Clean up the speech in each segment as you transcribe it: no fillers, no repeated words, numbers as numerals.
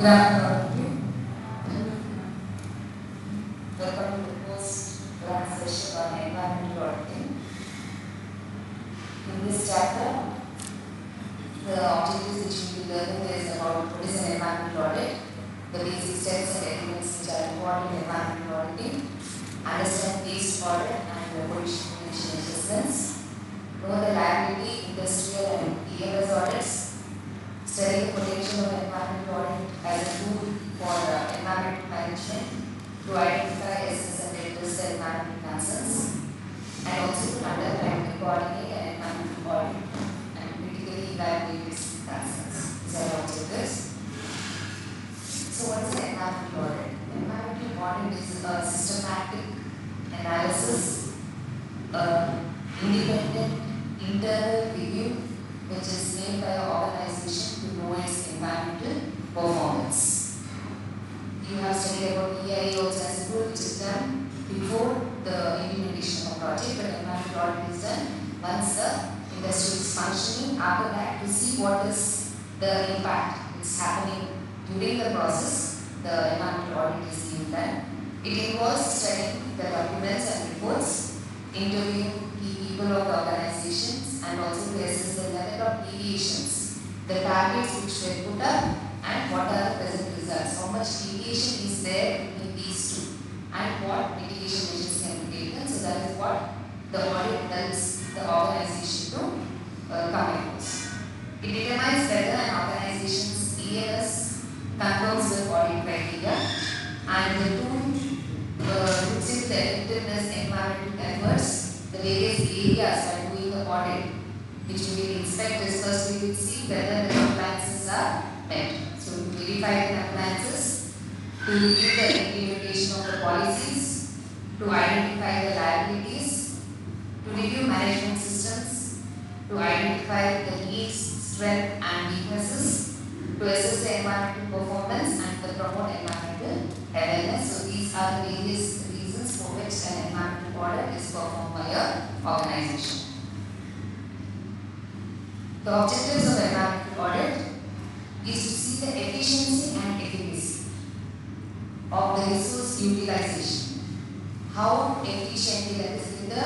Good afternoon. Welcome to the post-grad session on environmental auditing. In this chapter, the objectives which we will be learning is about what is an environmental audit, the basic steps and elements which are important in environmental auditing, understand waste audit and the pollution prevention assessments, know the liability, industrial and EMS audits, study the potential of environmental audit as a tool for environmental management to identify, assess and address the environmental concerns, and also to understand, coordinate an environmental audit and critically evaluate its concerns. These are objectives. So what is an environmental audit? Environmental audit is a systematic analysis, independent internal review which is made by an organization to know its environmental performance. You have studied about EIA also as a group which is done before the implementation of a project, but environmental audit is done once the industry is functioning. After that, to see what is the impact that's happening during the process, the environmental audit is being done. It involves studying the documents and reports, interviewing key people of the organizations, and also to assess the level of deviations, the targets which were put up, and what are the present results. How much deviation is there between these two, and what mitigation measures can be taken. So that is what the audit helps the organization to come across. It determines whether an organization's EMS conforms with audit criteria, and the tool looks into the effectiveness, environmental efforts, the various areas by doing the audit, which we will inspect is first we will see whether the compliances are met. So we verify the compliances, to review the implementation of the policies, to identify the liabilities, to review management systems, to identify the needs, strength and weaknesses, to assess the environmental performance and to promote environmental awareness. So these are the various reasons for which an environmental audit is performed by an organization. The objectives of environmental audit is to see the efficiency and efficacy of the resource utilization. How efficiently, that is, with the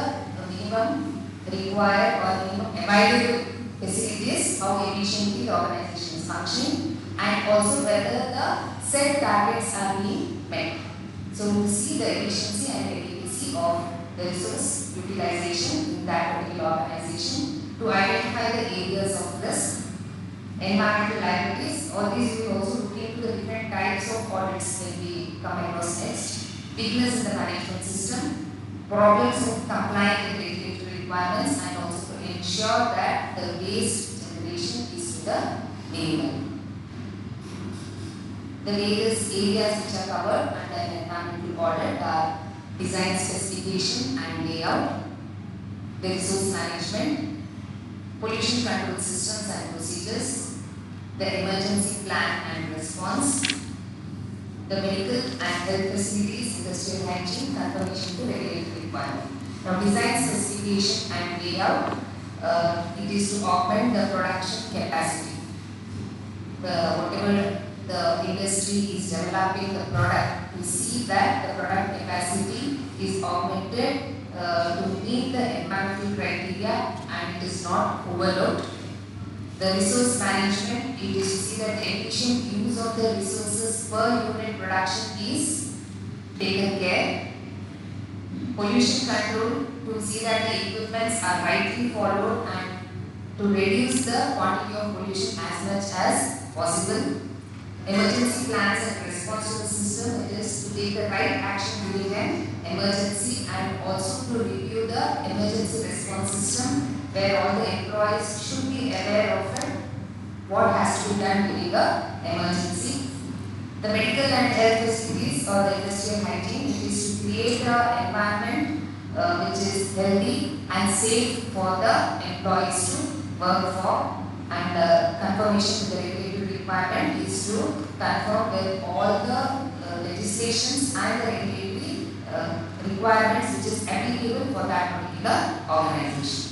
minimum required or minimum available facilities, how efficiently the organization is functioning, and also whether the set targets are being met. So to see the efficiency and efficacy of the resource utilization in that particular organization, to identify the areas of risk, environmental liabilities. All these we will also look into the different types of audits when we come across next. Weakness in the management system, problems with complying with regulatory requirements, and also to ensure that the waste generation is to the minimum. The various areas which are covered under an environmental audit are design specification and layout, the resource management, pollution control systems and procedures, the emergency plan and response, the medical and health facilities, industrial hygiene, conformation to regulatory requirement. Now, design specification and layout, it is to augment the production capacity. Whatever the industry is developing the product, to see that the product capacity is augmented to meet the environmental criteria and it is not overlooked. The resource management, it is to see that the efficient use of the resources per unit production is taken care. Pollution control, to see that the equipments are rightly followed and to reduce the quantity of pollution as much as possible. Emergency plans and response to the system, it is to take the right action during an emergency and also to review the emergency response system where all the employees should be aware of it, what has to be done during the emergency. The medical and health facilities or the industrial hygiene, it is to create an environment which is healthy and safe for the employees to work for, and confirmation to the regulatory requirement is to conform with all the legislations and the regulatory requirements which is applicable for that particular organization.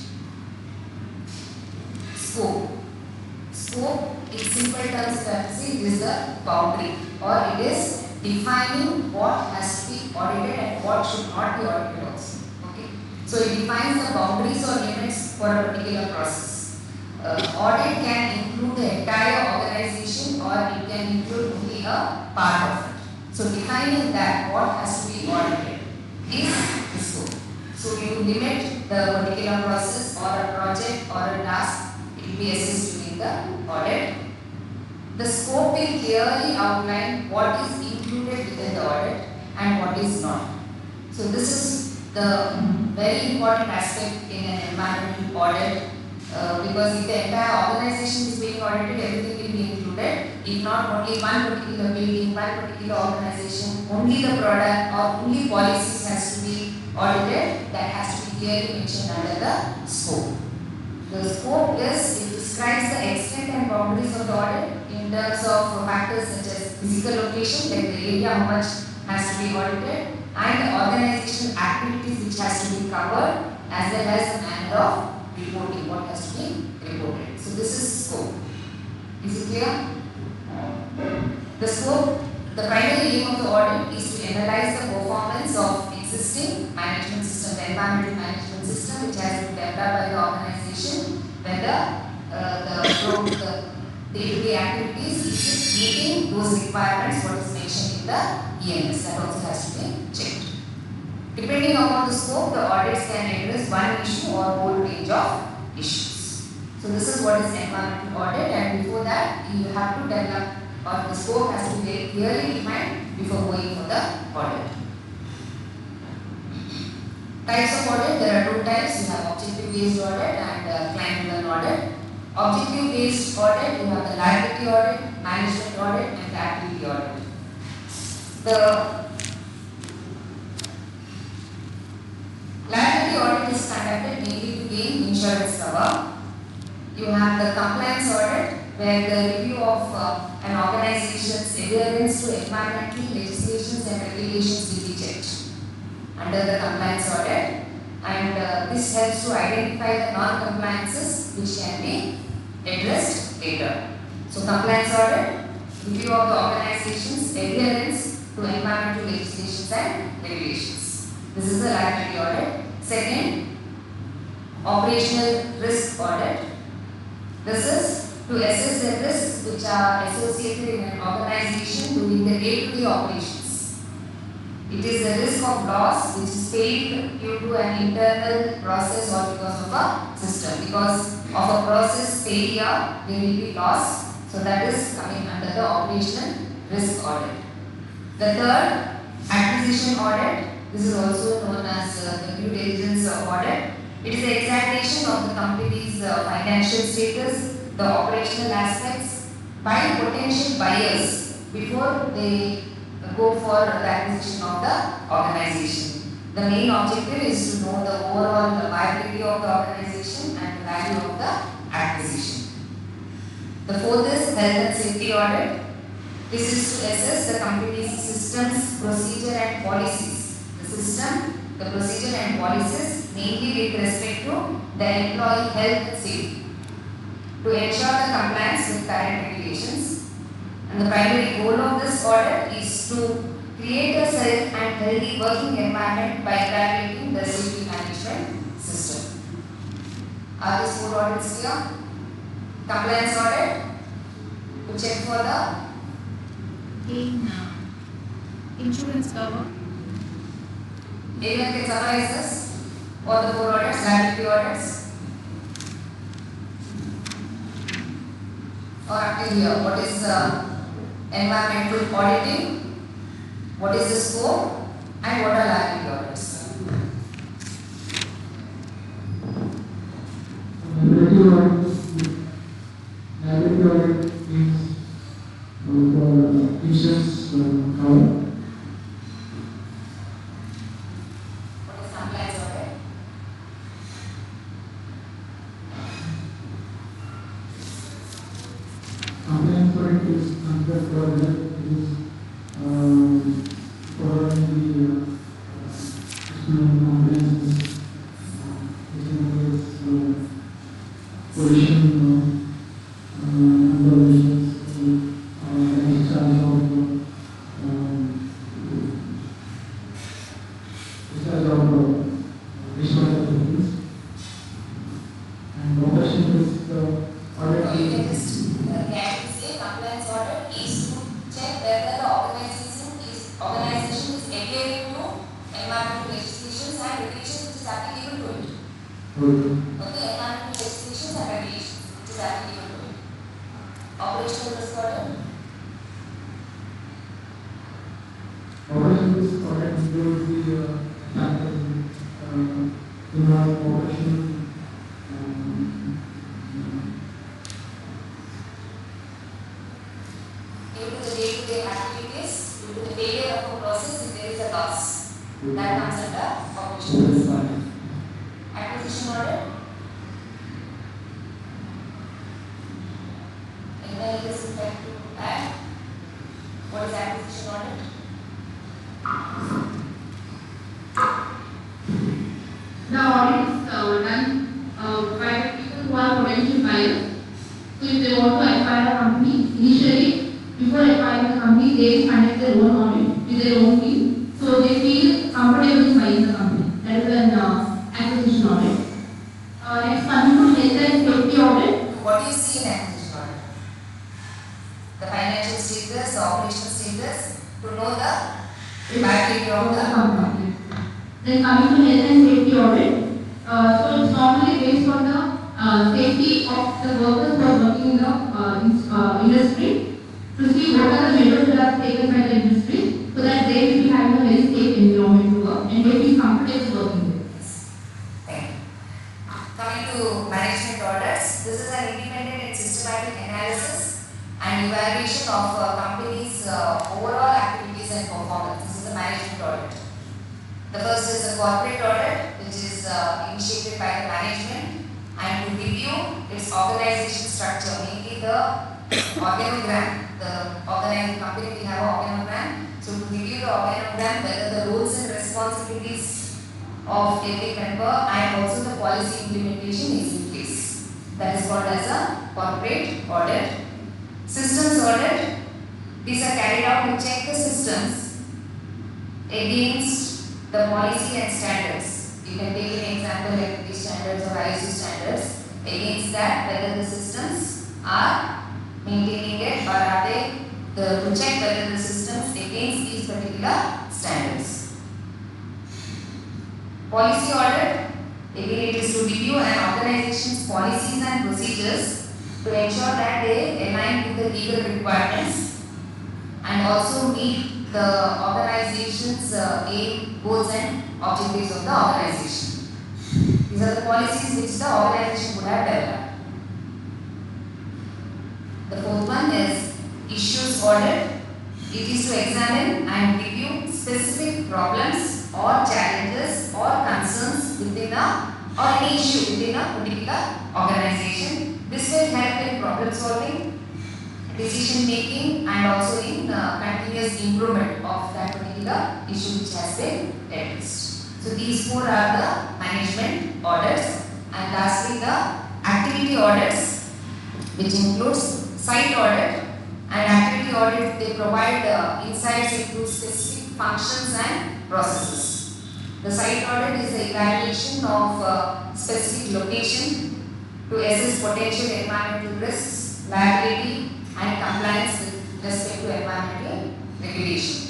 Scope. Scope, in simple terms, you have to say it is the boundary, or it is defining what has to be audited and what should not be audited also. Okay. So it defines the boundaries or limits for a particular process. Audit can include the entire organization, or it can include only a part of it. So defining that what has to be audited is the scope. So you limit the particular process or a project or a task, it will be assessed during the audit. The scope will clearly outline what is included within the audit and what is not. So this is the very important aspect in an environmental audit, because if the entire organization is being audited, everything will be included. If not, only one particular building, one particular organization, only the product or only policies has to be audited, that has to be clearly mentioned under the scope. The scope is, it describes the extent and boundaries of the audit in terms of factors such as physical location, like the area how much has to be audited, and the organizational activities which has to be covered, as well as the manner of reporting, what has to be reported. So this is scope. Is it clear? The scope, the primary aim of the audit is to analyze the performance of existing management system, the environmental management system which has been developed by the organization, whether the day-to-day activities is meeting those requirements what is mentioned in the EMS. That also has to be checked. Depending upon the scope, the audits can address one issue or whole range of issues. So this is what is environmental audit, and before that you have to develop, or the scope has to be very clearly defined before going for the audit. Types of audit, there are two types. You have objective based audit and client driven audit. Objective based audit, you have the liability audit, management audit and the activity audit. The liability audit is conducted mainly to gain insurance cover. You have the compliance audit, where the review of an organization's adherence to environmental legislations and regulations will be checked under the compliance audit, and this helps to identify the non-compliances which can be addressed later. So compliance audit, review of the organization's adherence to environmental legislations and regulations. This is the liability audit. Second, operational risk audit. This is to assess the risks which are associated in an organization during the day-to-day operations. It is the risk of loss which is paid due to an internal process or because of a system. Because of a process failure, there will be loss. So that is coming under the operational risk audit. The third, acquisition audit. This is also known as the due diligence audit. It is the examination of the company's financial status, the operational aspects by potential buyers before they go for the acquisition of the organization. The main objective is to know the overall viability of the organization and the value of the acquisition. The fourth is health and safety audit. This is to assess the company's systems, procedure and policies. The system, the procedure and policies mainly with respect to the employee health and safety, to ensure the compliance with current regulations. And the primary goal of this audit is to create a safe and healthy working environment by evaluating the safety management system. Are these four audits clear? Compliance audit, to check for the insurance cover. Anyone can summarize this? All the four audits, liability audits? Or active here, what is environmental auditing? What is the scope? And what are liability audits? Liability audit is for insurance cover. What is compliance audit? Compliance audit is under for that. It is following the compliances, pollution question is the audit You can is just casually say compliance audit is to check whether the organization is adhering to environmental legislations and regulations which is applicable to it. okay. Okay, environmental legislations and regulations which is applicable to it. Operational risk audit. Operational risk audit includes the factors involved operation. Due to the day-to-day activities, due to the failure of a process, if there is a loss, that comes under operational risk audit. Acquisition audit. Anyone else would like to add? What is acquisition audit? The audit is done by the people who are potential buyers. So if they want to acquire a company, initially before acquiring the company, they conduct their own audit with their own team. So they feel comfortable in buying the company. That is an acquisition audit. Next, coming to health and safety audit. What do you see in acquisition audit? The financial status, the operational status, to know the viability of the company. Then coming to health and safety audit. So it's normally based on the safety of the workers who are working in the industry, to see what are the measures that are taken by the industry so that they will be having a very safe environment to work and they will be comfortable working there. Thank you. Coming to management audits, this is an independent and systematic analysis and evaluation of a company's overall activities and performance. This is a management audit. The first is a corporate audit, which is initiated by the management and to review its organization structure, mainly the organogram. The organizing company will have an organogram. So to review the organogram, whether the roles and responsibilities of every member and also the policy implementation is in place. That is called as a corporate audit. Systems audit. These are carried out to check the systems against the policy and standards. You can take an example like the standards or IISC standards. Against that, whether the systems are maintaining it or are they to check whether the systems against these particular standards. Policy audit. Again, it is to review an organization's policies and procedures to ensure that they align with the legal requirements and also meet the organization's aim, goals and objectives of the organization. These are the policies which the organization would have developed. The fourth one is issues audit. It is to examine and review specific problems or challenges or concerns within or any issue within a particular organization. This will help in problem solving, decision making and also in continuous improvement of that particular issue which has been addressed. So these four are the management audits, and lastly the activity audits, which includes site audit and activity audit. They provide insights into specific functions and processes. The site audit is the evaluation of specific location to assess potential environmental risks, liability and compliance with respect to environmental regulation.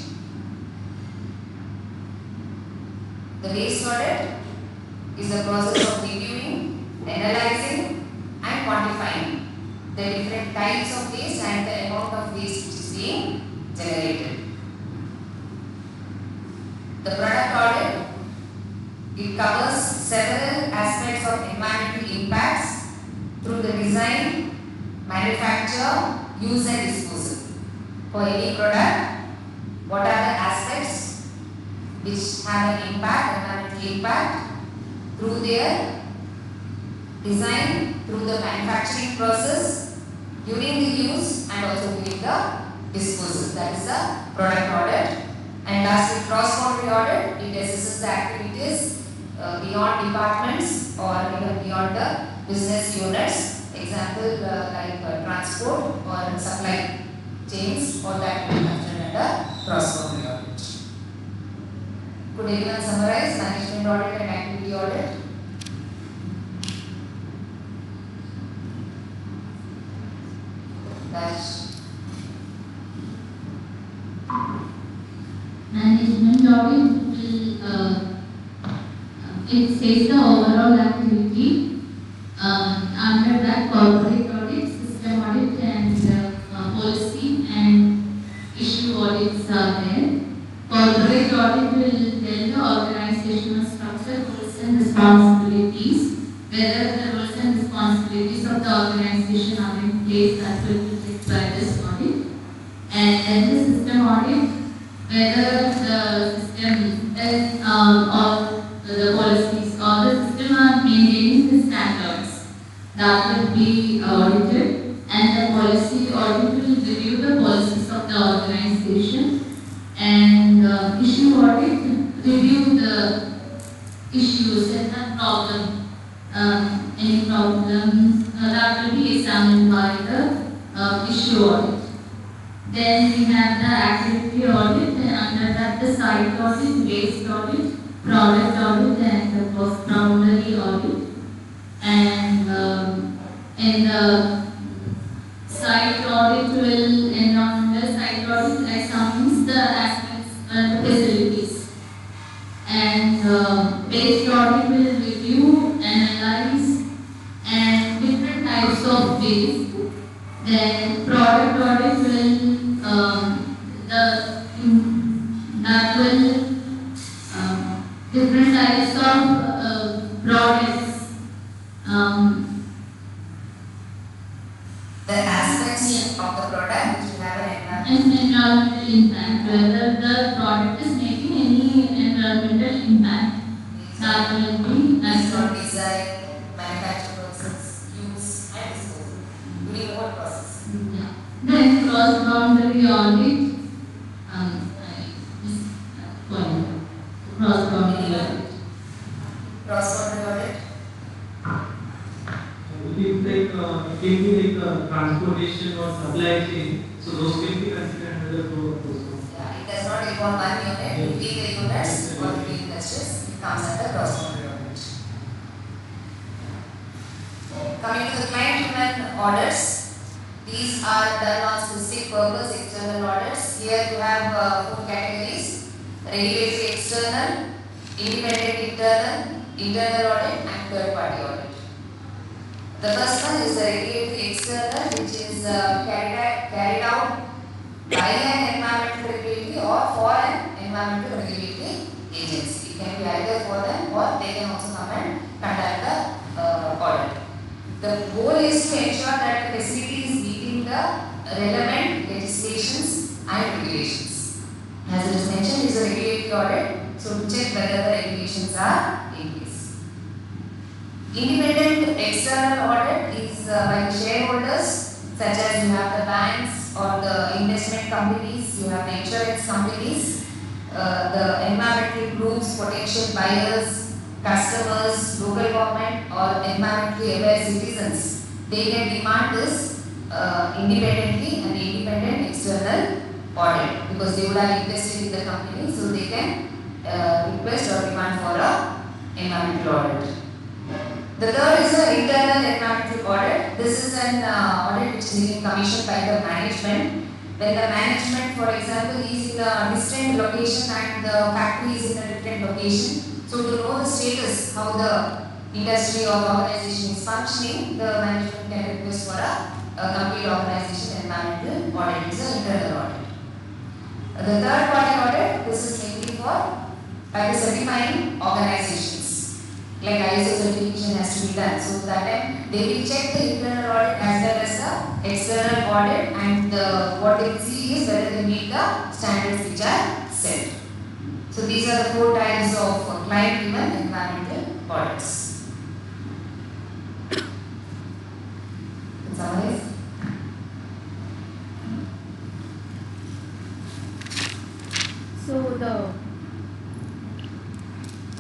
The waste audit is the process of reviewing, analyzing and quantifying the different types of waste and the amount of waste which is being generated. The product audit, it covers several aspects of environmental impacts through the design, manufacture, use and disposal. For any product, what are the aspects which have an impact, environmental impact, through their design, through the manufacturing process, during the use and also during the disposal. That is the product audit. And lastly, cross-boundary audit, it assesses the activities beyond departments or even beyond the business units. Example like transport or supply chains, or that will be considered under cross-boundary audit. Could anyone summarize management audit and activity audit? That Management audit will it says the overall activity. Under that, corporate audit, system audit, and policy and issue audits are there. Corporate audit will tell the organizational structure, roles and responsibilities, whether the roles and responsibilities of the organization are in place that will be checked by this audit. And then the system audit, whether the system is or the policies or the system are maintaining the standards, that will be audited. And the policy audit will review the policies of the organization. And issue audit review the issues and the problem, any problems that will be examined by the issue audit. Then we have the activity audit, and under that the site audit, waste audit, product audit, and the post-boundary audit. And in the site audit will, and on the site audit examines the aspects and the facilities. And waste audit will review, analyze, and different types of waste. Then product audit will that will different types of products. the aspects of the product which will have an Environmental impact, whether the product is making any environmental impact, that will be based on design, manufacture process, use, and disposal. During the whole process. Yeah. Then cross-boundary audit. Cross-boundary audit. Cross-boundary audit. It can be like transportation or supply chain, so those can be considered under those. Yeah, it does not involve one unit, between the units or between industries, it comes under cross-boundary audit. Coming to the client-driven audits, these are done on specific purpose external audits. Here you have 4 categories: regulatory external, independent internal audit, and third-party audit. The first one is the regulatory external, which is carried out by an environmental regulatory or for an environmental regulatory agency. It can be either for them or they can also come and conduct the audit. The goal is to ensure that the facility is meeting the relevant legislations and regulations. As it is mentioned, it is a regulatory audit, so to check whether the regulations are in place. Independent external audit is by the shareholders, such as you have the banks or the investment companies, you have the insurance companies, the environmental groups, potential buyers, customers, local government or environmentally aware citizens. They can demand this independently and independent external audit because they would have invested in the company, so they can request or demand for a environmental audit. The third is the internal environmental audit. This is an audit which is being commissioned by the management. When the management, for example, is in a distant location and the factory is in a different location, so to know the status, how the industry or the organization is functioning, the management can request for a complete organization environmental audit. It is an internal audit. The third party audit, this is mainly for by the certifying organizations. Like IISC certification has to be done. So that time they will check the internal audit as well as the external audit, and what they will see is whether they meet the standards which are set. So these are the 4 types of client-driven environmental audits. In summarize. So the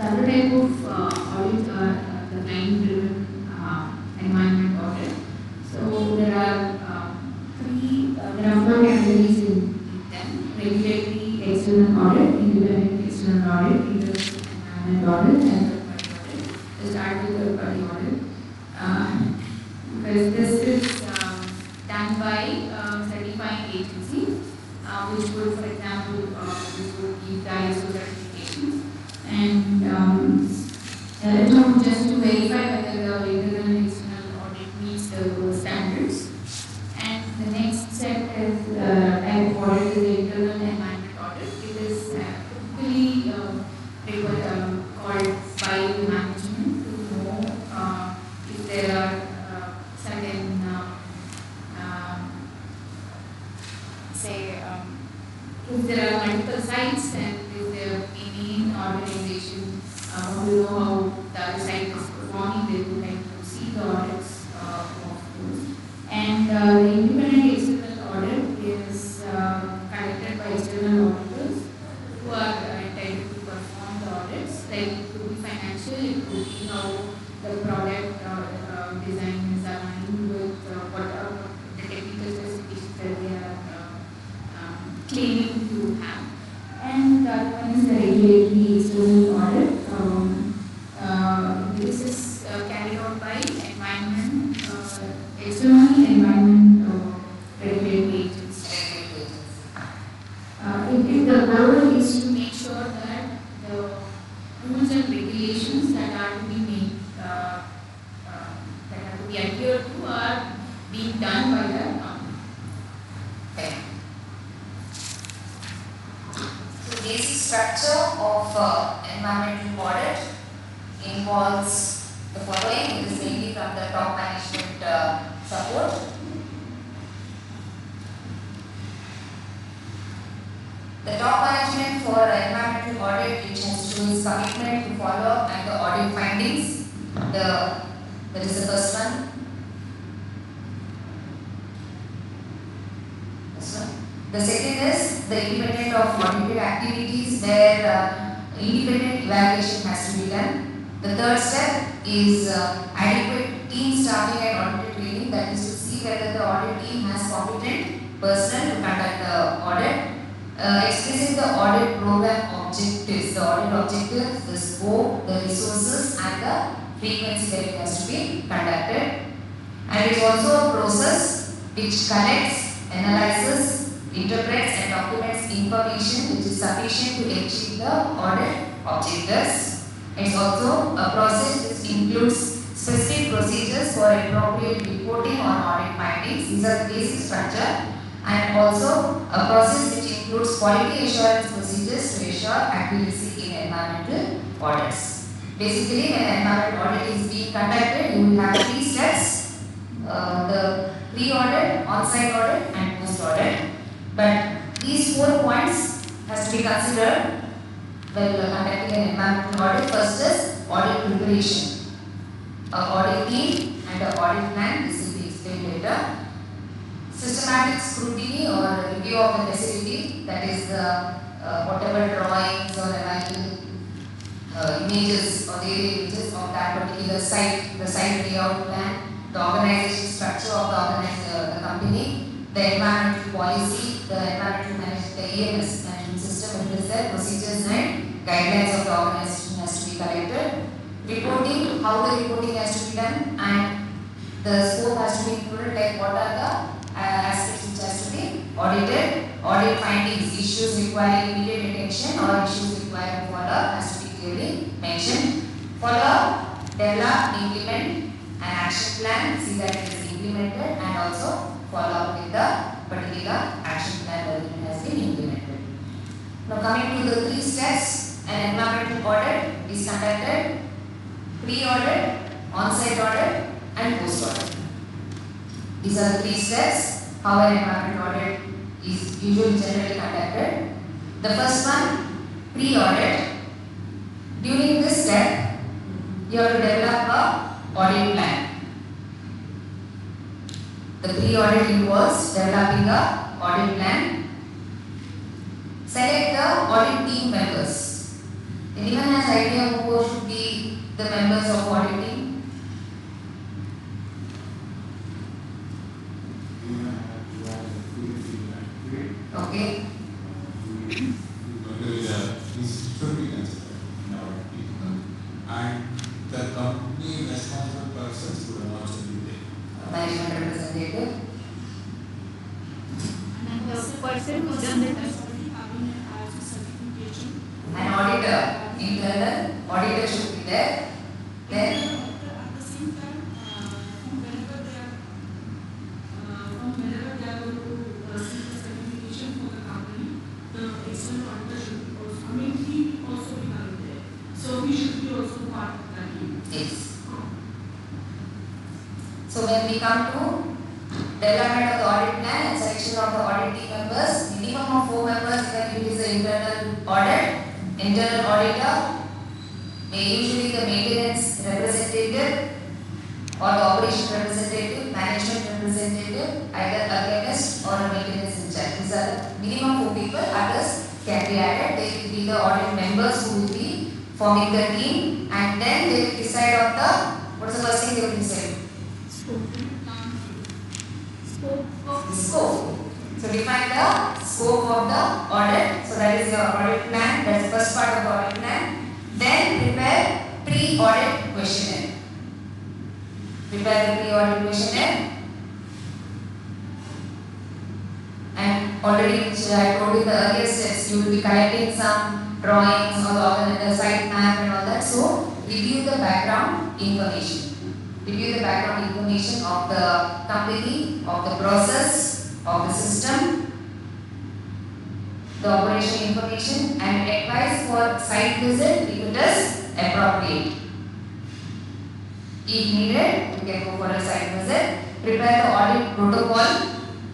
other type of audit are the client-driven environment audit. So there are 4 categories in them: regulatory external audit, independent external audit, internal environment audit, and third-party audit. Let's start with third-party audit because this is done by which would, for example, which would give the ISO certifications. And just to verify whether the internal and external audit meets the standards. And the next step is type of audit is the internal environment audit. It is typically called by the management to know if there are certain if there are multiple sites and if there are any organization who know how the other site is performing, they would like to see the audits of those. And the independent external audit is conducted by external auditors who are entitled to perform the audits. Like it could be financial, it could be how the product design is aligned with what the technical specifications that they are claiming to have. And the other one is the regulatory external audit. This is carried out by external environment regulatory agencies. The goal is to make sure that the rules and regulations that are to be made, that are to be adhered to, are being done by the company. Okay. The basic structure of environmental audit involves the following. It is mainly from the top management support. The top management for environmental audit, which has to show its commitment to follow up and the audit findings. That is the first one. This one. The second is the independent of audited activities where independent evaluation has to be done. The third step is adequate team staffing and auditor training, that is to see whether the audit team has competent personnel to conduct the audit. Explicit the audit program objectives, the audit objectives, the scope, the resources and the frequency that it has to be conducted. And it is also a process which collects, analyzes, interprets and documents information which is sufficient to achieve the audit objectives. It is also a process which includes specific procedures for appropriate reporting on audit findings. These are the basic structure. And also a process which includes quality assurance procedures to ensure accuracy in environmental audits. Basically, when an environmental audit is being conducted, you will have three steps: the pre-audit, on-site audit and post-audit. But these 4 points has to be considered when conducting an environmental audit. First is audit preparation. An audit team and an audit plan, this will be explained later. Systematic scrutiny or review of the facility, that is whatever drawings or images or the images of that particular site, the site layout plan, the organization structure of the company, the environmental policy, the environmental management, the EMS management system, it is there, procedures and guidelines of the organization has to be collected. Reporting, how the reporting has to be done, and the scope has to be included, like what are the aspects which has to be audited, audit findings, issues requiring immediate attention or issues requiring follow-up has to be clearly mentioned. Follow-up, develop, implement an action plan, see that it is implemented, and also follow up with the particular action plan that it has been implemented. Now coming to the 3 steps, an environmental audit is conducted: pre-audit, on-site audit and post-audit. These are the 3 steps how an environmental audit is usually generally conducted. The first one, pre-audit. During this step, you have to develop a audit plan. The pre-audit involves developing a audit plan. Select the audit team members. Anyone has idea who should be the members of audit team? Okay. And the company responsible persons will also be there. Management representative. And the person person who has done the test already having an IISC certification. An auditor, internal auditor should be there. Then At the same time, from whenever they are going to seek the certification for the company, the external auditor should be also, I mean, he will also be coming there. So he should be also part of that team. yes. So when we come to development of the audit plan and selection of the audit team members, minimum of 4 members if it is an internal audit. Internal auditor may usually the maintenance representative or the operation representative, management representative, either a chemist or a maintenance in charge. These are the minimum 4 people. Others can be added. They will be the audit members who will be forming the team, and then they will decide on the, what is the first thing they will decide? Scope. So define the scope of the audit. So that is your audit plan. That's the first part of the audit plan. Then prepare pre-audit questionnaire. Prepare the pre-audit questionnaire. And already, which I told you in the earlier steps, you will be collecting some drawings or the site map and all that. So review the background information. Review the background information of the company, of the process, of the system, the operation information, and advice for site visit if it is appropriate. If needed, you can go for a site visit. Prepare the audit protocol,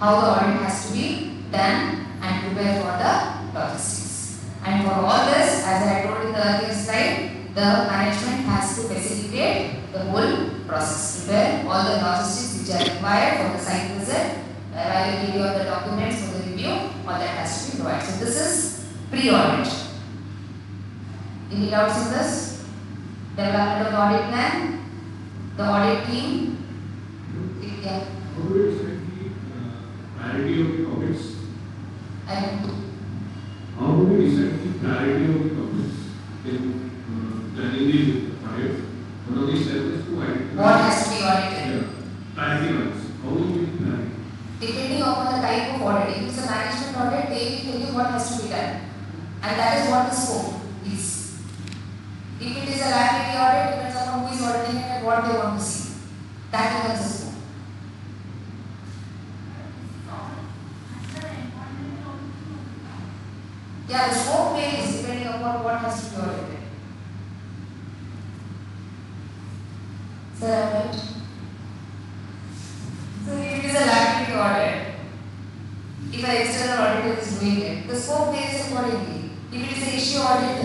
how the audit has to be done, and prepare for the logistics. And for all this, as I told in the earlier slide, the management has to facilitate the whole process. Prepare all the logistics which are required for the site visit, availability of the documents for the review, all that has to be provided. So this is pre-audit. Any doubts in this? Development of the audit plan, the audit team. Yeah. How do you expect the clarity of the topics? How do we decide the clarity of the topics in planning the audit? One of these steps is to identify What has to be audited? Yeah. Clarity wise. How do we plan? Depending upon the type of audit. If it's a management audit, they will tell you what has to be done. And that is what the scope is. If it is a liability audit, depends upon who is auditing it and what they want to see. That becomes the scope. Yeah, the scope varies depending upon what has to be audited. So, right? So if it is a liability audit, if an external auditor is doing it, the scope varies accordingly. If it is an issue audit,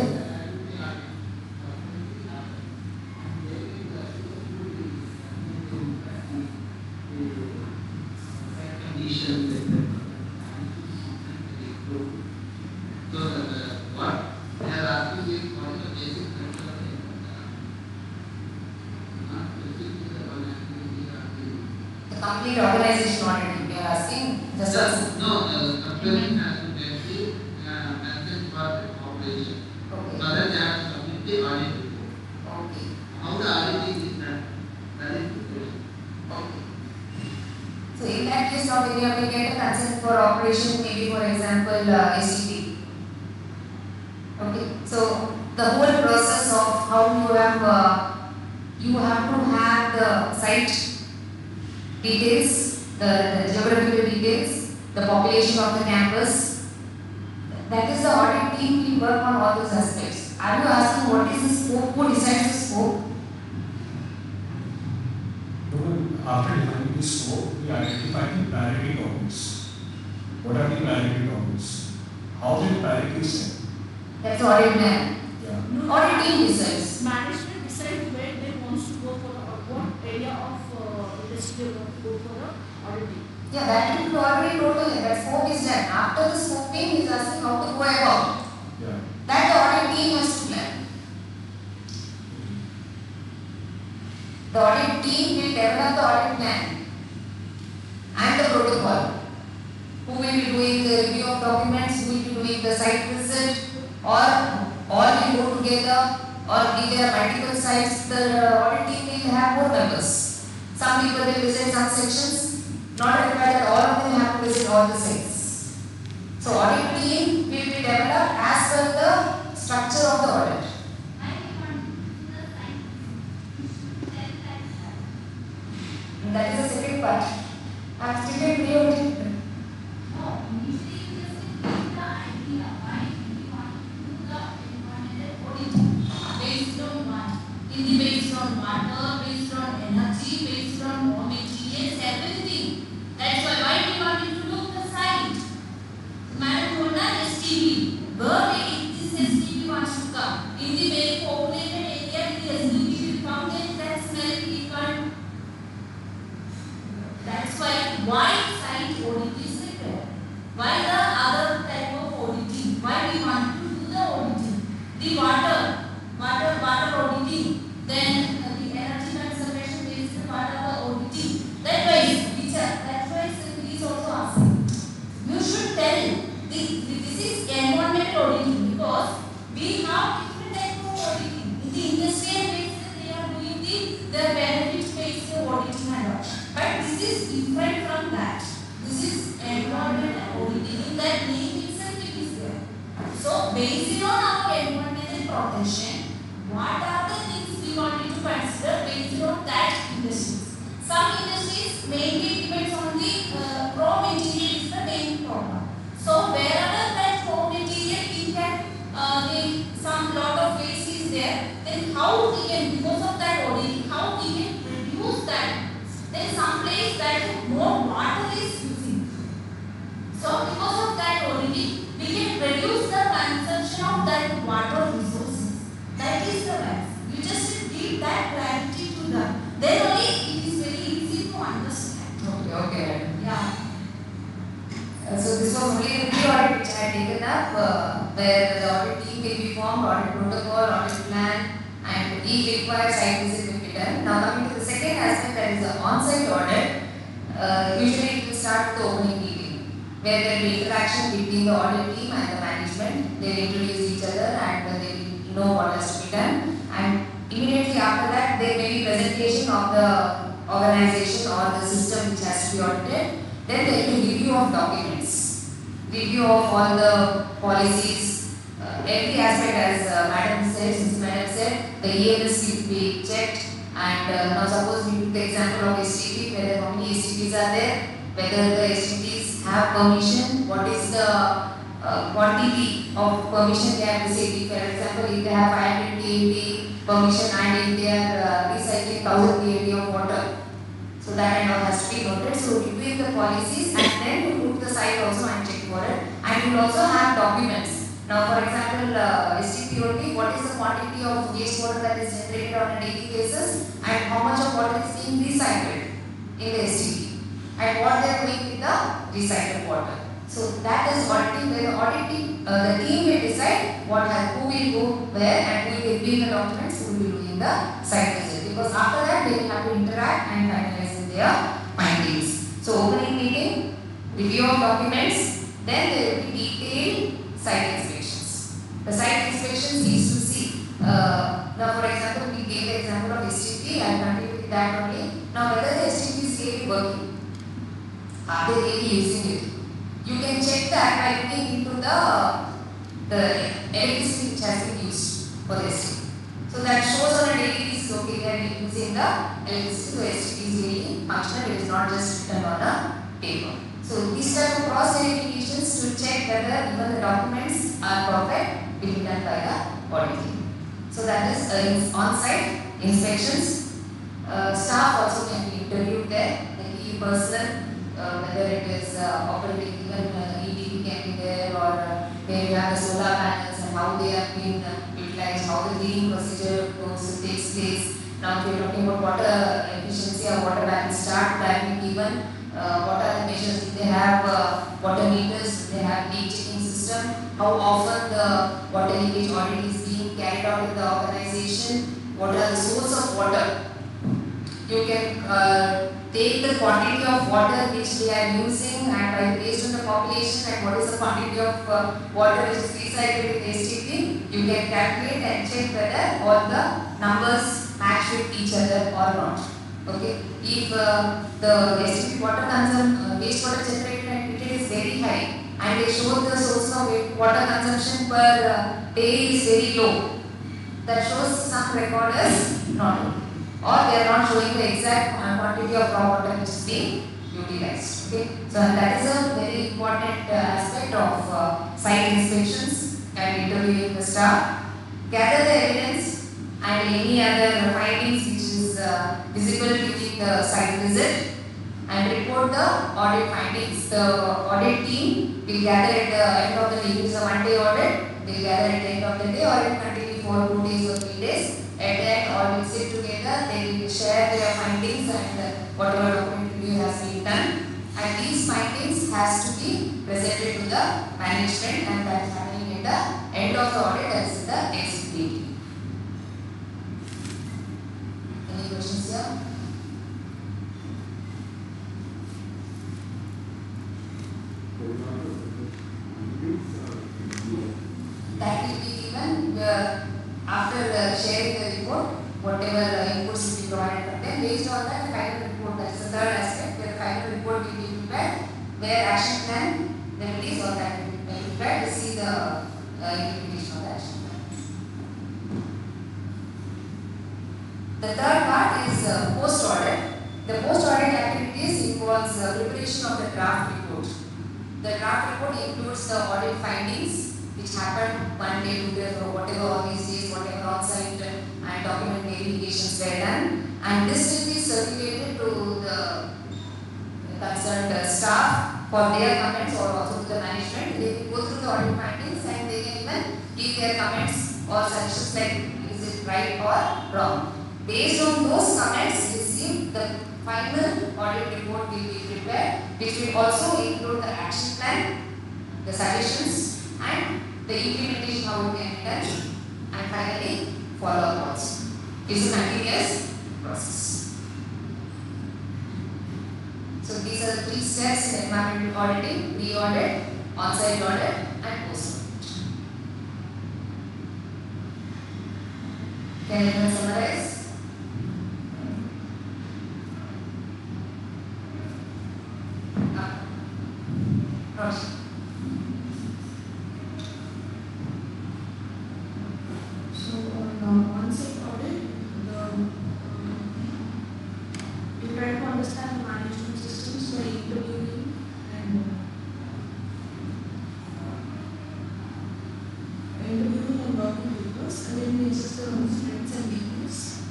complete organization audit, you are asking? Just No, the complement has to get the method for operation. okay. Other than submit the audit report. Okay. How the auditing is done? That is the question. Okay. So in that case, now when you have to get a consent for operation, maybe for example STP. Okay. So the whole process of how you have to have the site details, the geographical details, the population of the campus. That is the audit team will work on all those aspects. Are you asking what is the scope? Who decides the scope? After defining the scope, we identify the priority topics. What are the priority topics? How the priority set? That's the audit plan. Yeah. Audit team decides. Management decides where they want to go for what area of industry they want to go for the auditing. Yeah, that will be already told to him. That scope is done. After the scoping, he is asking how to go about. Yeah. That the audit team has to plan. The audit team will develop the audit plan and the protocol. Who will be doing the review of documents, who will be doing the site visit, or all will go together, or if there are multiple sites, the audit team will have more members. Some people will visit some sections, not required that all of them have to visit all the sites. So audit team will be developed as per the structure of the audit. And that is the second part. I have stated pre-audit. Based on water, based on energy, based on raw materials, everything. That's why we wanted to look the site. Madam told us STV. Where this STV wants to come? In the very populated area, the STV will come, then that's very difficult. That's why site audit is required. Why the other type of auditing? Why we want to do the auditing? The water auditing. Then the energy conservation is the part of the auditing. That's why it is also asking. You should tell this is environmental auditing because we have different types of auditing. In the industrial basis, they are doing the benefit-based auditing and all. But this is different from that. This is environmental auditing. In that name itself it is there. So based on our environmental protection, what are the things we wanted to consider based on that industries? Some industries mainly depends on the raw material is the main problem. So wherever that raw material we can some lot of waste is there, then how we can, because of that auditing, how we can reduce that. Then some place that more water is using. So because of that auditing, we can reduce the consumption of that water resources. That is the max. You just give that clarity to them. Then only it is very easy to understand. Okay. Yeah. So this was only the pre-audit which I had taken up, where the audit team will be formed, audit protocol, audit plan, and each required site visit will be done. Now coming to the second aspect, that is the on-site audit. Usually it will start with the opening meeting, where there will be interaction between the audit team and the management. They will introduce each other and they will know what has to be done. And immediately after that, there may be presentation of the organization or the system which has to be audited. Then there will be review of documents, review of all the policies, every aspect as Madam said, since Madam said, the IISC will be checked. And now suppose we took the example of STP, whether how many STPs are there, whether the STPs have permission, what is the quantity of permission they have received. For example, if they have 500 TMT permission and if they are recycling 1000 TMT of water, so that and all has to be noted. So review the policies and then you go to the site also and check for it. And you will also have documents. Now for example, STP, what is the quantity of wastewater that is generated on a daily basis and how much of water is being recycled in the STP and what they are doing with the recycled water. So that is auditing, where the auditing, the team will decide who will go where and who will review the documents, who will be doing the site visit. Because after that they will have to interact and finalize their findings. So opening meeting, review of documents, then there will be detailed site inspections. The site inspections needs to see. Now for example, we gave the example of STP, I will continue with that only. Now whether the STP is really working, are they really using it? You can check that by looking into the electricity which has been used for the STP. So that shows on a daily basis, okay, they are using the electricity, so STP is really functional, it is not just written on a paper. So these type of cross verifications to check whether even the documents are perfect will be done by the audit team. So that is on-site inspections. Staff also can be interviewed there, the key person, whether it is operating, even EDP can be there, or where you have the solar panels and how they have been utilized, how the cleaning procedure takes place. Now if we are talking about water efficiency or water balance chart, that will be given. What are the measures? If they have water meters, if they have leak checking system, how often the water leakage audit is being carried out in the organization, what are the source of water. You can take the quantity of water which they are using and based on the population and what is the quantity of water which is recycled with STP, you can calculate and check whether all the numbers match with each other or not. Okay, if the STP water wastewater generated and treated is very high and and they show the source of water consumption per day is very low. That shows some record is not low, or they are not showing the exact quantity of raw water which is being utilized. Okay, so that is a very important aspect of site inspections and interviewing the staff. Gather the evidence and any other findings which is visible during the site visit, and report the audit findings. The audit team will gather at the end of the day. It is a one-day audit. They will gather at the end of the day, or it continue for 2 days or 3 days. At the end, all will sit together. They will share their findings and whatever document review has been done. And these findings has to be presented to the management, and that is happening at the end of the audit, that is the next meeting. Any questions here? That will be given after sharing the report, whatever inputs will be provided from them. Based on that, the final report, that is the third aspect, where the final report will be prepared, where action plan remedies or that will be prepared to see the implementation of the action plan. The third part is post-audit. The post-audit activities involves preparation of the draft report. The draft report includes the audit findings which happened 1 day, 2 days, or whatever all these days, whatever on-site and document verifications were done, and this will be circulated to the concerned staff for their comments, or also to the management. They will go through the audit findings and they can even give their comments or suggestions like is it right or wrong. Based on those comments received, the final audit report will be prepared, which will also include the action plan, the suggestions, and the implementation, how it can be done, and finally follow-up also. It's a continuous process. So these are the 3 steps in environmental auditing: pre-audit, on-site audit, and post-audit. Can anyone summarize? Roshi. On-site audit, you try to understand the management systems by interviewing and working with us, and then we assess the strengths and weaknesses.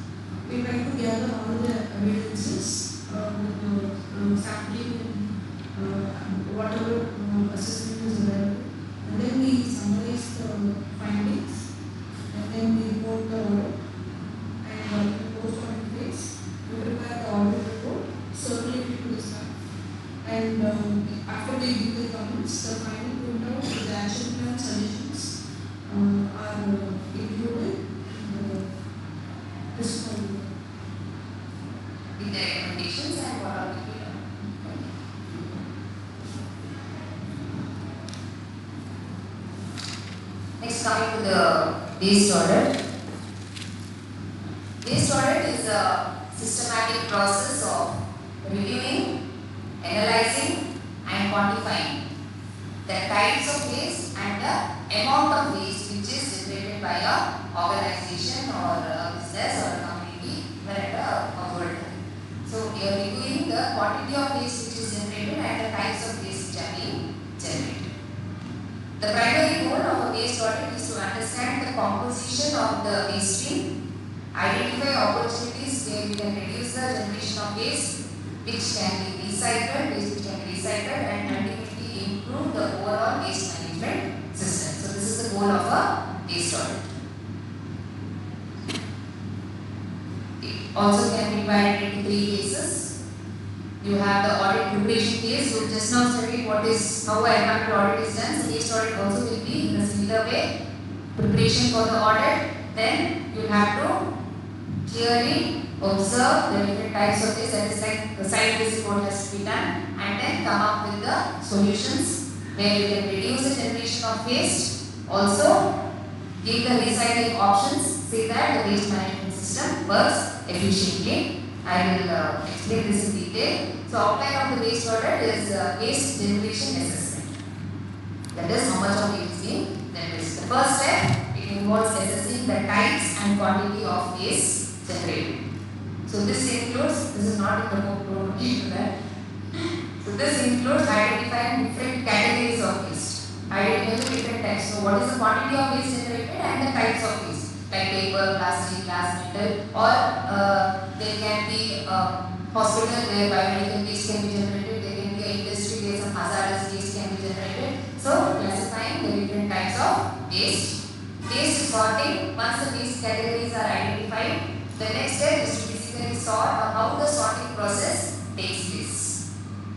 We try to gather all the evidences with the sampling and whatever assessment is available, and then we summarize the findings, and then we report the audit, and in the post-audit phase, we prepare the audit report, circulate it to the staff, and after they give the comments, the final printout with the action plan suggestions are included in this one. With the recommendations and what are the next, coming to the waste audit. Waste audit is a systematic process of reviewing, analyzing, and quantifying the types of waste and the amount of waste which is generated by a organization or a business or a community at a world. So you are reviewing the quantity of waste which is generated and the types of waste which are being generated. The primary goal of a waste audit is to understand the composition of the waste stream, identify opportunities where we can reduce the generation of waste which can be recycled, and ultimately improve the overall waste management system. So this is the goal of a waste audit. It also can be divided into 3 phases. You have the audit preparation phase. So just now studied how environmental audit is done. So waste audit also will be in a similar way. Preparation for the audit. Then you have to clearly observe the different types of waste. That is like the site visit what has to be done, and then come up with the solutions where you can reduce the generation of waste. Also give the recycling options, say that the waste management system works efficiently. I will explain this in detail. So outline of the waste audit is waste generation assessment. That is how much of waste is being generated. The first step, it involves assessing the types and quantity of waste generated. So this includes, this is not in the book, don't read that. So this includes identifying different categories of waste, identifying different types. So what is the quantity of waste generated and the types of waste, like paper, plastic, glass, metal, or there can be hospital where biomedical waste can be generated, there can be an industry where some hazardous waste can be generated. So classifying the different types of waste. Waste sorting, once the waste categories are identified, the next step is to basically sort how the sorting process takes place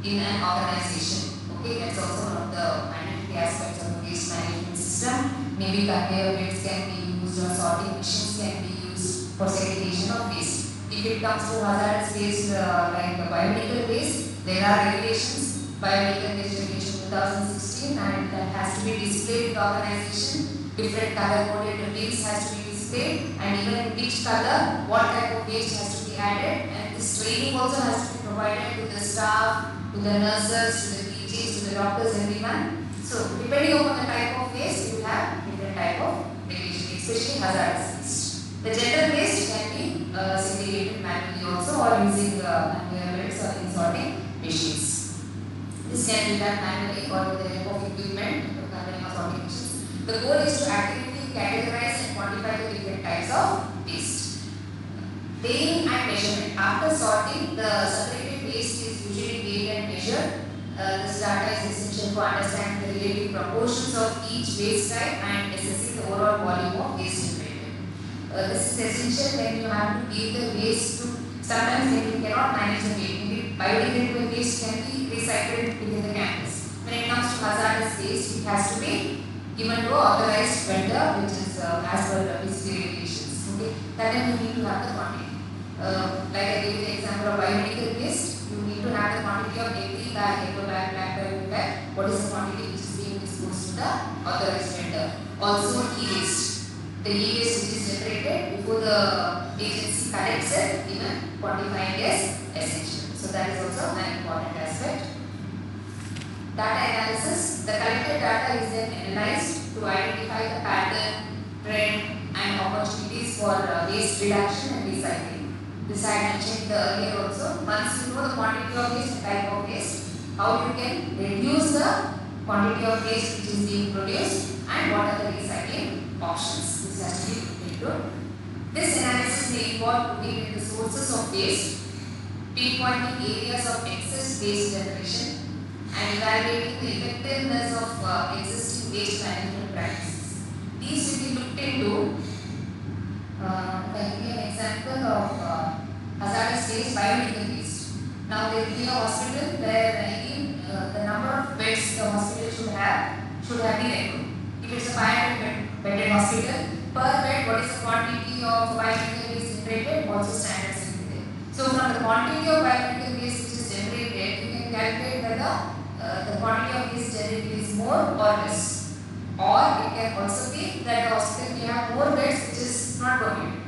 in an organization. Okay, that's also one of the mandatory aspects of the waste management system. Maybe conveyor belts can be used or sorting machines can be used for segregation of waste. If it comes to hazardous waste like biomedical waste, there are regulations, biomedical waste regulation 2016, and that has to be displayed in the organization. Different color coded bills has to be displayed, and even in which color, what type of waste has to be added, and this training also has to be provided to the staff, to the nurses, to the PGs, to the doctors, everyone. So depending upon the type of waste, you will have different type of regulation, especially hazardous waste. The general waste can be segregated manually also, or using conveyor belts or in sorting machines. This can be done manually or with the help of equipment, conveying or sorting machines. The goal is to accurately categorize and quantify the different types of waste. Weighing and measurement. After sorting, the separated waste is usually weighed and measured. This data is essential to understand the relative proportions of each waste type and assessing the overall volume of waste generated. This is essential when you have to give the waste to, sometimes when you cannot manage the weight. Maybe biodegradable waste can be recycled within the campus. When it comes to hazardous waste, it has to be given to authorized vendor, which is as per the IISC regulations. Okay, that time you need to have the quantity. Like I gave you the example of biomedical waste, you need to have the quantity of every bag, eco bag, black bag, what is the quantity which is being disposed to the authorized vendor. Also e-waste. The e-waste which is generated before the agency collects it, even quantifying is essential. So that is also an important aspect. Data analysis. The collected data is then analyzed to identify the pattern, trend, and opportunities for waste reduction and recycling. This I mentioned earlier also. Once you know the quantity of waste and type of waste, how you can reduce the quantity of waste which is being produced and what are the recycling options. This has to be looked into. This analysis may involve looking at the sources of waste, pinpointing areas of excess waste generation, and evaluating the effectiveness of existing waste management practices. These will be looked into. I will give you an example of hazardous waste, biomedical waste. Now there will be a hospital where the number of beds the hospital should have been equal. If it's a 500-bedded hospital, per bed what is the quantity of biomedical waste generated, also standards will be there. So from the quantity of biomedical waste which is generated, you can calculate whether the quantity of waste generated is more or less. Or it can also be that the hospital may have more beds which is not permitted.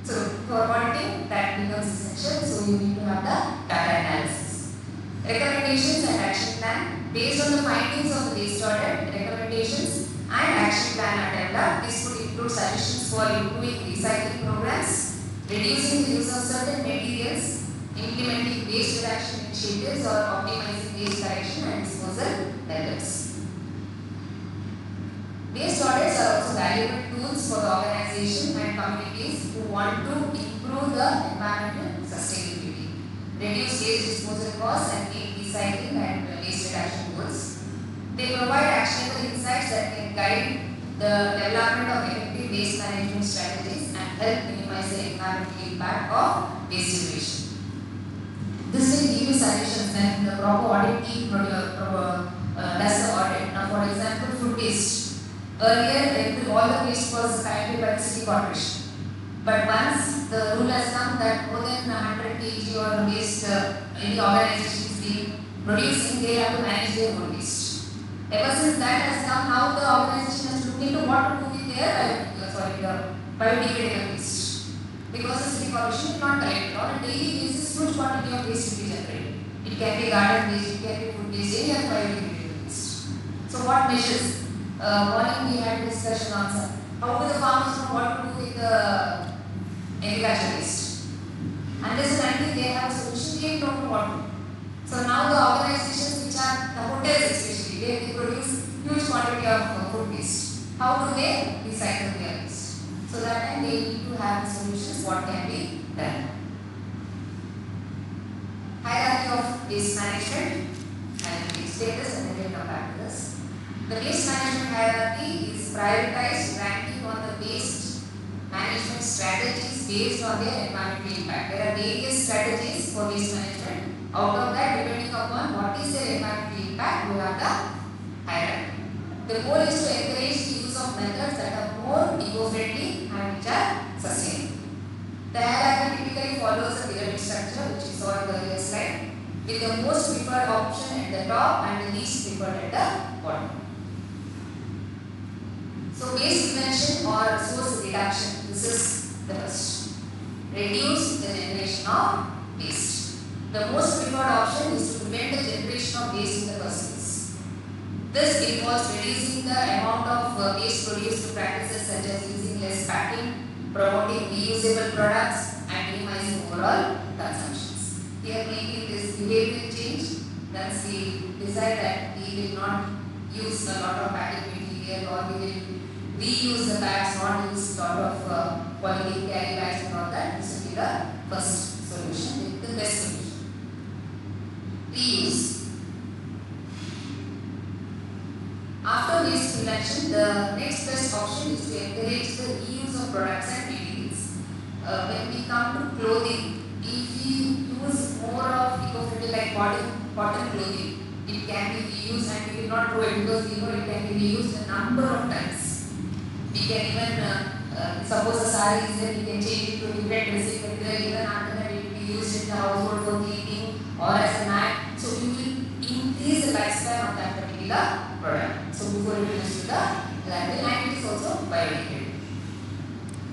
So for auditing, that becomes essential. So you need to have the data analysis. Recommendations and action plan. Based on the findings of the waste audit, recommendations and action plan are developed. This would include suggestions for improving recycling programs, reducing the use of certain materials, implementing waste reduction initiatives, or optimizing waste collection and disposal methods. Waste audits are also valuable tools for the organization and communities who want to improve the environmental sustainability, reduce waste disposal costs, and meet recycling and waste reduction goals. They provide actionable insights that can guide the development of effective waste management strategies and help minimize the environmental impact of waste generation. This will give you suggestions when the proper audit team does the audit. Now, for example, food waste. Earlier, all the waste was collected by the city corporation. But once the rule has come that more than 100 kg or waste any organization is being producing, they have to manage their own waste. Ever since that has come, now the organization has to look into what to do with their biodegradable waste. Because the city corporation will not collect it. On a daily basis, huge quantity of waste will be generated. It can be garden waste, it can be food waste, any other biodegradable waste. So So what measures? Morning we had a discussion on some. How do the farmers know what to do with the agriculture waste? Unless and until they have a solution, they don't know what to do. So now the organizations which are the hotels especially, they produce huge quantity of food waste. How do they recycle their waste? So that time they need to have solutions what can be done. Hierarchy of waste management. I will explain this and then we will come back to this. The waste management hierarchy is prioritized ranking on the waste management strategies based on their environmental impact. There are various strategies for waste management. Out of that, depending upon what is their environmental impact, we have the hierarchy. The goal is to encourage the use of methods that are more eco-friendly and which are sustainable. The hierarchy typically follows a pyramid structure, which is saw in the earlier slide, with the most preferred option at the top and the least preferred at the bottom. So waste prevention or source reduction, this is the first. Reduce the generation of waste. The most preferred option is to prevent the generation of waste in the first place. This involves reducing the amount of waste produced through practices such as using less packing, promoting reusable products and minimizing overall consumptions. Here maybe this behavioral change, thus we decide that we will not use a lot of packing material or we will reuse the bags, not use a lot of polythene carry bags and all that. This will be the first solution, the best solution. Reuse. After waste prevention, the next best option is to encourage the reuse of products and materials. When we come to clothing, if we use more of eco-friendly like cotton clothing, it can be reused and we will not throw it because we know it can be reused a number of times. We can even, suppose a saree is there, we can change it to different dressing material, even after that it will be used in the household for cleaning or as a mat. So you will increase the lifespan of that particular product. So before it goes to the landfill, and it is also biodegradable.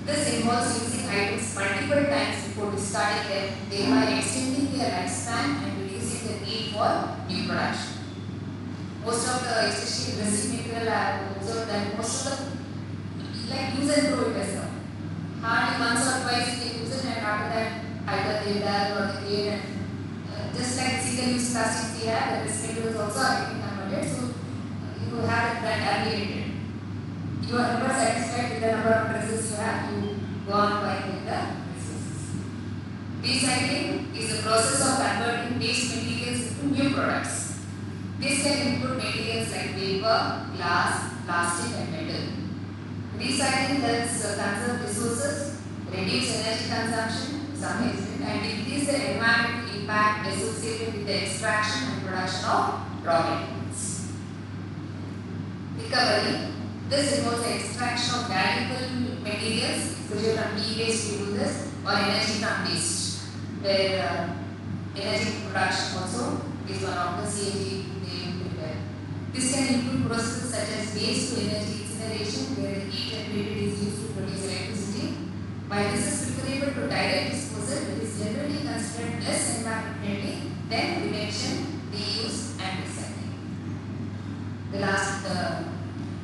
This involves using items multiple times before discarding them, thereby extending their lifespan and reducing the need for new production. Most of the, especially dressing material, I have observed that most of the like use and throw it as well. Hardly once or twice you can use it and after that either they die or they create and just like single-use plastics we have, the dressing materials also are getting converted. So you have that aggregated. You are never satisfied with the number of dresses you have, you go on buying with the dresses. Recycling is the process of converting waste materials into new products. This can include materials like paper, glass, plastic and metal. Recycling helps conserve resources, reduce energy consumption to some extent and decrease the environmental impact associated with the extraction and production of raw materials. Recovery. This involves the extraction of valuable materials, especially from e-waste we do this, or energy from waste, where energy production also is one of the CNG they prepare. This can include processes such as waste to energy incineration, where the heat generated is used to produce electricity. While this is preferable to direct disposal, it is generally considered less environment friendly than prevention, reuse and recycling. The last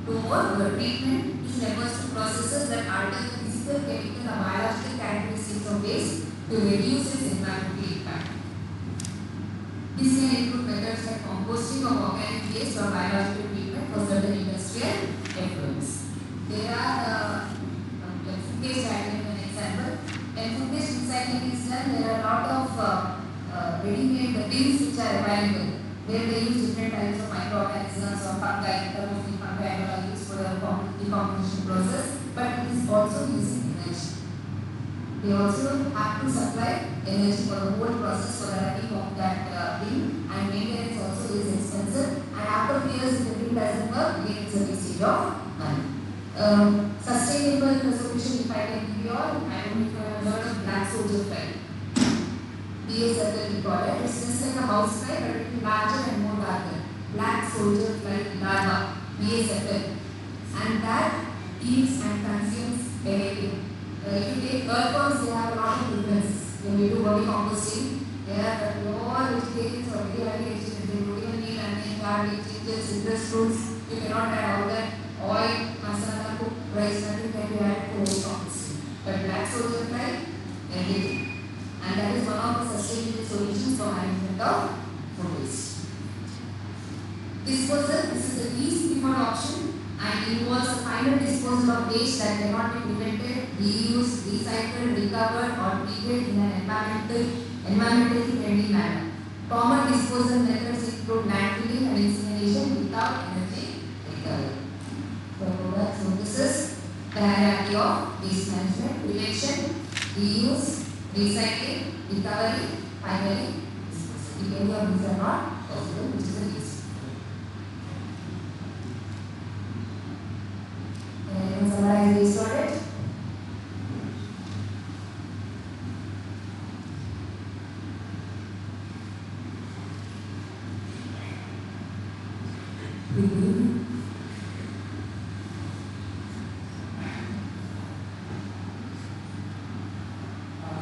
two more were treatment. This refers to processes that alter the physical, chemical or biological characteristics of waste to reduce its environmental impact. This can include methods like composting of organic waste or biological treatment for certain industrial effluents. There are food-based diagram an example. When food-based recycling is done, there are a lot of ready-made bins which are available, where they use different types of microorganisms or fungi, fungi are used for the decomposition process, but it is also using energy. They also have to supply energy for the whole process for the running of that bin, and maintenance also is expensive, and after years if the bin doesn't work, again it's a wastage of money. Sustainable solution, if I can give you all, I don't know if you have heard of black soldier fly. BSFL we call it. It's just like a house fly, but it is larger and more darker. Black soldier fly larva, BSFL, and that eats and consumes everything. If you take earthworms, they have a lot of difference. When we do body composting, they are all vegetarians or very highly vegetarian. They don't even need onion, garlic, ginger, citrus fruits. You cannot add all that oil, masala, cooked rice, nothing can be added to the process. But black soldier fly, everything. And that is one of the sustainable solutions for management of food waste. Disposal, this is the least preferred option and involves a final disposal of waste that cannot be prevented, reused, recycled, recovered or treated in an environmentally friendly manner. Common disposal methods include landfilling and incineration without energy recovery. So this is the hierarchy of waste management: prevention, reuse, recycling, recovery, finally disposal. If any of these are not possible, which is the least. Can summarize this audit?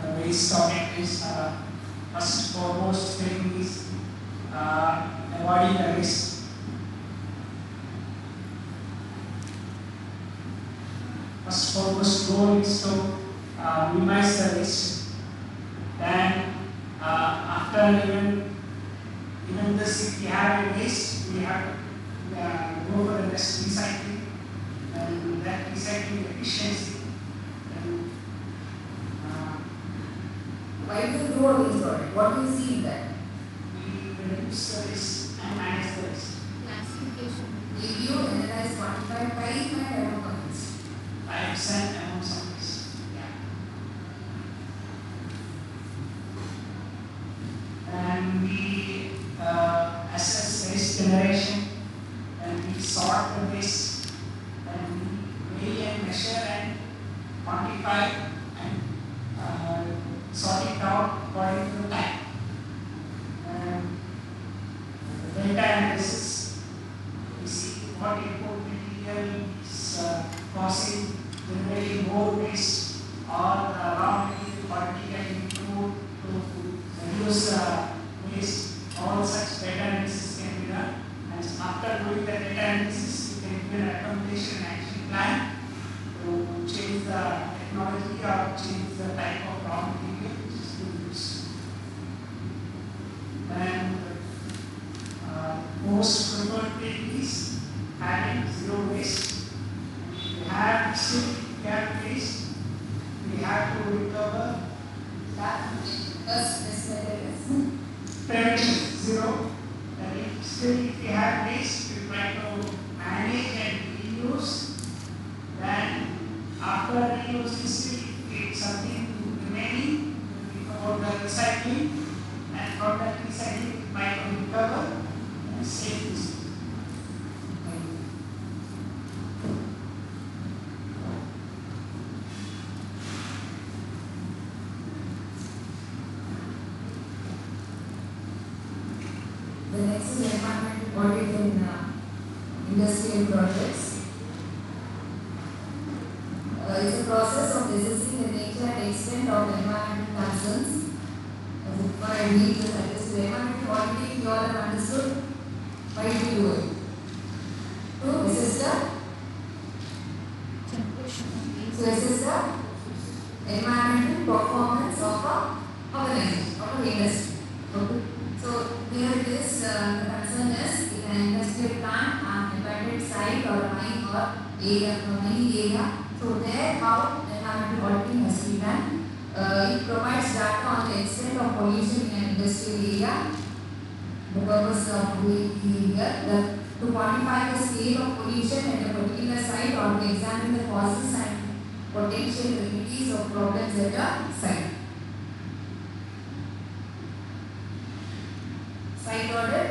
The waste audit is first foremost thing is avoiding the waste. First foremost goal is to minimize the waste. Then after even this, if we have a waste, we have to go for the next recycling, and that recycling efficiency. And, Why do you do a waste audit? What do you see in that? we reduce the waste and manage the waste. Classification. Review, analyze, quantify, price, and performance. 5% among some waste. Yeah. And we assess waste generation, and we sort the waste, and we weigh and measure and quantify and sort it out according to the time. And the data analysis, we see what input material is causing generating more waste, or the raw material quality can improve to reduce waste. All such data analysis can be done, and after doing the data analysis, you can give an accommodation action plan to change the technology or change the type of raw material which is being used. And most preferred thing is having zero waste. We have still waste, we have to recover that. First, this method is Prevention, zero. And if we have waste, we try to manage and reuse. Then after reusing, still if something remaining, we go about the recycling, and from that recycling, we try to recover and save this. the next is environmental audit in industrial projects. It's a process of assessing the nature and extent of environmental concerns. For I read the sentence, environmental auditing, you all have understood. Why do we do it? To assess the environmental performance of a organization, of an industry. Okay. So here it is, the concern is in an industrial plant, an abandoned site or a mine or area, mining area. So there how environmental auditing has to be done. It provides data on the extent of pollution in an industrial area. The purpose of doing here, to quantify the scale of pollution at a particular site or to examine the causes and potential remedies of problems at a site. Site audit.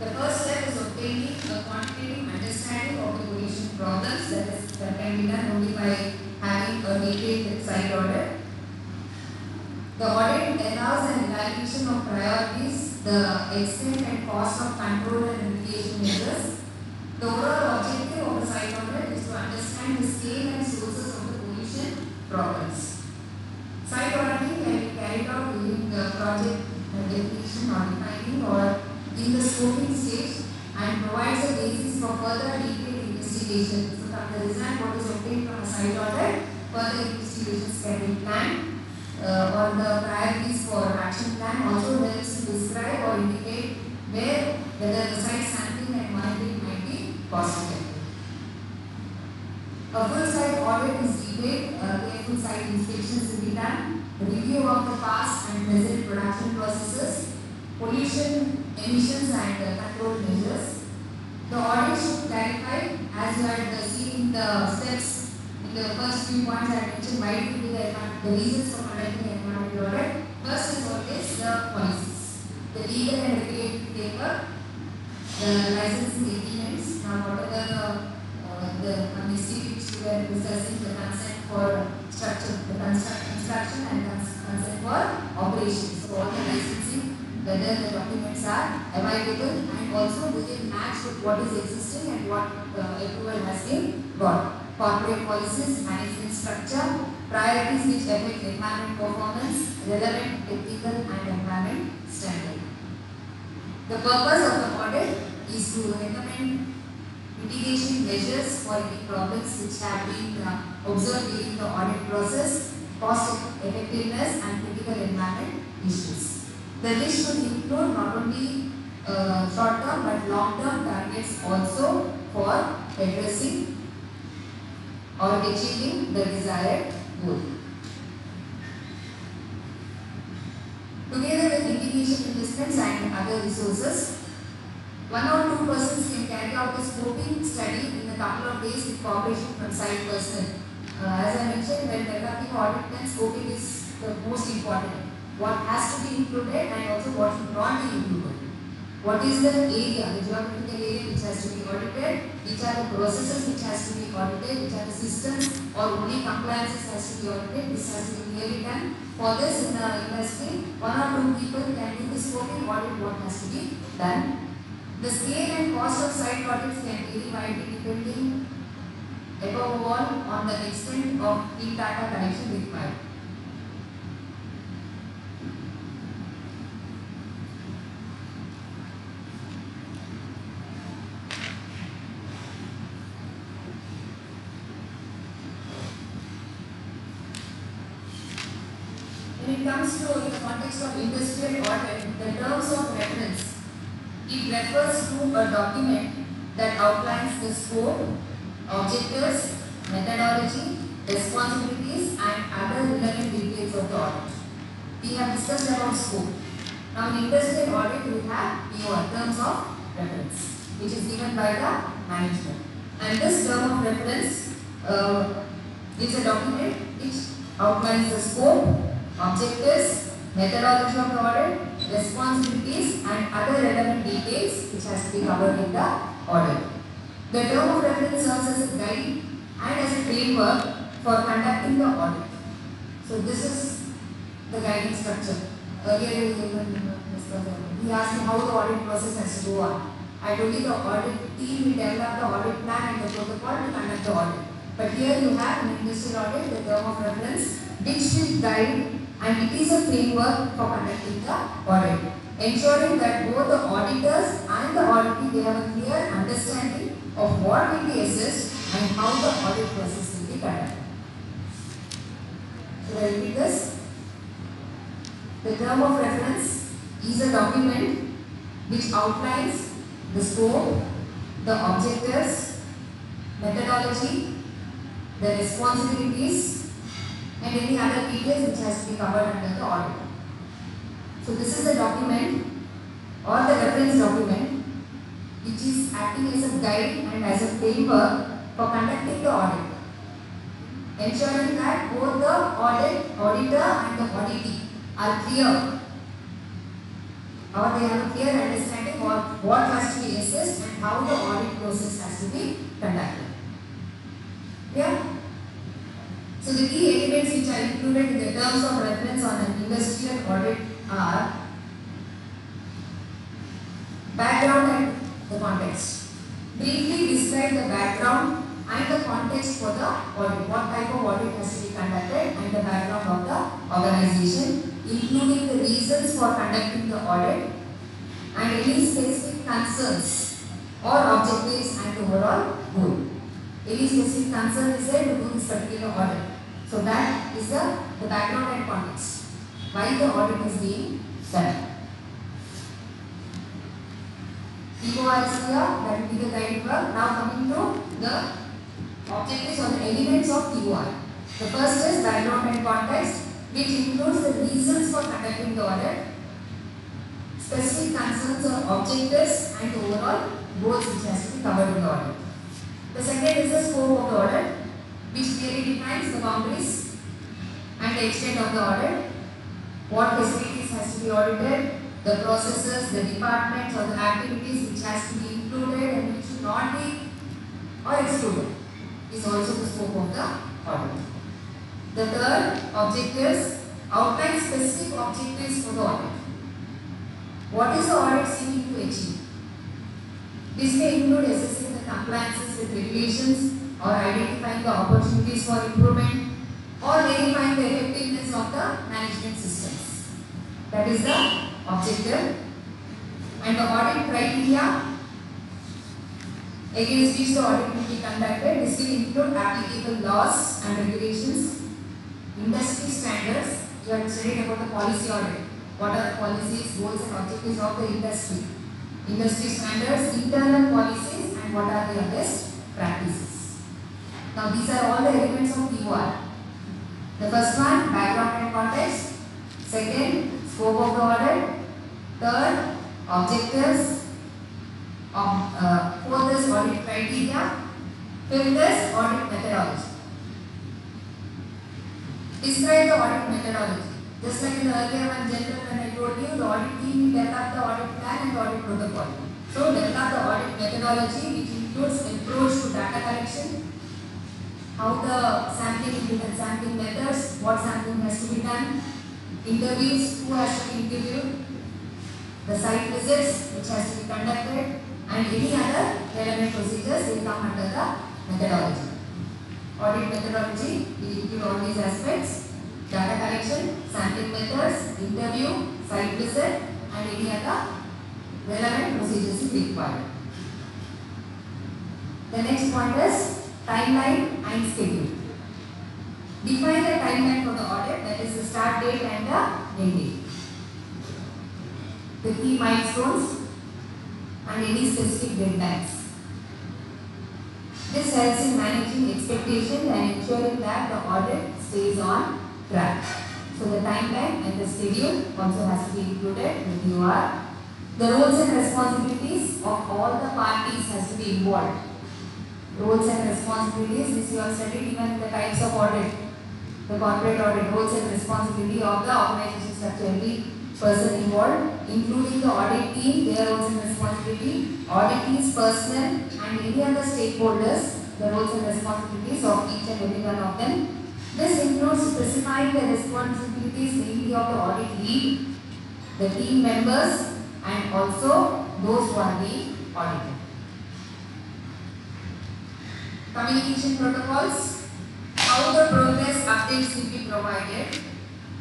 The first step is obtaining a quantitative understanding of the pollution problems. That can be done only by having a detailed site audit. The audit allows an evaluation of priorities, the extent and cost of control and mitigation measures. The overall objective of the site audit is to understand the scale and sources of the pollution problems. Site auditing can be carried out during the project definition or defining or in the scoping stage and provides a basis for further detailed investigation. So from the result what is obtained from a site audit, further investigations can be planned or the priorities for action plan. Also helps to describe or indicate whether the site sampling and monitoring might be cost effective. A full site audit is detailed, careful site inspections will be done, review of the past and present production processes, pollution, emissions and control measures. The audit should clarify, as you had seen in the steps, in the first few points I mentioned, why to do the reasons for conducting an environmental audit. First is always the policies, the legal and regulatory framework, the licensing agreements. Now whatever the amnesty which we were discussing, the consent for structure, the construction and consent for operations. So all the licensing, whether the documents are available and also do they match with what is existing and what approval has been got. Corporate policies, management structure, priorities which affect environment performance, relevant technical and environment standard. The purpose of the audit is to recommend mitigation measures for any problems which have been observed during the audit process, cost effectiveness and critical environment issues. The list should include not only short-term but long-term targets also for addressing or achieving the desired goal. Together with mitigation investments and other resources, 1 or 2 persons can carry out the scoping study in a couple of days with cooperation from site personnel. As I mentioned, when developing audit plan, scoping is the most important. What has to be included and also what should not be included. What is the area, the geographical area which has to be audited, which are the processes which has to be audited, which are the systems or only compliances has to be audited. This has to be clearly done. For this in the industry, 1 or 2 people can do the scoping audit what has to be done. The scale and cost of site audits can vary widely depending above all on the extent of field data collection required. When it comes to the context of industrial audit, the terms of reference, it refers to a document that outlines the scope, objectives, methodology, responsibilities and other relevant details of the audit. We have discussed about scope. Now in industrial audit we have TOR, terms of reference, which is given by the management. And this term of reference is a document which outlines the scope, objectives, methodology of the audit, responsibilities and other relevant details which has to be covered in the audit. The term of reference serves as a guide and as a framework for conducting the audit. So this is the guiding structure. Earlier we asked how the audit process has to go on. I told you the audit team will develop the audit plan and the protocol to conduct the audit. But here you have an industrial audit, the term of reference, which will guide and it is a framework for conducting the audit, ensuring that both the auditors and the auditee they have a clear understanding of what will be assessed and how the audit process will be conducted. So I repeat this. The term of reference is a document which outlines the scope, the objectives, methodology, the responsibilities and any other details which has to be covered under the audit. So this is the document or the reference document which is acting as a guide and as a framework for conducting the audit, ensuring that both the auditor and the auditee are clear or they have a clear understanding of what has to be assessed and how the audit process has to be conducted. Yeah? So the key elements which are included in the terms of reference on an industrial audit are background and the context. Briefly describe the background and the context for the audit. What type of audit has to be conducted and the background of the organization, including the reasons for conducting the audit and any specific concerns or objectives and overall goal. Any specific concern is there to do this particular audit. So that is the background and context. Why the audit is being done. TOR is here, that will be the guiding work. Now coming to the objectives or the elements of TOR. The first is background and context, which includes the reasons for conducting the audit, specific concerns or objectives and overall goals which has to be covered in the audit. The second is the scope of the audit, which clearly defines the boundaries and the extent of the audit, what facilities has to be audited, the processes, the departments or the activities which has to be included and which should not be or excluded is also the scope of the audit. The third, objectives, outline specific objectives for the audit. What is the audit seeking to achieve? This may include assessing the compliances with regulations or identifying the opportunities for improvement or verifying the effectiveness of the management systems. That is the objective. And the audit criteria against which the audit will be conducted. This will include applicable laws and regulations, industry standards. You have studied about the policy audit. What are the policies, goals and objectives of the industry? Industry standards, internal policies and what are their best practices. Now these are all the elements of TOR. The first one, background and context. Second, scope of the audit. Third, objectives. Fourth is audit criteria. Fifth is audit methodology. Describe the audit methodology. Just like in the earlier one, general, when I told you, the audit team will develop the audit plan and the audit protocol. So develop the audit methodology, which includes approach to data collection, how the sampling will be done, sampling methods, what sampling has to be done, interviews, who has to be interviewed, the site visits which has to be conducted, and any other relevant procedures will come under the methodology. Audit methodology will include all these aspects: data collection, sampling methods, interview, site visit, and any other relevant procedures is required. The next point is timeline and schedule. Define the timeline for the audit, that is the start date and the end date. The key milestones and any specific deadlines. This helps in managing expectations and ensuring that the audit stays on track. So the timeline and the schedule also has to be included with TOR. The roles and responsibilities of all the parties has to be involved. Roles and responsibilities, this you have studied even in the types of audit. The corporate audit, roles and responsibility of the organization structure, every person involved, including the audit team, their roles and responsibility, auditees, personnel and any other stakeholders, the roles and responsibilities of each and every one of them. This includes specifying the responsibilities mainly of the audit lead, the team members and also those who are being audited. Communication protocols, how the progress updates will be provided,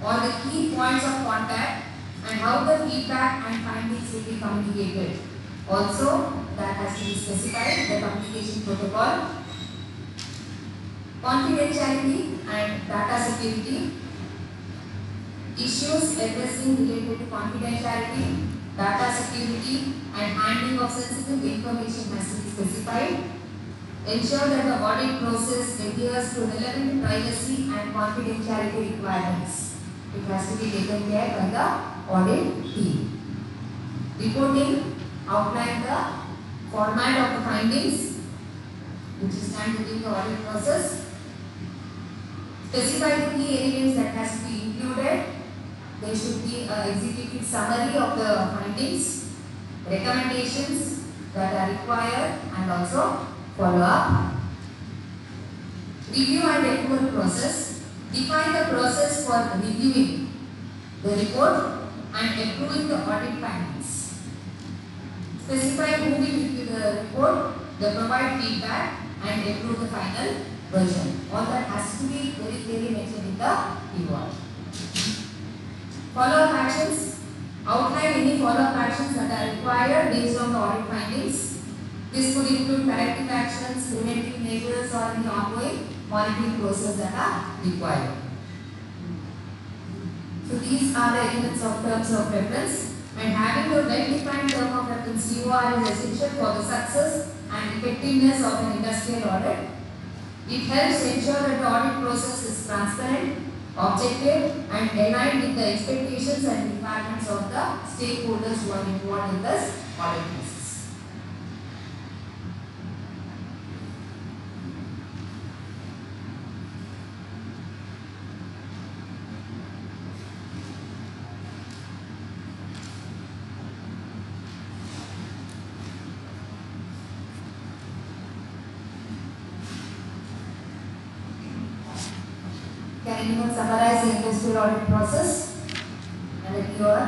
or the key points of contact and how the feedback and findings will be communicated. Also, that has to be specified, the communication protocol. Confidentiality and data security. Issues addressing related to confidentiality, data security and handling of sensitive information has to be specified. Ensure that the audit process adheres to relevant privacy and confidentiality requirements. It has to be taken care by the audit team. Reporting, outline the format of the findings which is done during the audit process. Specify the key elements that has to be included. There should be an executive summary of the findings, recommendations that are required and also follow up. Review and approval process. Define the process for reviewing the report and approving the audit findings. Specify who will review the report, provide feedback and approve the final version. All that has to be very clearly mentioned in the report. Follow-up actions. Outline any follow-up actions that are required based on the audit findings. This could include corrective actions, preventive measures, or any ongoing monitoring process that are required. So these are the elements of terms of reference, and having a well-defined term of reference TOR is essential for the success and effectiveness of an industrial audit. It helps ensure that the audit process is transparent, objective, and aligned with the expectations and requirements of the stakeholders who are involved in this audit process. Can anyone summarize the industrial audit process and a TOR?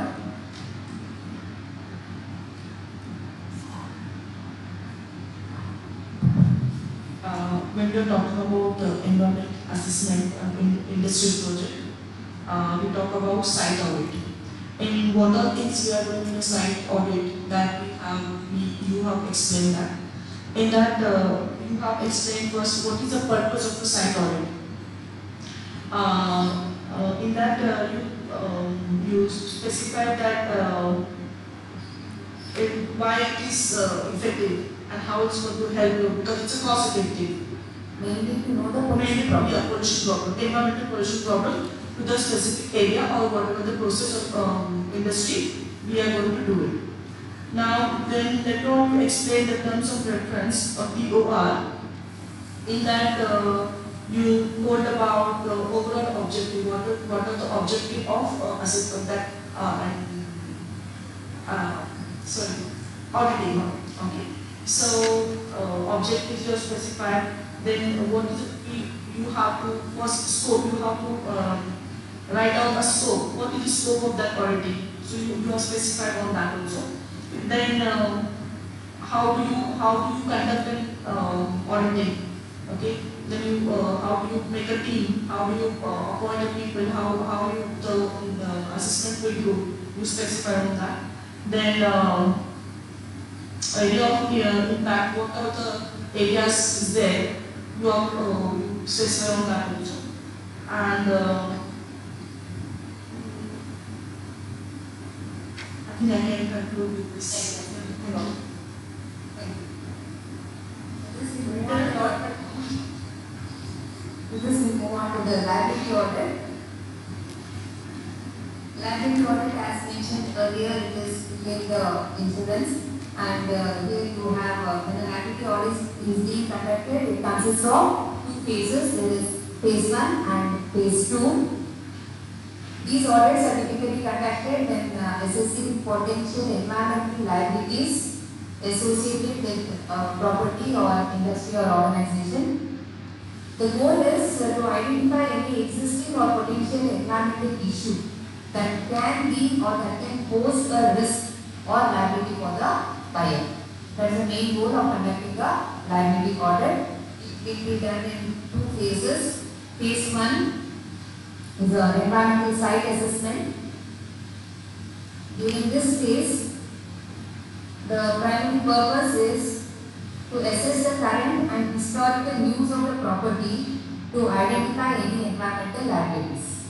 When we are talking about the environment assessment in industrial project, we talk about site audit. And what are things we are doing in a site audit that you have explained that. In that, you have explained first what is the purpose of the site audit. In that, you specify that why it is effective and how it's going to help you, because it's a cost effective. Mainly to know the pollution problem. Yeah, pollution problem, environmental pollution problem to the specific area or whatever the process of industry we are going to do it. Now, then let me explain the terms of reference or TOR. In that, you told about the overall objective. What are the objective of assessment that auditing. Okay. So objectives you specified. Then what is it? You have to first scope. You have to write down a scope. What is the scope of that auditing? So you have specified on that also. Then how do you conduct an auditing? Okay. Then you how do you make a team? How do you appoint the people? How you the assessment will do? You specify on that. Then area of impact. What are the areas is there? You have specify on that also. And I think I can conclude with this. With this we move on to the liability audit. Liability audit, as mentioned earlier, it is with the insurance, and here you have when a liability audit is being conducted, it consists of two phases. There is phase 1 and phase 2. These audits are typically conducted when assessing potential environmental liabilities associated with property or industry or organization. The goal is to identify any existing or potential environmental issue that can be or that can pose a risk or liability for the buyer. That is the main goal of conducting a liability audit. It will be done in two phases. Phase 1 is an environmental site assessment. During this phase, the primary purpose is to assess the current and historical use of the property to identify any environmental liabilities.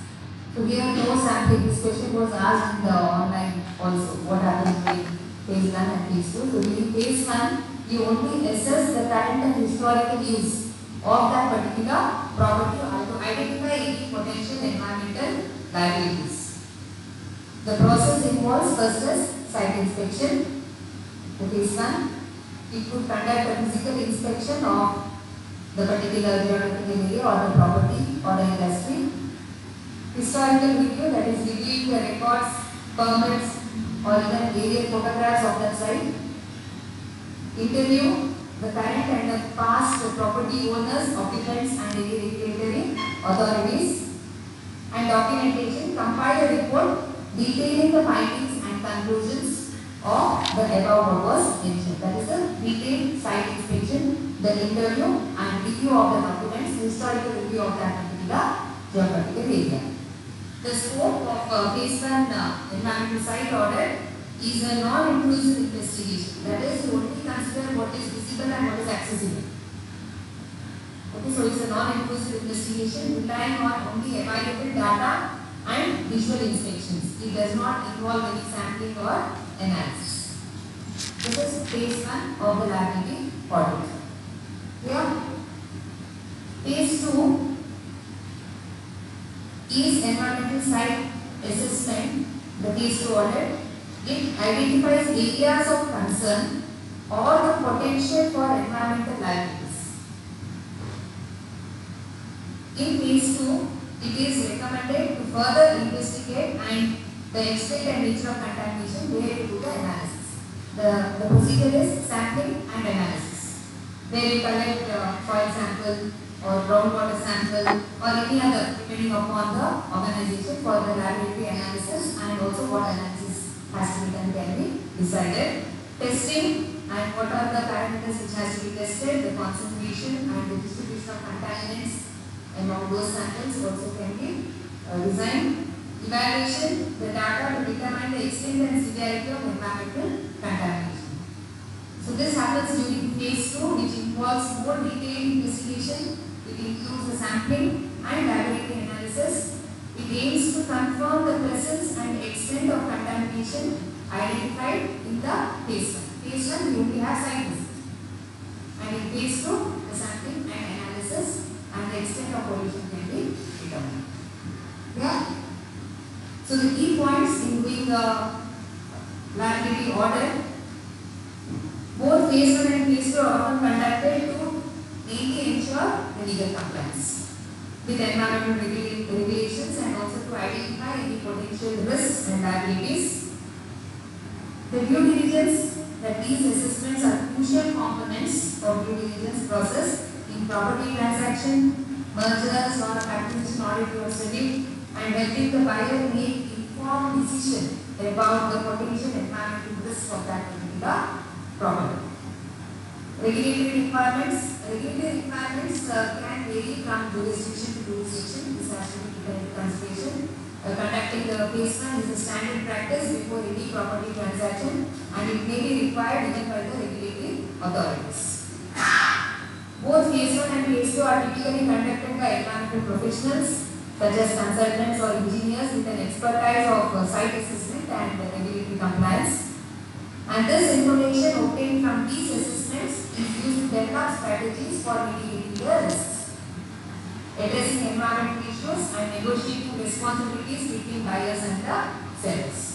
So here no sampling. This question was asked in the online also. What happens between phase 1 and phase 2? So during phase 1, you only assess the current and historical use of that particular property to identify any potential environmental liabilities. The process involves first is site inspection. The phase 1. It could conduct a physical inspection of the particular geographical area or the property or the industry. Historical review, that is reviewing the records, permits, or even aerial photographs of that site. Interview the current and the past property owners, occupants, and any regulatory authorities. And documentation, compile a report detailing the findings and conclusions of the above what was mentioned. That is the detailed site inspection, the interview and review of the documents, historical review of that particular geographical area. The scope of phase 1 environmental site audit is a non-intrusive investigation. That is, you only consider what is is visible and what is accessible. Okay, so it's a non-intrusive investigation relying on only available data and visual inspections. It does not involve any sampling or analysis. This is phase 1 of the liability audit. Here, phase 2 is environmental site assessment, the phase 2 audit. It identifies areas of concern or the potential for environmental liabilities. In phase 2, it is recommended to further investigate and the extent and nature of contamination where to do the analysis. The procedure is sampling and analysis, where you collect soil sample or groundwater sample or any other depending upon the organization for the laboratory analysis, and also what analysis has to be done can be decided. Testing and what are the parameters which has to be tested, the concentration and the distribution of contaminants among those samples also can be designed. Evaluation, the data to determine the extent and severity of environmental contamination. So this happens during phase 2, which involves more detailed investigation. It includes the sampling and laboratory analysis. It aims to confirm the presence and extent of contamination identified in the phase 1. Phase 1 we only have site visit, and in phase 2 the sampling and analysis and the extent of pollution can be determined. Yeah. So the key points in doing the liability audit, both phase 1 and phase 2 are often conducted to mainly ensure the legal compliance with environmental regulations and also to identify any potential risks and liabilities. The due diligence, that these assessments are crucial components of due diligence process in property transaction, mergers or acquisition audit or study, and helping the buyer make informed decision about the potential environmental risks of that particular property. Regulatory requirements can vary from jurisdiction to jurisdiction. This has to be taken into consideration. Conducting the phase 1 is a standard practice before any property transaction, and it may be required even by the regulatory authorities. Both phase 1 and phase 2 are typically conducted by environmental professionals such as consultants or engineers with an expertise of site assessment and regulatory compliance. And this information obtained from these assessments is used to develop strategies for mitigating the risks, addressing environmental issues and negotiating responsibilities between buyers and the sellers.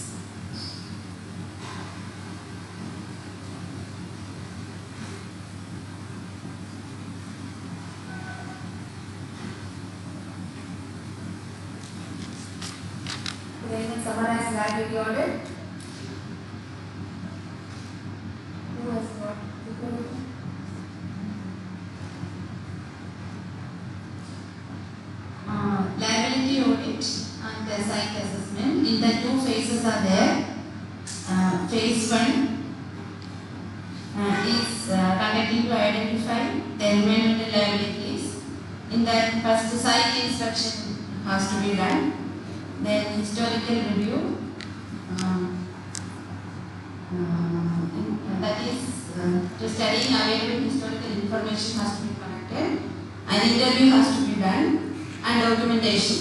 Then we summarize liability audit. Who has got liability audit and the site assessment. In the two phases are there. Phase 1 is conducting to identify the environmental liabilities. In that, first the site inspection has to be done. Then historical review, that is to studying available historical information has to be collected, an interview has to be done, and documentation.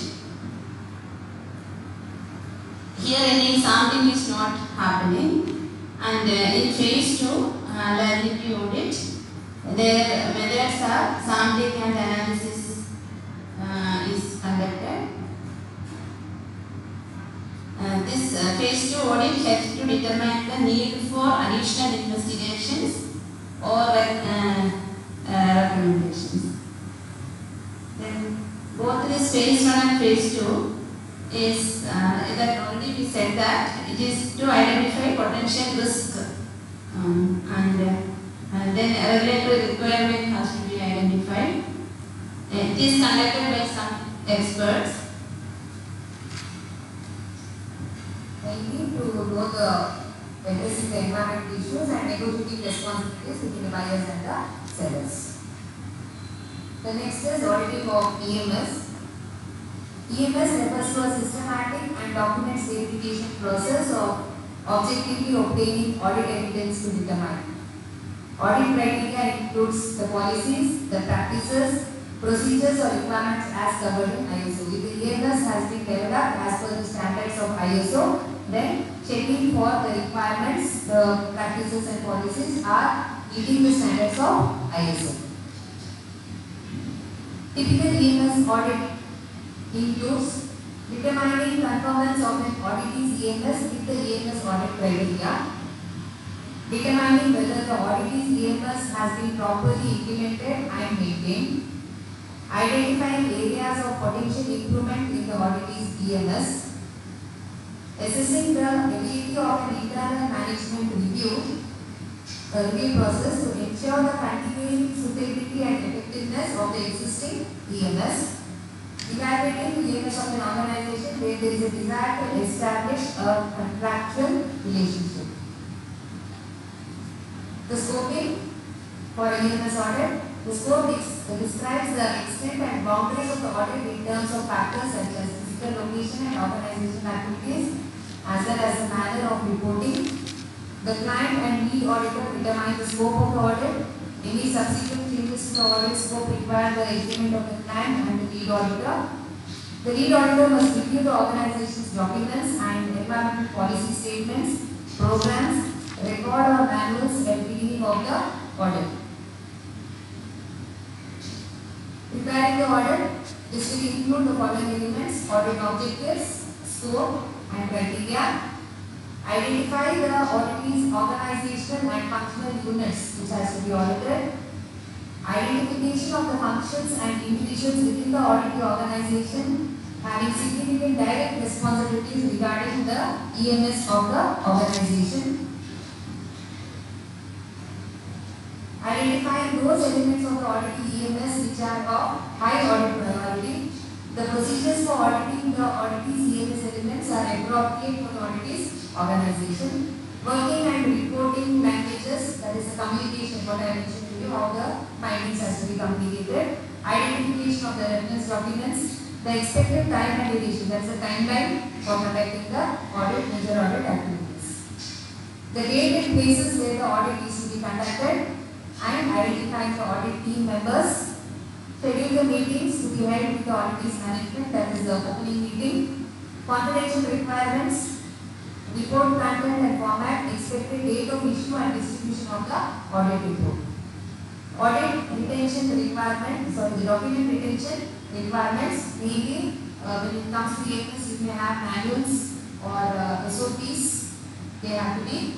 Here any sampling is not happening, and in phase 2 liability audit, their methods are sampling and analysis is conducted. This phase 2 audit helps to determine the need for additional investigations or recommendations. Then both this phase 1 and phase 2 is that already we said that it is to identify potential risk, and then a regulatory requirement has to be identified. It is conducted by some experts. Mainly to know the addressing the environmental issues and negotiating responsibilities between the buyers and the sellers. The next is auditing of EMS. EMS refers to a systematic and documents verification process of objectively obtaining audit evidence to determine Audit criteria includes the policies, the practices, procedures or requirements as covered in ISO. If the EMS has been developed as per the standards of ISO, then checking for the requirements, the practices and policies are meeting the standards of ISO. Typical EMS audit includes determining conformance of an auditee's EMS with the EMS audit criteria, determining whether the auditee's EMS has been properly implemented and maintained, identifying areas of potential improvement in the auditee's EMS, assessing the ability of an internal management review process to ensure the continuing suitability and effectiveness of the existing EMS, evaluating the EMS of an organization where there is a desire to establish a contractual relationship. The scoping for EMS audit. The scope describes the extent and boundaries of the audit in terms of factors such as physical location and organizational activities, as well as the manner of reporting. The client and lead auditor determine the scope of the audit. Any subsequent changes to the audit scope require the agreement of the client and the lead auditor. The lead auditor must review the organization's documents and environmental policy statements, programs, record or manuals at the beginning of the audit. Preparing the audit, this will include the following elements: audit objectives, scope and criteria. Identify the auditee's organizational and functional units which has to be audited. Identification of the functions and individuals within the auditee organization having significant direct responsibilities regarding the EMS of the organization. Identifying those elements of the auditee EMS which are of high audit priority. The procedures for auditing the auditee's EMS elements are appropriate for the auditee's organization. Working and reporting languages, that is the communication, what I mentioned to you, how the findings has to be communicated. Identification of the reference documents. The expected time and duration, that is the timeline for conducting the audit, major audit activities. The date and places where the audit is to be conducted, and identifying the audit team members. Schedule the meetings to be held with the auditor's management, that is the opening meeting. Confidential requirements, report content and format, expected date of issue and distribution of the audit report. Audit retention requirement, the document retention requirements, mainly when it comes to EMS, you may have manuals or SOPs, they have to be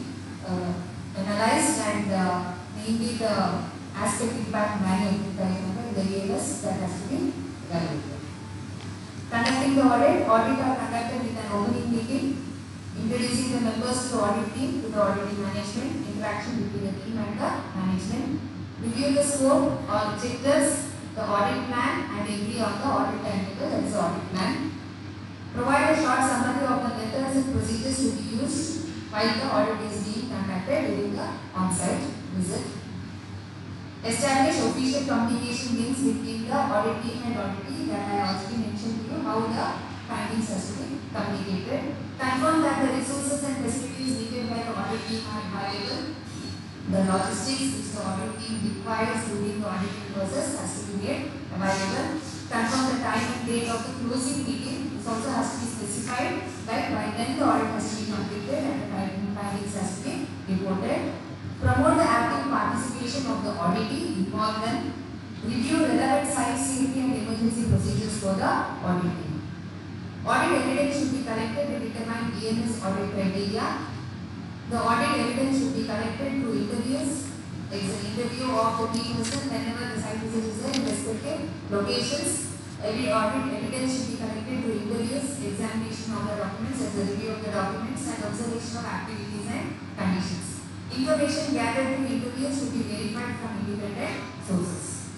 analyzed, and mainly the aspect impact manual, for example, the EMS that has to be evaluated. Conducting the audit are conducted with an opening meeting, introducing the members to the audit team, to the auditing management, interaction between the team and the management, review the scope or objectives, the audit plan, and agree on the audit timetable, that is the audit plan. Provide a short summary of the methods and procedures to be used while the audit is being conducted during the on-site visit. Establish official communication links between the audit team and auditee, that I already mentioned to you how the findings has to be communicated. Confirm that the resources and facilities needed by the audit team are available. The logistics which the audit team requires during the auditing process has to be made available. Confirm the time and date of the closing meeting. This also has to be specified, like by when the audit has to be completed and the findings has to be reported. Promote the active participation of the auditee, involve them. Review relevant site safety and emergency procedures for the audit team. Audit evidence should be collected to determine EMS audit criteria. The audit evidence should be collected through interviews. There is an interview of the team person whenever the site visit is there in respective locations. Every audit evidence should be collected through interviews, examination of the documents, as a review of the documents, and observation of activities and conditions. Information gathered through interviews should be verified from independent sources.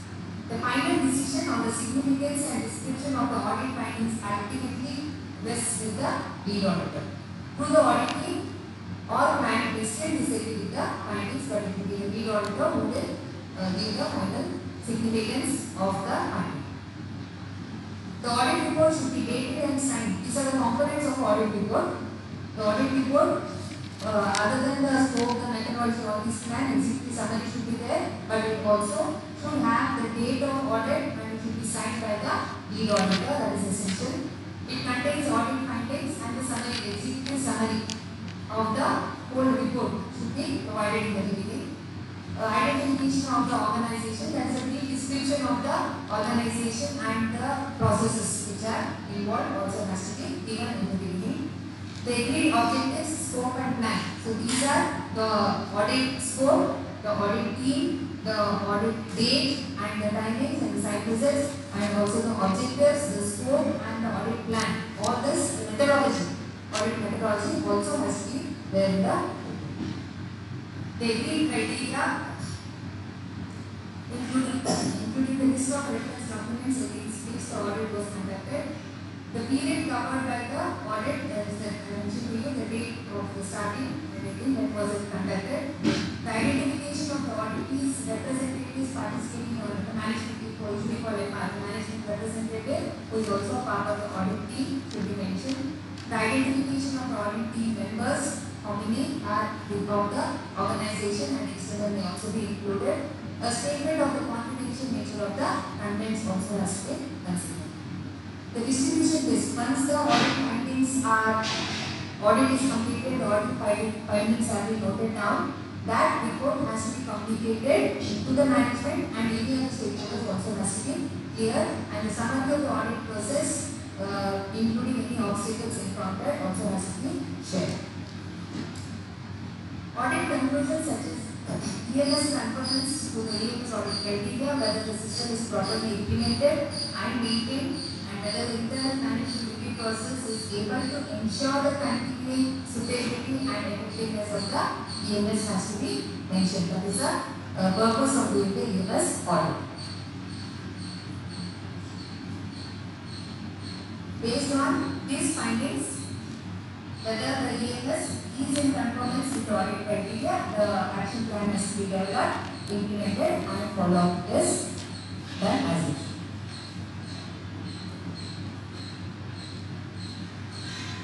The final decision on the significance and description of the audit findings ultimately rests with the lead auditor. Through the audit team or client may still disagree with the findings, but it will be the lead auditor who will give the final significance of the finding. The audit report should be dated and signed. These are the components of audit report. The audit report, other than the scope, the methodology, methodology, all these plan, executive summary should be there, but it also should have the date of audit and it should be signed by the lead auditor, that is essential. It contains audit findings and the summary, executive summary of the whole report should be provided in the beginning. Identification of the organization, that is a brief description of the organization and the processes which are involved also has to be given in the beginning. The agreed objectives, scope and plan. So these are the audit scope, the audit team, the audit date and the timings and the site visits, and also the objectives, the scope and the audit plan. All this methodology, audit methodology also has to be there in the agreed criteria, including the list of reference documents against which the audit was conducted. The period covered by the audit, that is the date of the starting, everything that was conducted. The identification of the auditees, representatives participating in the management team, usually called a management representative, who is also a part of the audit team, should be mentioned. The identification of the audit team members, how many are of the organization and external may also be included. A statement of the confidential nature of the contents also has to be considered. The distribution list, once the audit findings are, audit is completed, the audit findings have been noted down, that report has to be communicated to the management and any other stakeholders also has to be clear, and the summary of the audit process, including any obstacles encountered, also has to be shared. Audit conclusions such as ELS conformance to the ELS audit criteria, whether the system is properly implemented and maintained, and whether the internal management review process is able to ensure the continuing suitability and effectiveness of the ELS has to be mentioned. That is the purpose of doing the ELS audit. Based on these findings, whether the ELS is in conformance with the audit criteria, the action plan has to be developed, implemented and follow-up is done as it.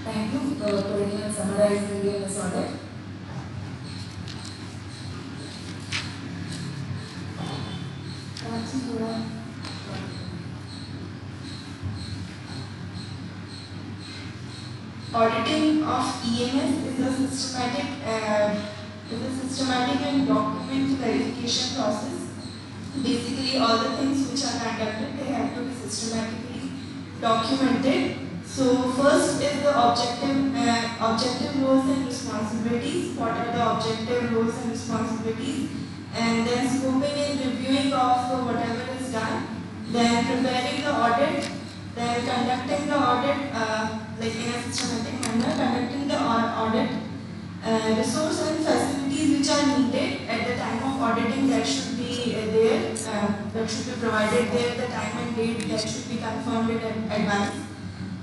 Thank you for anyone summarize the ELS audit. Auditing of EMS is a systematic and document verification process. Basically, all the things which are conducted, they have to be systematically documented. So, first is the objective roles and responsibilities. What are the objective roles and responsibilities? And then scoping and reviewing of whatever is done. Then preparing the audit. Then conducting the audit like in a systematic manner, conducting the audit, resource and facilities which are needed at the time of auditing, that should be there, that should be provided there, the time and date that should be confirmed in advance.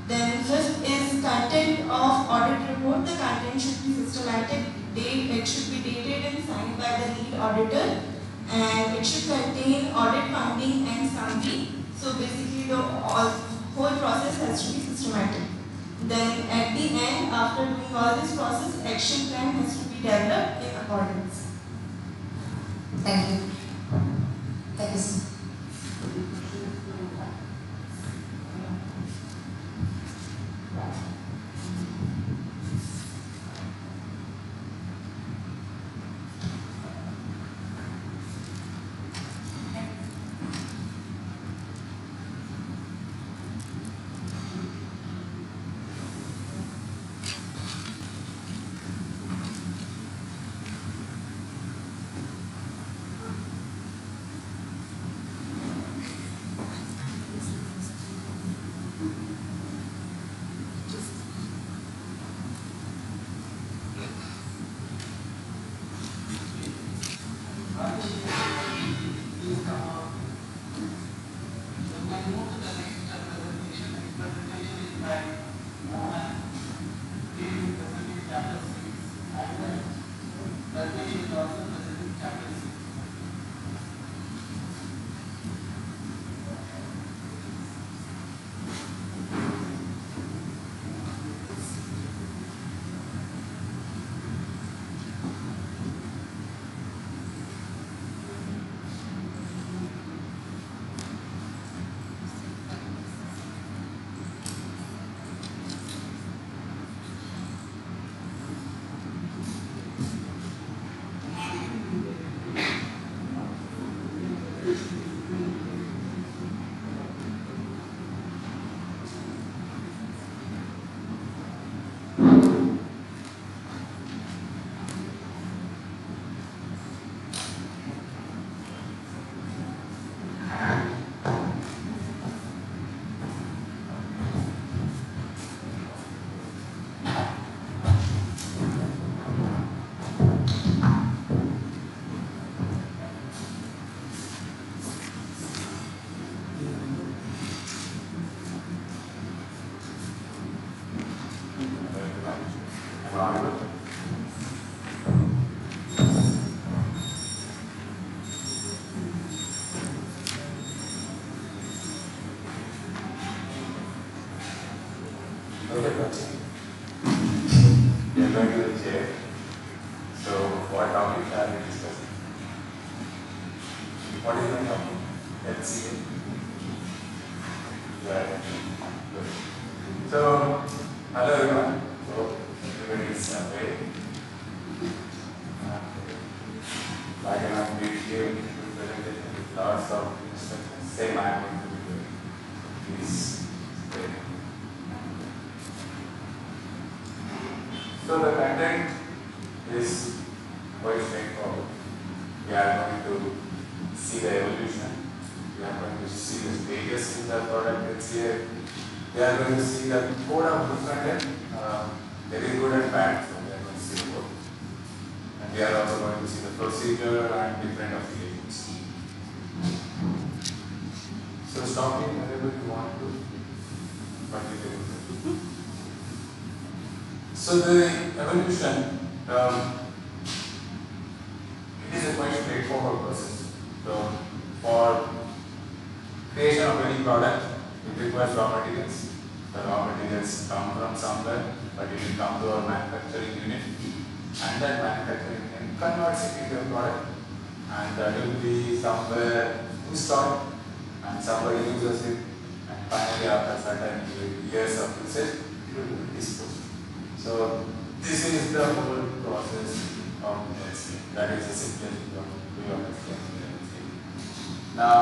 Then fifth is content of audit report. The content should be systematic, it should be dated and signed by the lead auditor, and it should contain audit finding and summary. So basically the whole process has to be systematic. Then at the end, after doing all this process, action plan has to be developed in accordance. Thank you. Thank you, sir. What is my topic? LCA. Right. Good. So, hello everyone. So, everybody is away. I cannot be here to presentation with lots of instructions. Same I am going to be doing. Please stay. So the content is quite straightforward. We are going to see the evolution. We are going to see the stages in the product LCA. We are going to see the code of book content. There is good and bad, so we are going to see the code. And we are also going to see the procedure and different applications. So stopping whenever you want to continue. So the evolution, it is a quite straightforward process. So for creation of any product, it requires raw materials. The raw materials come from somewhere, but it will come to our manufacturing unit, and that manufacturing unit converts it into a product, and that will be somewhere installed, and somebody uses it, and finally after certain years of usage, it will be disposed. So this is the whole process of LCA. That is the simplest way of explaining LCA. Now,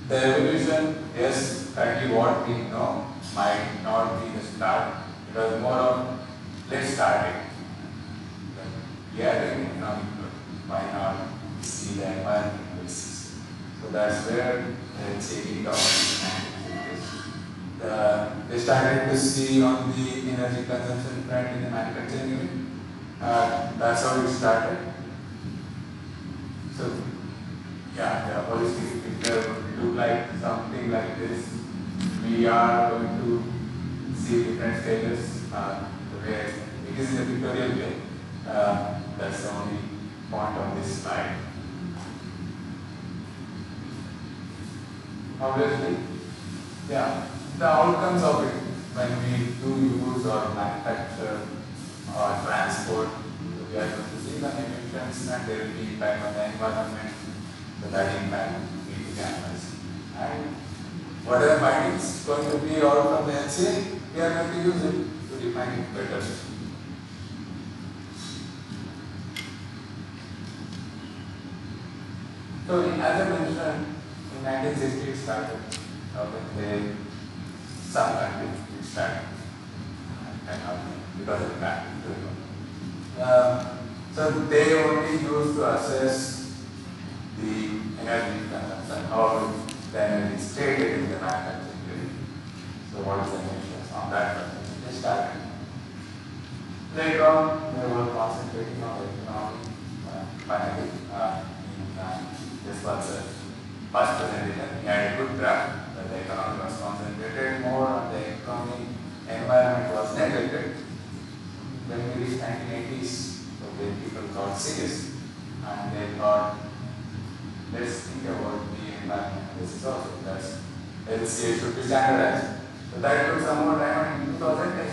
the evolution is currently what we know might not be the start. It was more of let's start it. We are doing economic growth. Why not see the environment basis? So that's where the LCA kicked off. They started to see on the energy consumption front in the manufacturing unit. That's how it started. So, yeah, the holistic picture would look like something like this. We are going to see different stages. The way it is in a pictorial way. That's the only point of this slide. Obviously, yeah. The outcomes of it when we do use or manufacture or transport, we are going to see the emissions and there will be impact on the environment, so that impact need to be analyzed. And whatever findings is going to be out from the LCA, we are going to use it to define it better. So as I mentioned, in 1960 it started. Some countries which started because of that. So they only used to assess the energy consumption, how the energy is traded in the manufacturing unit. So what is the emissions on that perspective? They started. Later on, they were concentrating on the economy. Finally, this was the first presentation. We had a good graph. The economy was concentrated more on the economy, environment was neglected. When we reached 1980s, so then people got serious and they thought, let's think about the environment. This is also that LCA should be standardized. So that took some more time, and in 2010,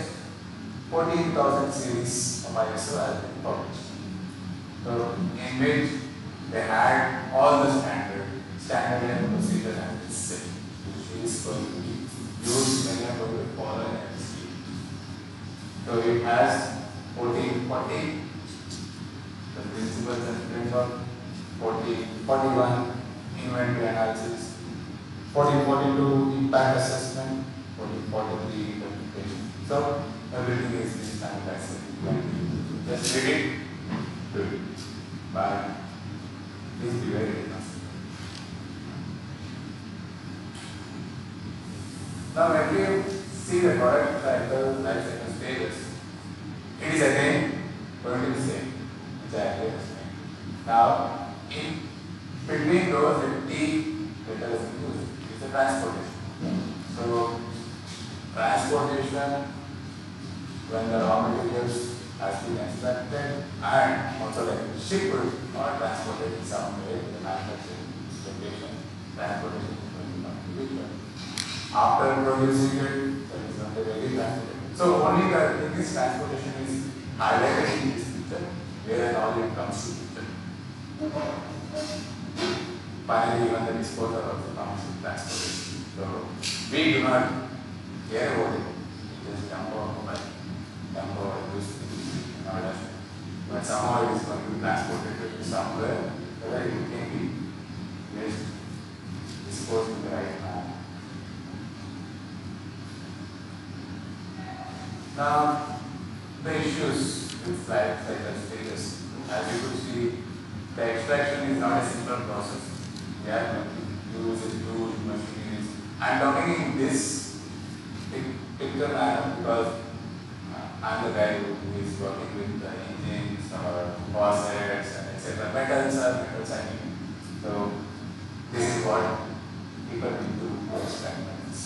14,000 series of ISO has been published. So in which they had all the standard and procedure and system, which is going to be used when you are going to follow an LCA. So it has 1440, the principles and framework, 41 inventory analysis, 42 impact assessment, 43 interpretation. So everything is in standardized. Just read it, do it. But please be very honest. Now when we see the product cycle life cycle stages, it is again going to be the same, exactly the same. Now in between those the T letter is used, it's a transportation. So transportation, when the raw materials has been extracted and also like shipped or transported in some way to the manufacturing location, transportation is going to come to picture. After producing it, that is not really transported. So only the thing is transportation is highlighted in this picture, where all it comes to picture. finally even the disposal also comes with transportation. So we do not care about it. We just jump over mobile, jump over this thing, and all that. But somehow it is going to be transported to somewhere where it can be placed, disposed in the right manner. Now, the issues with life cycle stages, as you could see, the extraction is not a simple process. We have to use huge machineries. I am talking in this picture manner because I am the guy who is working with the engines or faucets and etc. Metals are metals I mean. So this is what people do to extract metals.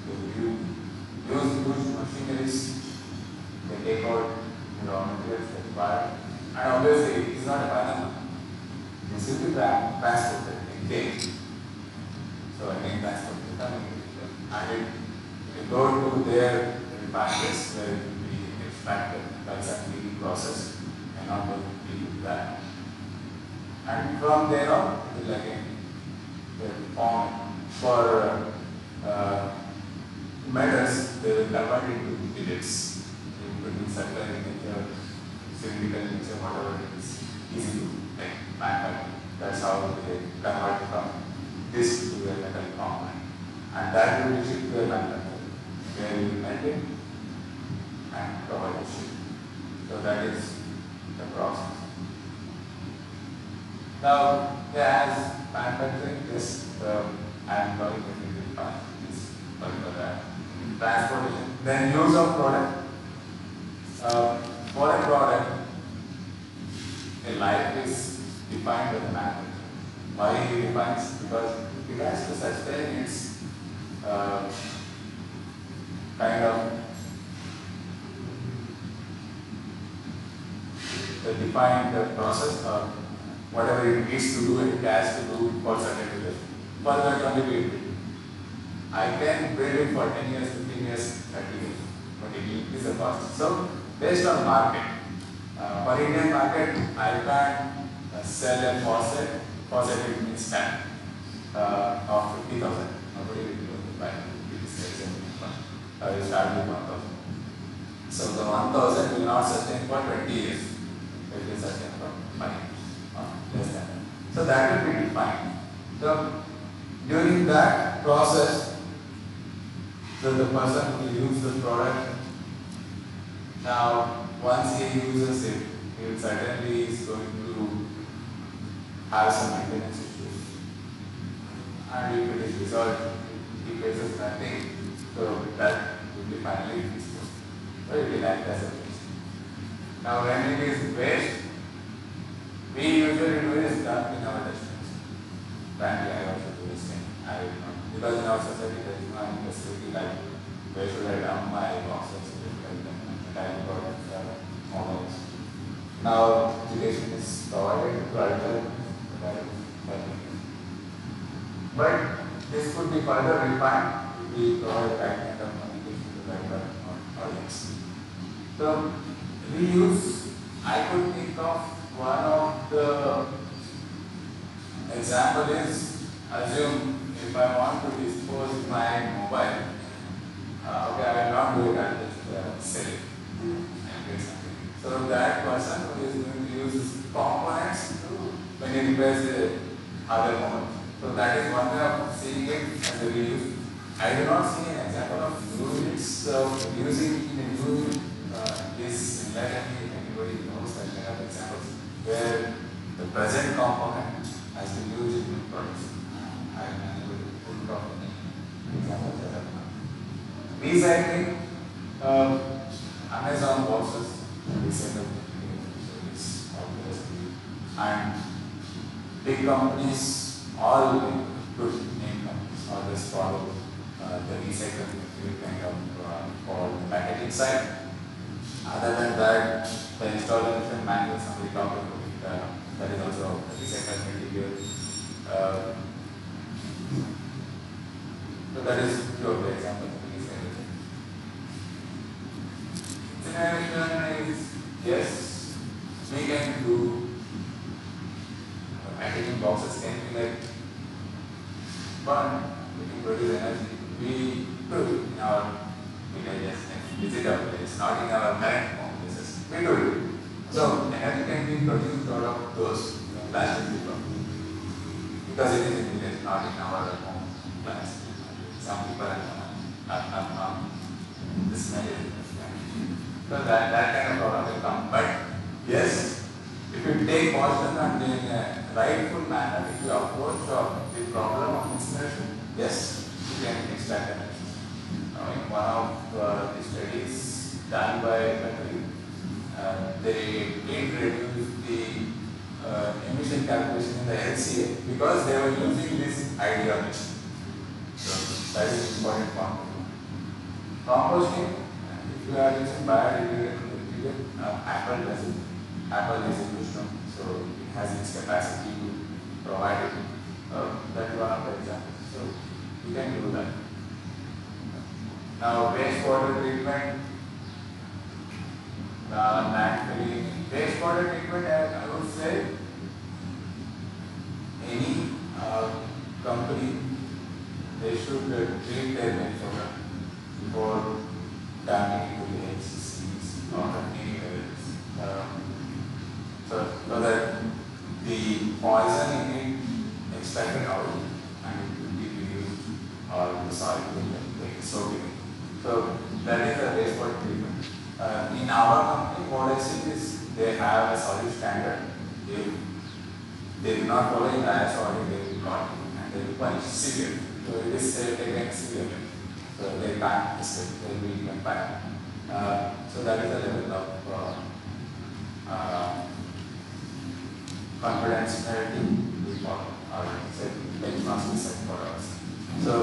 They use huge machineries. They take out the raw materials required, and obviously it is not a final. This will be transported again. So again transported coming, and it will go to their refineries where it will be extracted by some heating process, and not going to be that. And from there on, it will again form for metals. They will convert into billets. Circular in nature, cylindrical in nature, whatever it is, easy to manufacture. That's how they convert from this to a metal component. And that will be shipped to a manufacturer where you will melt it and provide the ship. So that is the process. Now, as manufacturing this, I am calling it this particular transportation. Then use of product. For a product, a life is defined by the manufacturer. Why he defines? Because it has to sustain its kind of the defined process or whatever it needs to do, it has to do for certain duration. For that only we build. I can build it for 10 years, 15 years, 30 years, but it will increase the cost. So based on market, for Indian market, I can sell a faucet it means 10 of 50,000. Nobody will be able to buy it. It is I will start with 1,000. So the 1,000 will not sustain for 20 years. It will sustain for 5 years, less than that. So that will be defined. So during that process, the person will use the product. Now, once he uses it, he certainly is going to have some maintenance issues. And if it is resolved, he faces nothing, so that will be finally disposed. So it will act as a waste. Now, when it is waste, we usually do is dump in our dustbins. Frankly, I also do the same. I will not. Because in our society, there is no facility like where should I dump my boxes. Now, education is provided to alter but this could be further refined if we provide right kind of communication to the right audience. So, we use, I could think of one of the example is, assume if I want to dispose my mobile, okay, I will not do it, I will just sell it. So that person who is going to use components when he repairs the other mobile. So that is one way of seeing it as a reuse. I do not see an example of new units using in a new unit. This enlightenment anybody knows that kind of examples where the present component has been used in new products. I am unable to think of any examples that are not. Recycling, Amazon boxes. And big companies, all good name companies, always follow the recycled material kind of for the packaging side. Other than that, the installation manual, somebody talked about it, that is also recycled material. So that is two of the examples of recycled. Incineration is, yes, we can do packaging boxes can be like burn, we can produce energy. We do it in our villages and visit our place, not in our current home places. We do it. So energy can be produced out of those plastic people because it is in village, not in our home plants. Some people are this many. So that kind of problem will come. But yes, if you take caution and in a rightful manner, if you approach the problem of incineration, yes, you can extract energy. In one of the studies done by a country, they introduced the emission calculation in the LCA because they were using this ideology. So that is important point. Composting, if you are using biodegradable material, Apple does it. Apple is in wisdom, so it has its capacity to provide it. That is one of the examples. So you can do that. Now wastewater treatment, naturally, wastewater treatment, I would say any company, they should treat their wastewater before dumping into the IISCs or anywhere else. So that the poison in it extracted out and it will be reused or the soil will be soaked. So that is the wastewater treatment. In our company, what I see is they have a solid standard. If they do not follow in IISC, they will caught and they will punish severely. So it is taken severely. So they can't escape, they will be confined. So that is the level of confidentiality we follow, or say benchmarks we set for us. So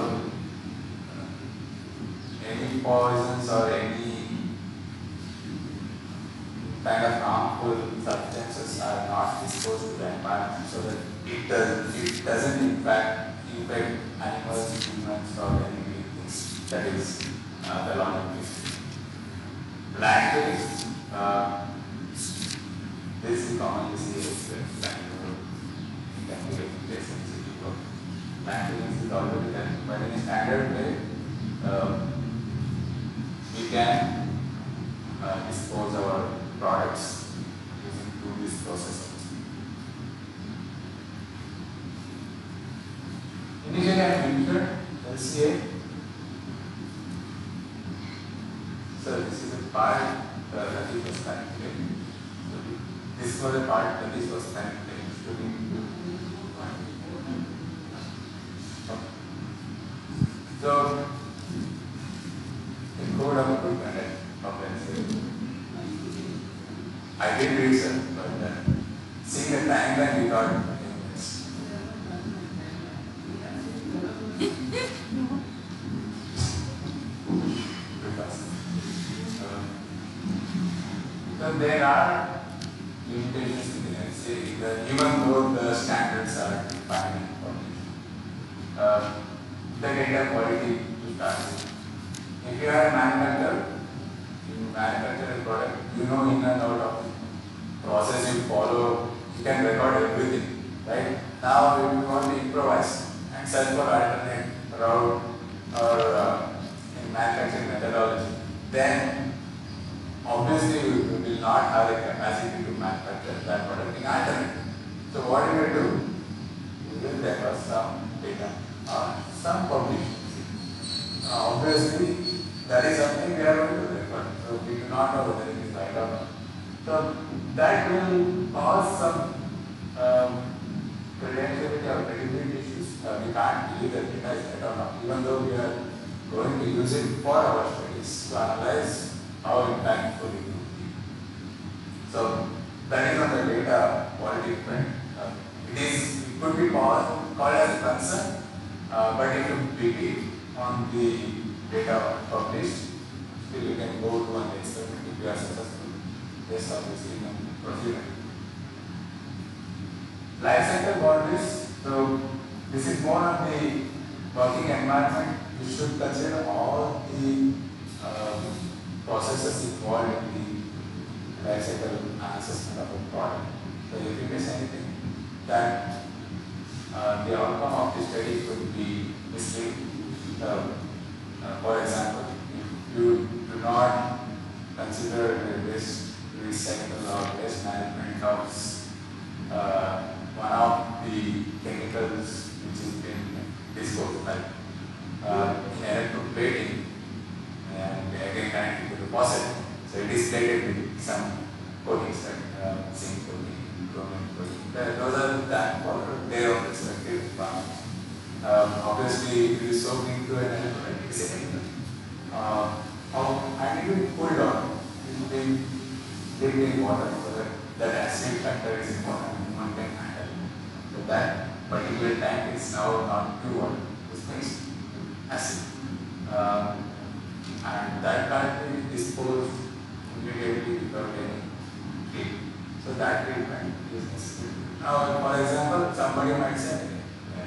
any poisons or any kind of harmful substances are not disposed to the environment so that it doesn't infect animals, humans or any living things. That is the logic. Landfills, this is commonly seen as landfills is already done, but in a standard way, we can dispose our products using this process. Initially, I mentioned LCA. So this is a part that it was calculated. So this was a part that this was calculated. So the code of good conduct of LCA. I did research, but seeing the timeline we got this. So there are limitations in the LCA, even though the standards are defined in published. The data quality to start with. If you are a manufacturer, you manufacture a product, you know in and out of the process you follow, you can record everything, right? Now if you want to improvise and search for alternate route or in manufacturing methodology, then obviously you will not have the capacity to manufacture that product in alternate. So what you will do? You will record some data or some publication. Obviously, that is something we are going to record. So we do not know whether it is right or not. So that will cause some credentiality or credibility issues. We can't believe that data is right or not, even though we are going to use it for our studies to analyze how impactful it will be. So that is on the data quality front. It could be called as a concern, but if you believe on the data published, still you can go to an experiment if you are successful. Yes, obviously you can proceed. Life cycle boundaries. So this is more of the working environment. You should consider all the processes involved in the life cycle assessment of a product. So if you miss anything, that the outcome of the study could be misleading. For example, if you do not consider the waste recycle or waste management of one of the chemicals which has been disposed, like in electroplating and again connected to the faucet. So it is plated with some coatings like zinc coating, chromium coating. Those are that for their own respective requirements. Obviously, if you soak into an electrolyte, it's a chemical. And it will be pulled out. It will be dipped in water so that acid factor is important and one can handle. So that particular tank is now not pure water, it's mixed acid. And that can't be disposed immediately without any treatment. So that treatment is necessary. Now, for example, somebody might say,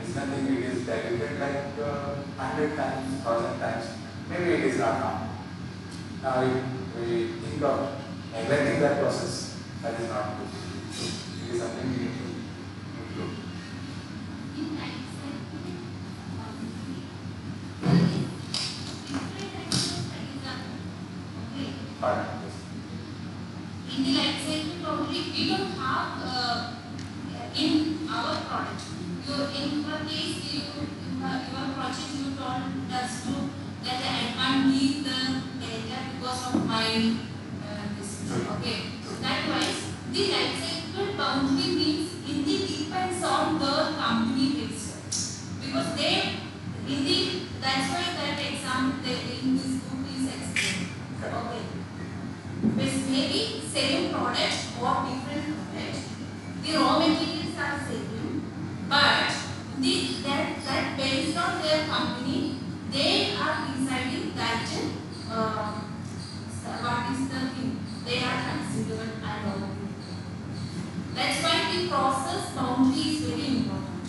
it's nothing, it is diluted like 100 times, 1,000 times, maybe it is not harmful. Now, if we think of neglecting that process, that is not good. So, it is something we need to improve. Pardon? In the life cycle boundary, we don't have in our product. In your case, your project you told us to that I can't leave the data because of my this. Okay. Likewise, the life cycle boundary means it depends on the company itself. Because they, that's why that example in this book is explained. Okay. Maybe same product or different product. The raw materials are same, but that based on their company, they are deciding that what is the thing they are considered and all. That's why the process boundary is very important.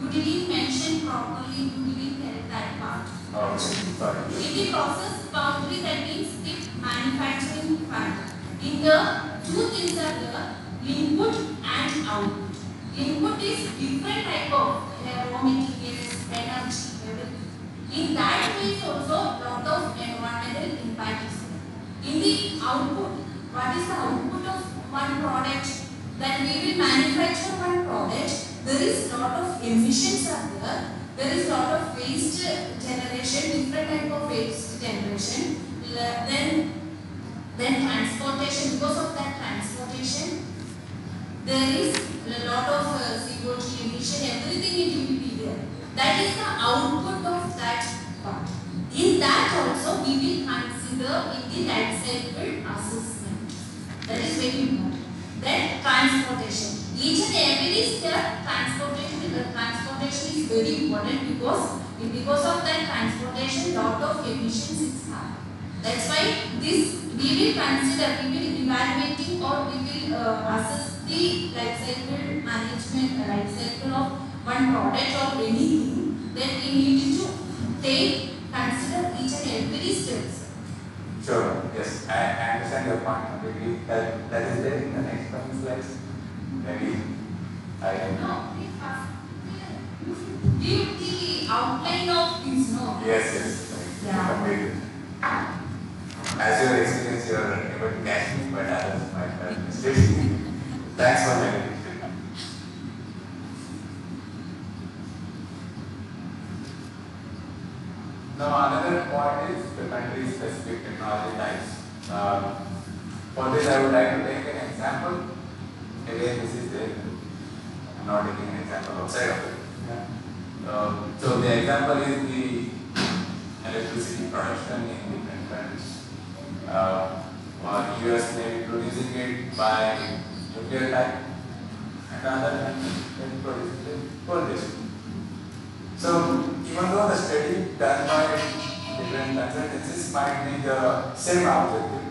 You didn't mention properly, you didn't tell that part. Oh, sorry. In the process boundary, that means the manufacturing factor. In the two things are there, input and output. Input is different type of raw materials, energy, everything. In that way also lot of environmental impact is there. In the output, what is the output of one product? That we will manufacture one product, there is lot of emissions are there. There is lot of waste generation, different type of waste generation. Then transportation, because of that transportation, there is a lot of CO2 emission, everything it will be there. That is the output of that part. In that also we will consider in the life cycle assessment. That is very important. Then transportation. Each and every step transportation is very important because of that transportation lot of emissions is happening. That's why this we will consider, we will evaluating or we will assess the life cycle management, life cycle of one product or anything. Then we need to consider each and every steps. Sure, yes, I understand your point completely. That is there in the next coming slides. Maybe I No, give the outline of this, no? Yes, Yeah. completely. As your experience, you are able to catch me, but others might have mistakes. Thanks for letting me. Now, another point is the country-specific technology types. For this, I would like to take an example. Again, this is there. I'm not taking an example outside of it. So the example is the electricity production in different countries. Or US may be producing it by nuclear type, and other countries may be producing it coal-based. So even though the study done by different consultancies might be the same objective,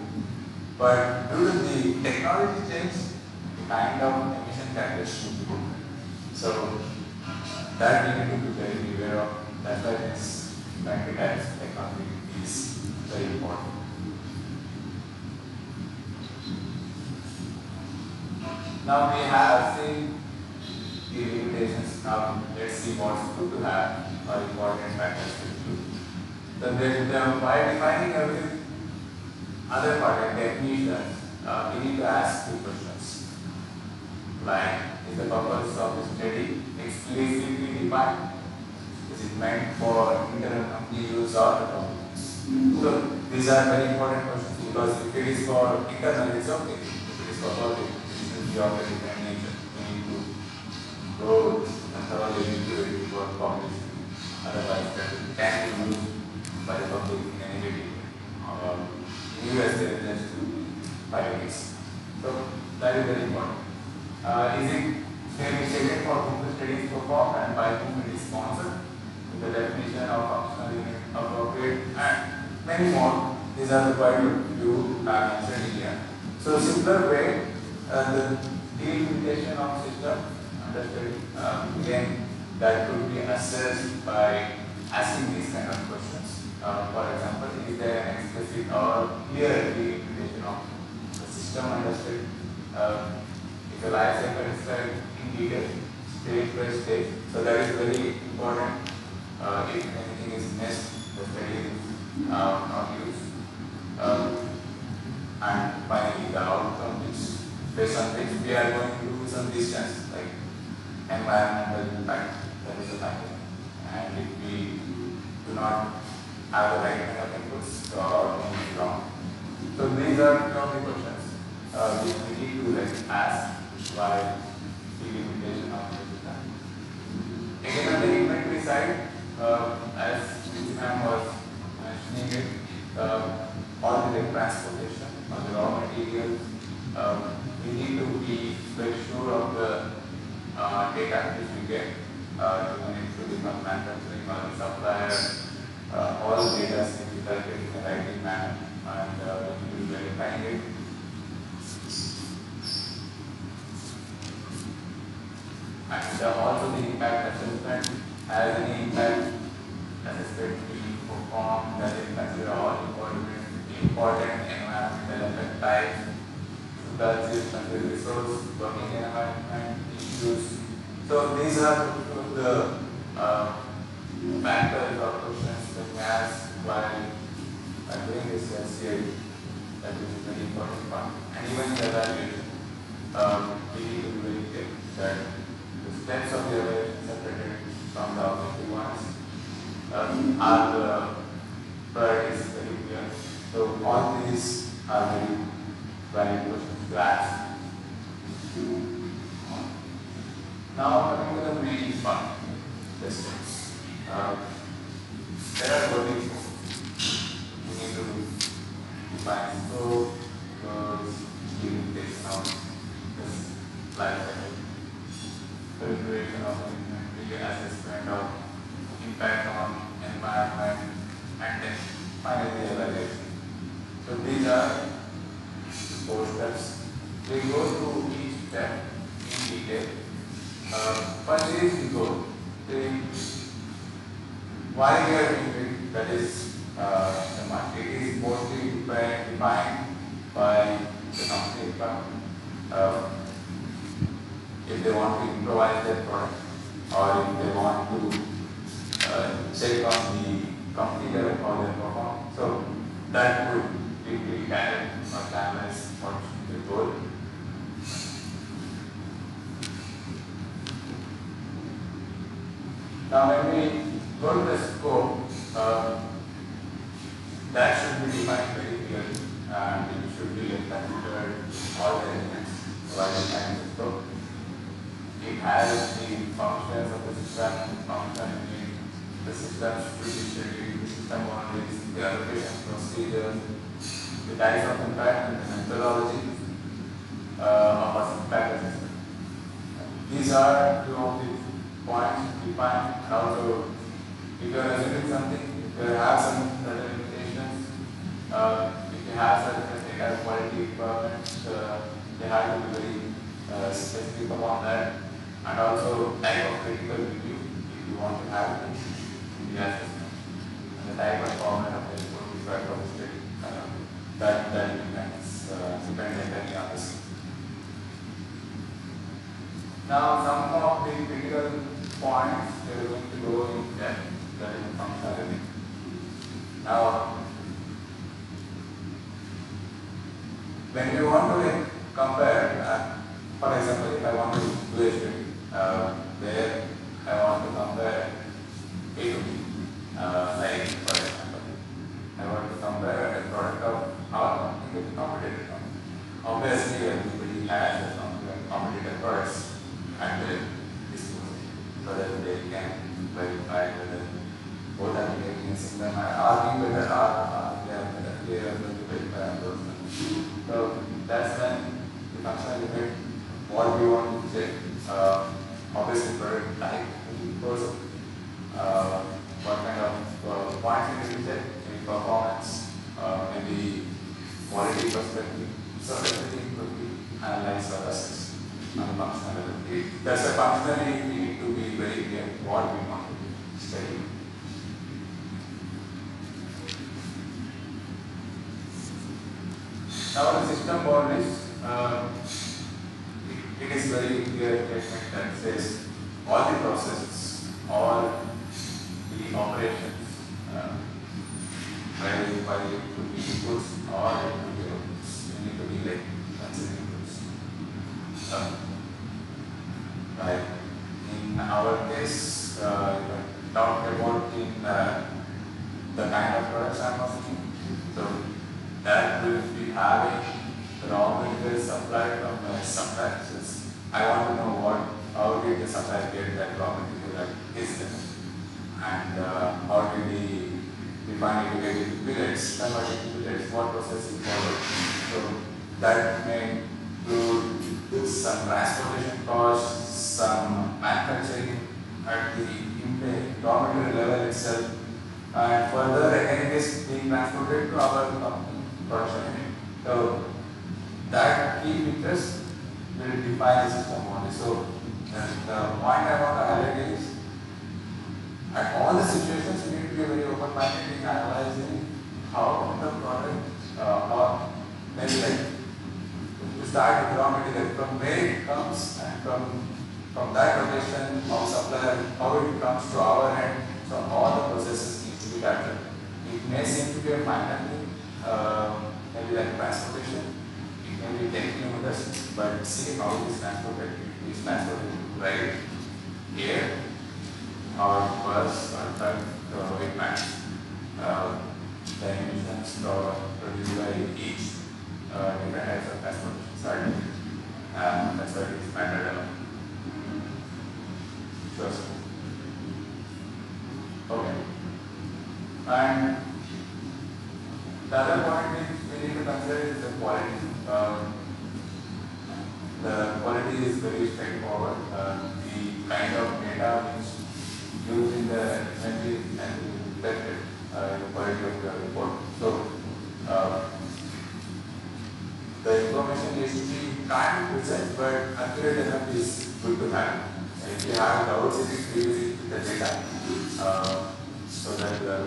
but due to the technology change, the kind of emission calculation should be different. So that we need to be very aware of. That's why this country types technology is very important. Now we have seen the limitations Now let's see what's good to have or important factors to include. So by defining every other part and definitions, we need to ask two questions. Like, is the purpose of the study explicitly defined? Is it meant for internal company use or the public? So these are very important questions because if it is for internal, it's okay. If it is for public, it should be of a different nature. We need to go and thoroughly review it before publishing. Otherwise, that can be used by the public in a negative way. In US, there is just 5 weeks. So that is very important. Is it clearly stated for whom the study is performed and by whom it is sponsored? With the definition of functional unit appropriate and many more. These are the quite a few mentioned here. So simpler way, the delimitation of system under study, again that could be assessed by asking these kind of questions. For example, is there an explicit or clear delimitation of the system under study? If the life cycle is described in detail, stage by stage, so that is very important. If anything is missed, the study is not used. And finally, the outcome is based on which we are going to do some distance, like environmental impact, that is a factor. And if we do not have the right kind of inputs, the outcome is wrong. So these are the only questions which we need to ask by delimitation of the system. Again, on the inventory side, as Ma'am was mentioning it, all the transportation of the raw materials, we need to be very sure of the data which we get, even if it from manufacturing or the supplier, all the data needs to be collected in the right manner, and we need to be verifying it. And also the impact assessment has any impact assessment to be performed, that is consider all important environmental effect types, that is consider resource, working environment, issues. So these are the factors or questions that we ask while doing this SCA. That is a very important part. And even the evaluation, we need to be very clear that the steps of the evaluation separated from the objective ones are the priorities very clear. So all these are very valid questions to ask. Now coming to the main part, the steps. There are working we need to define scope, goals, delimitation of this life cycle, preparation of inventory, assessment of impact on environment, and then finally evaluation. So these are 4 steps. We go through each step in detail. First is the goal. Why we are doing it, that is the market. It is mostly defined by the company requirement. If they want to improvise their product, or if they want to check on the company level how they perform. So that would typically guide or canvas what the goal. Now when we go to the scope, that should be defined very clearly, and it should be considered all the elements while defining the scope. It has the functions of the system, function unit, the system should be studied, the system boundaries, the allocation procedures, the types of impact, and the methodology of a impact assessment. These are 2 of the points defined. And also, if you are assuming something, if you have some certain limitations, if you have certain data quality requirements, they have to be very specific about that. And also type of critical review if you want to have it in the assessment, and the type of format of the report required for the study. That depends entirely on the system. Now some of the critical we are going to go in depth regarding functionality. Now, when you want to like compare, for example, if I want to do a study where I want to compare A to B, like for example, I want to compare a product of our company with a competitor company. Obviously, everybody has a competitor products at their disposal so that they can verify whether both are making a similar arguing whether they are better. They are going to verify those things. So that's when the functional limit, what we want to check, obviously product type, person, what kind of points we need to check, maybe performance, maybe quality perspective. So everything could be analyzed or assessed on functionality. That's a functionality we need to be very clear what we want to study. Now the system boundaries, it is very clear statement that says all the processes, all the operations, whether it could be inputs or it could be outputs, you need to be like considering inputs. Right. In our case, talk about in the kind of products I'm working. So that will be having raw material supplied from the suppliers. I want to know how did the supplier get that raw material at his level, and how did he define it to get it to billets, convert it to billets, what process he followed. So that may include some transportation costs, some manufacturing at the raw material level itself, and further again it is being transported to our company production unit. So that key features will define the system only. So the point I want to highlight is at all the situations you need to be very open-minded in analyzing how the product or maybe like to start with raw material from where it comes and from that location of supplier, how it comes to our end. So all the processes need to be captured. It may seem to be a minor thing, maybe like transportation, it may be 10 kilometers, but see how it is transported. It is transported right here, or bus, or truck, or it matters. The emissions produced by each different types of transportation side. That's why it is mattered along. Sure. Okay. And the other point we need to consider is the quality. The quality is very straightforward. The kind of data which used in the imagery and reflected in the quality of the report. So the information is to be can't be precise, but accurate enough is good to have. If you have doubts, it is revisit the data so that you are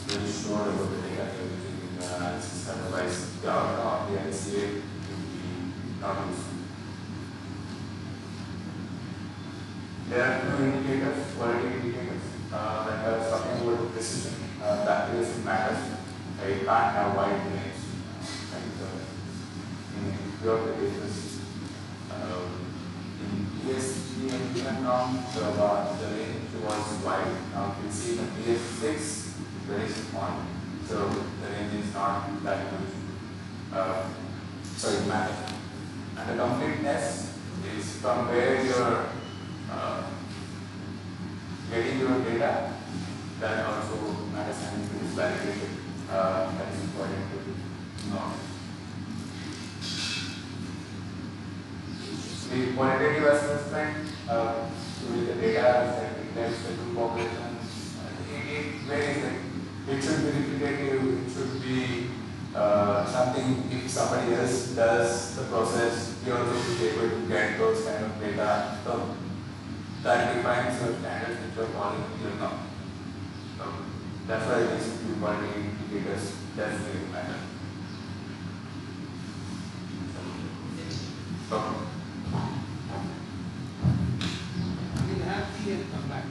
very sure about the data you are using in the analysis. Otherwise, the outcome of the IISC will be not useful. There are two indicators, quality indicators, that I was talking about the precision. The accuracy matters. You can't have wide range. In few of the cases, in IISC and even now, the range was wide. Now you see the IISC is very small, so the range is not that huge. So it matters. And the completeness is from where you're getting your data, that also matters, and it is validated. That is important to know. The qualitative assessment with the data that reflects the two populations, it varies. It should be repetitive, it should be something, if somebody else does the process, you also should be able to get those kind of data. So that defines your standards which you are following in your company. So that's why these two quality indicators does really matter. We'll have tea and come back.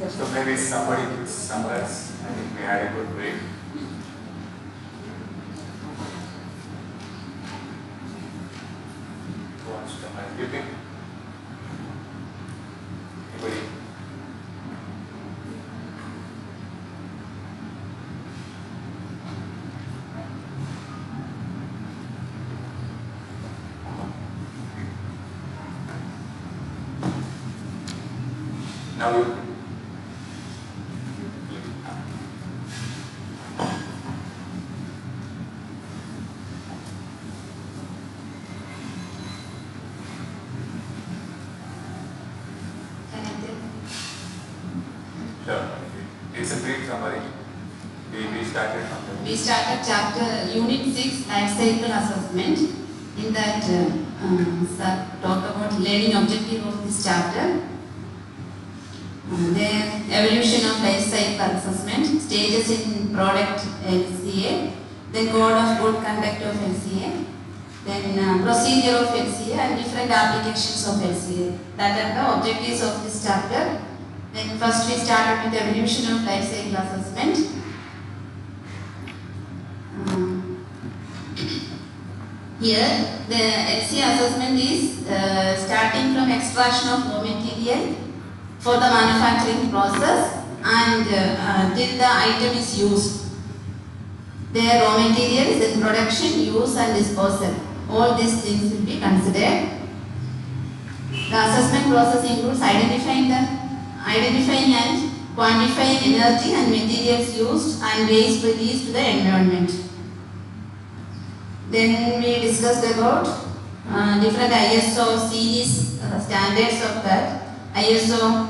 So maybe somebody could summarize. I think we had a good break. Who wants to summarize? You think? Anybody? Now you. Sure. It's a brief summary. We started from the. We started chapter Unit 6 Life Cycle Assessment. In that, talk about learning objective of this chapter. Then evolution of life cycle assessment, stages in product LCA, then code of good conduct of LCA, then procedure of LCA and different applications of LCA. That are the objectives of this chapter. Then first we started with evolution of life cycle assessment. Here the LCA assessment is starting from extraction of raw material for the manufacturing process and till the item is used. Their raw materials, then production, use and disposal. All these things will be considered. The assessment process includes identifying and quantifying energy and materials used and waste released to the environment. Then we discussed about different ISO series standards of that. ISO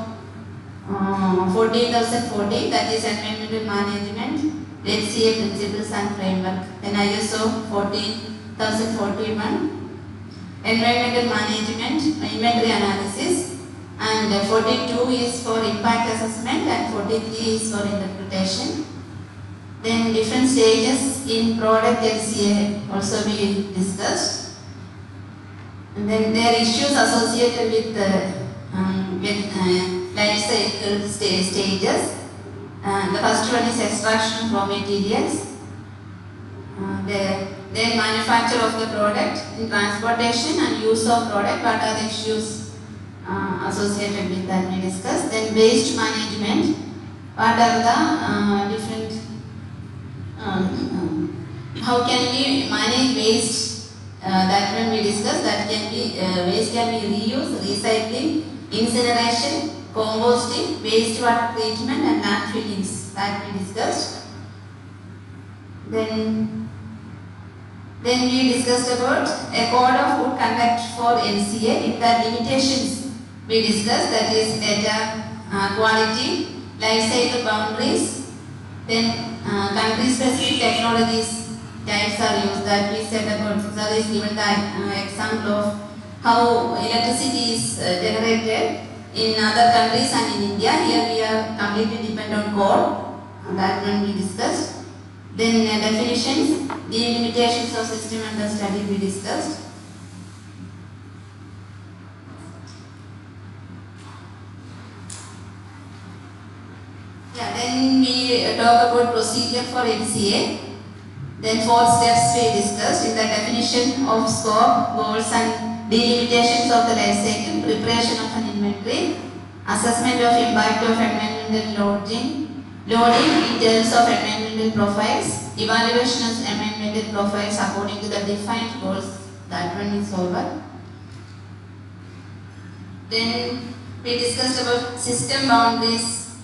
14014, that is environmental management, LCA principles and framework. Then ISO 14041, environmental management, inventory analysis, and 42 is for impact assessment and 43 is for interpretation. Then different stages in product LCA also we discussed. And then there are issues associated with life cycle stages. The first one is extraction of raw materials. Then manufacture of the product, in transportation and use of product, what are the issues associated with that we discussed. Then waste management, what are the different, how can we manage waste, that one we discussed, that can be, waste can be reused, recycling, incineration, composting, wastewater treatment and landfillings, that we discussed. Then we discussed about a code of good conduct for LCA. In that limitations we discussed, that is data quality, life cycle boundaries, then country specific technologies types are used, that we said about. So is given the example of how electricity is generated in other countries and in India. Here we are completely dependent on coal, that one we discussed. Then definitions, delimitations of system under study we discussed. Yeah, then we talk about procedure for LCA. Then 4 steps we discussed in the definition of scope, goals and delimitations of the life cycle, preparation of an inventory, assessment of impact of environmental loading in terms of environmental profiles, evaluation of environmental profiles according to the defined goals, that one is over. Then we discussed about system boundaries.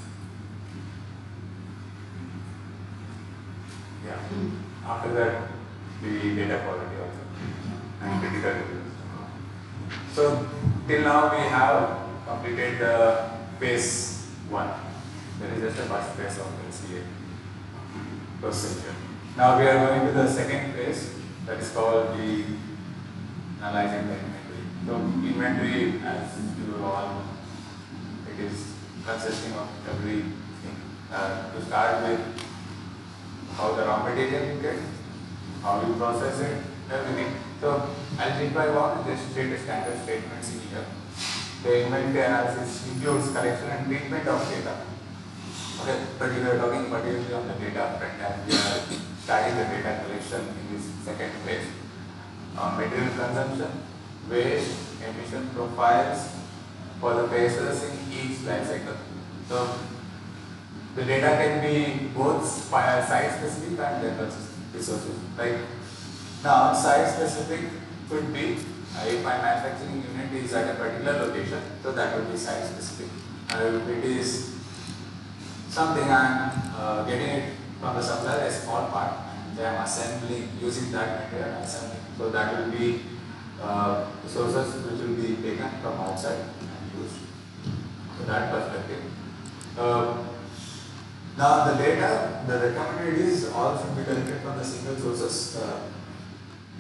Yeah. After that, the data quality also and critical reviews. So till now we have completed the phase 1. That is just the first phase of LCA procedure. Now we are going to the second phase, that is called the analyzing the inventory. So inventory, as you all know, it is consisting of everything. To start with, how the raw material you get, how you process it, everything. So I'll simplify one, just state a standard statements in here. The inventory analysis includes collection and treatment of data. Okay, but we are talking particularly on the data front, and we are starting the data collection in this second phase. Material consumption, waste, emission profiles for the phases in each life cycle. So the data can be both site specific and data resources. Like now, site specific could be if my manufacturing unit is at a particular location, so that would be site specific. If it is something I'm getting it from the supplier, a small part, and I am assembling using that material assembling. So that will be resources which will be taken from outside and used. So that perspective. Now the data, the recommended is all should be collected from the single sources.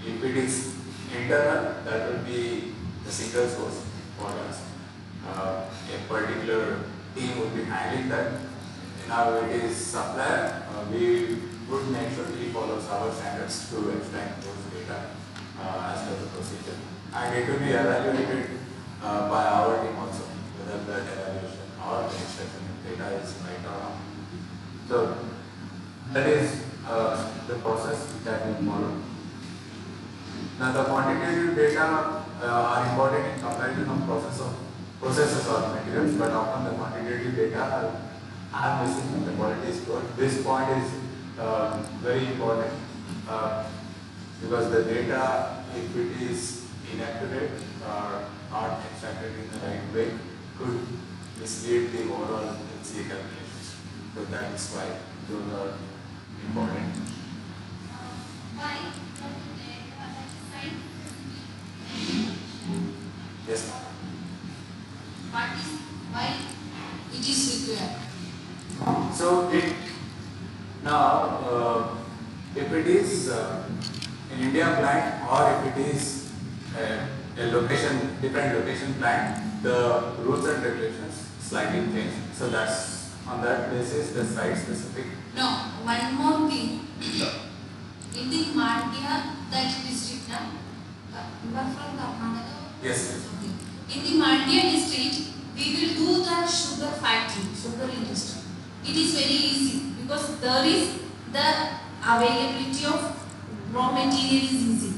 If it is internal, that will be the single source for us. A particular team would be handling that. Now it is supplier, we would make sure we follow our standards to extract those data as per the procedure. And it will be evaluated by our team also, whether the evaluation or the extraction data is right or wrong. So that is the process that we follow. Now the quantitative data are important in comparison of processes or materials, but often the quantitative data are missing when the quality is good. This point is very important because the data, if it is inaccurate or not extracted in the right way, could mislead the overall LCA calculations. So that is why those are important. Yes, ma'am. What is why it is required? So now if it is in India plant or if it is a location, different location plant, the rules and regulations slightly change. So that's on that basis the site specific. No, one more thing. In the Mandya, that district, now, you are from Karnataka? Yes. Okay. In the Mandya district, we will do the sugar factory, sugar industry. It is very easy because there is the availability of raw material is easy.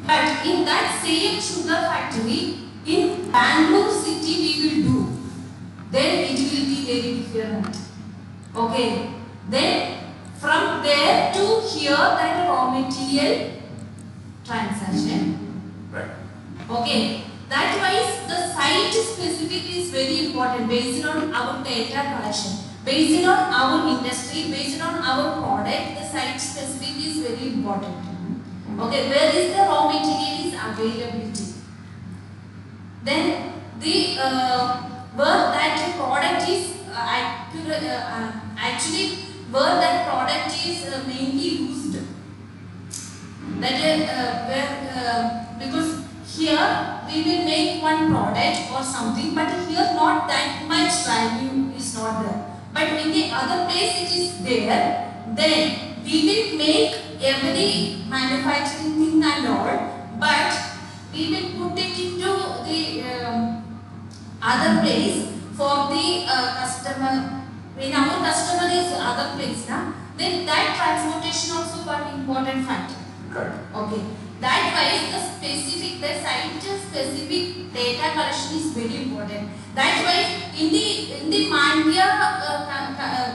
But in that same sugar factory, in Bangalore city we will do. Then it will be very different. Okay. Then from there to here that raw material transaction. Right. Okay. That wise the site specific is very important based on our data collection. Based on our industry, based on our product, the site specific is very important. Okay, where is the raw material is availability. Then the where that product is accurate, actually where that product is mainly used. That is where because here we will make one product or something, but here not that much value is not there. But in the other place it is there, then we will make every manufacturing thing and all, but we will put it into the other place for the customer. When our customer is other place, then that transportation also one important factor. Correct. Okay. That wise the specific, the site specific data collection is very important. That wise in the Mandya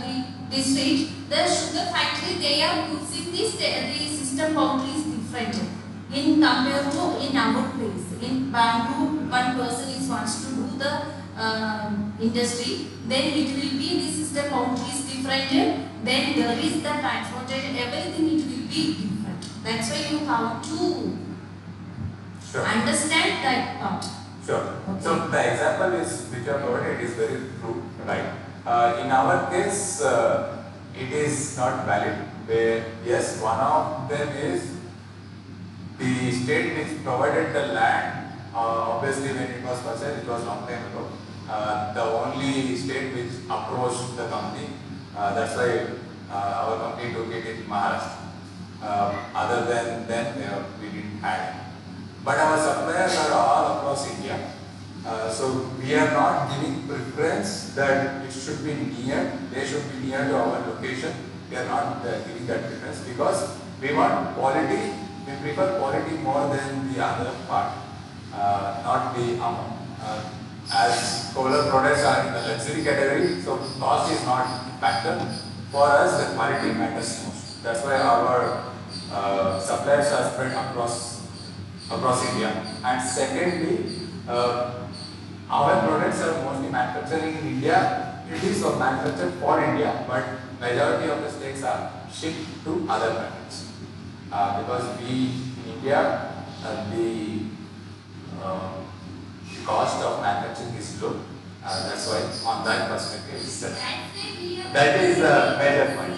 the district, the sugar factory, they are using the system boundaries different in compared to in our place. In Bangalore, one person is wants to do the industry, then it will be the system boundaries different. Then there is the transportation, everything it will be different. That's why you have to understand that part. Sure. Okay. So the example is which you have provided is very true, right? In our case, it is not valid. Where yes, one of them is the state which provided the land. Obviously, when it was purchased, it was long time ago. the only state which approached the company. That's why our company took it in Maharashtra. Other than then, we didn't have it. But our suppliers are all across India. So we are not giving preference that it should be near, they should be near to our location. We are not giving that preference because we want quality, we prefer quality more than the other part, not the amount. As solar products are in the luxury category, so cost is not a factor. For us, the quality matters most. That's why our suppliers are spread across India. And secondly, our products are mostly manufacturing in India. It is manufactured for India, but majority of the states are shipped to other countries. Because we in India, the cost of manufacturing is low. That's why on that perspective, that is the major point.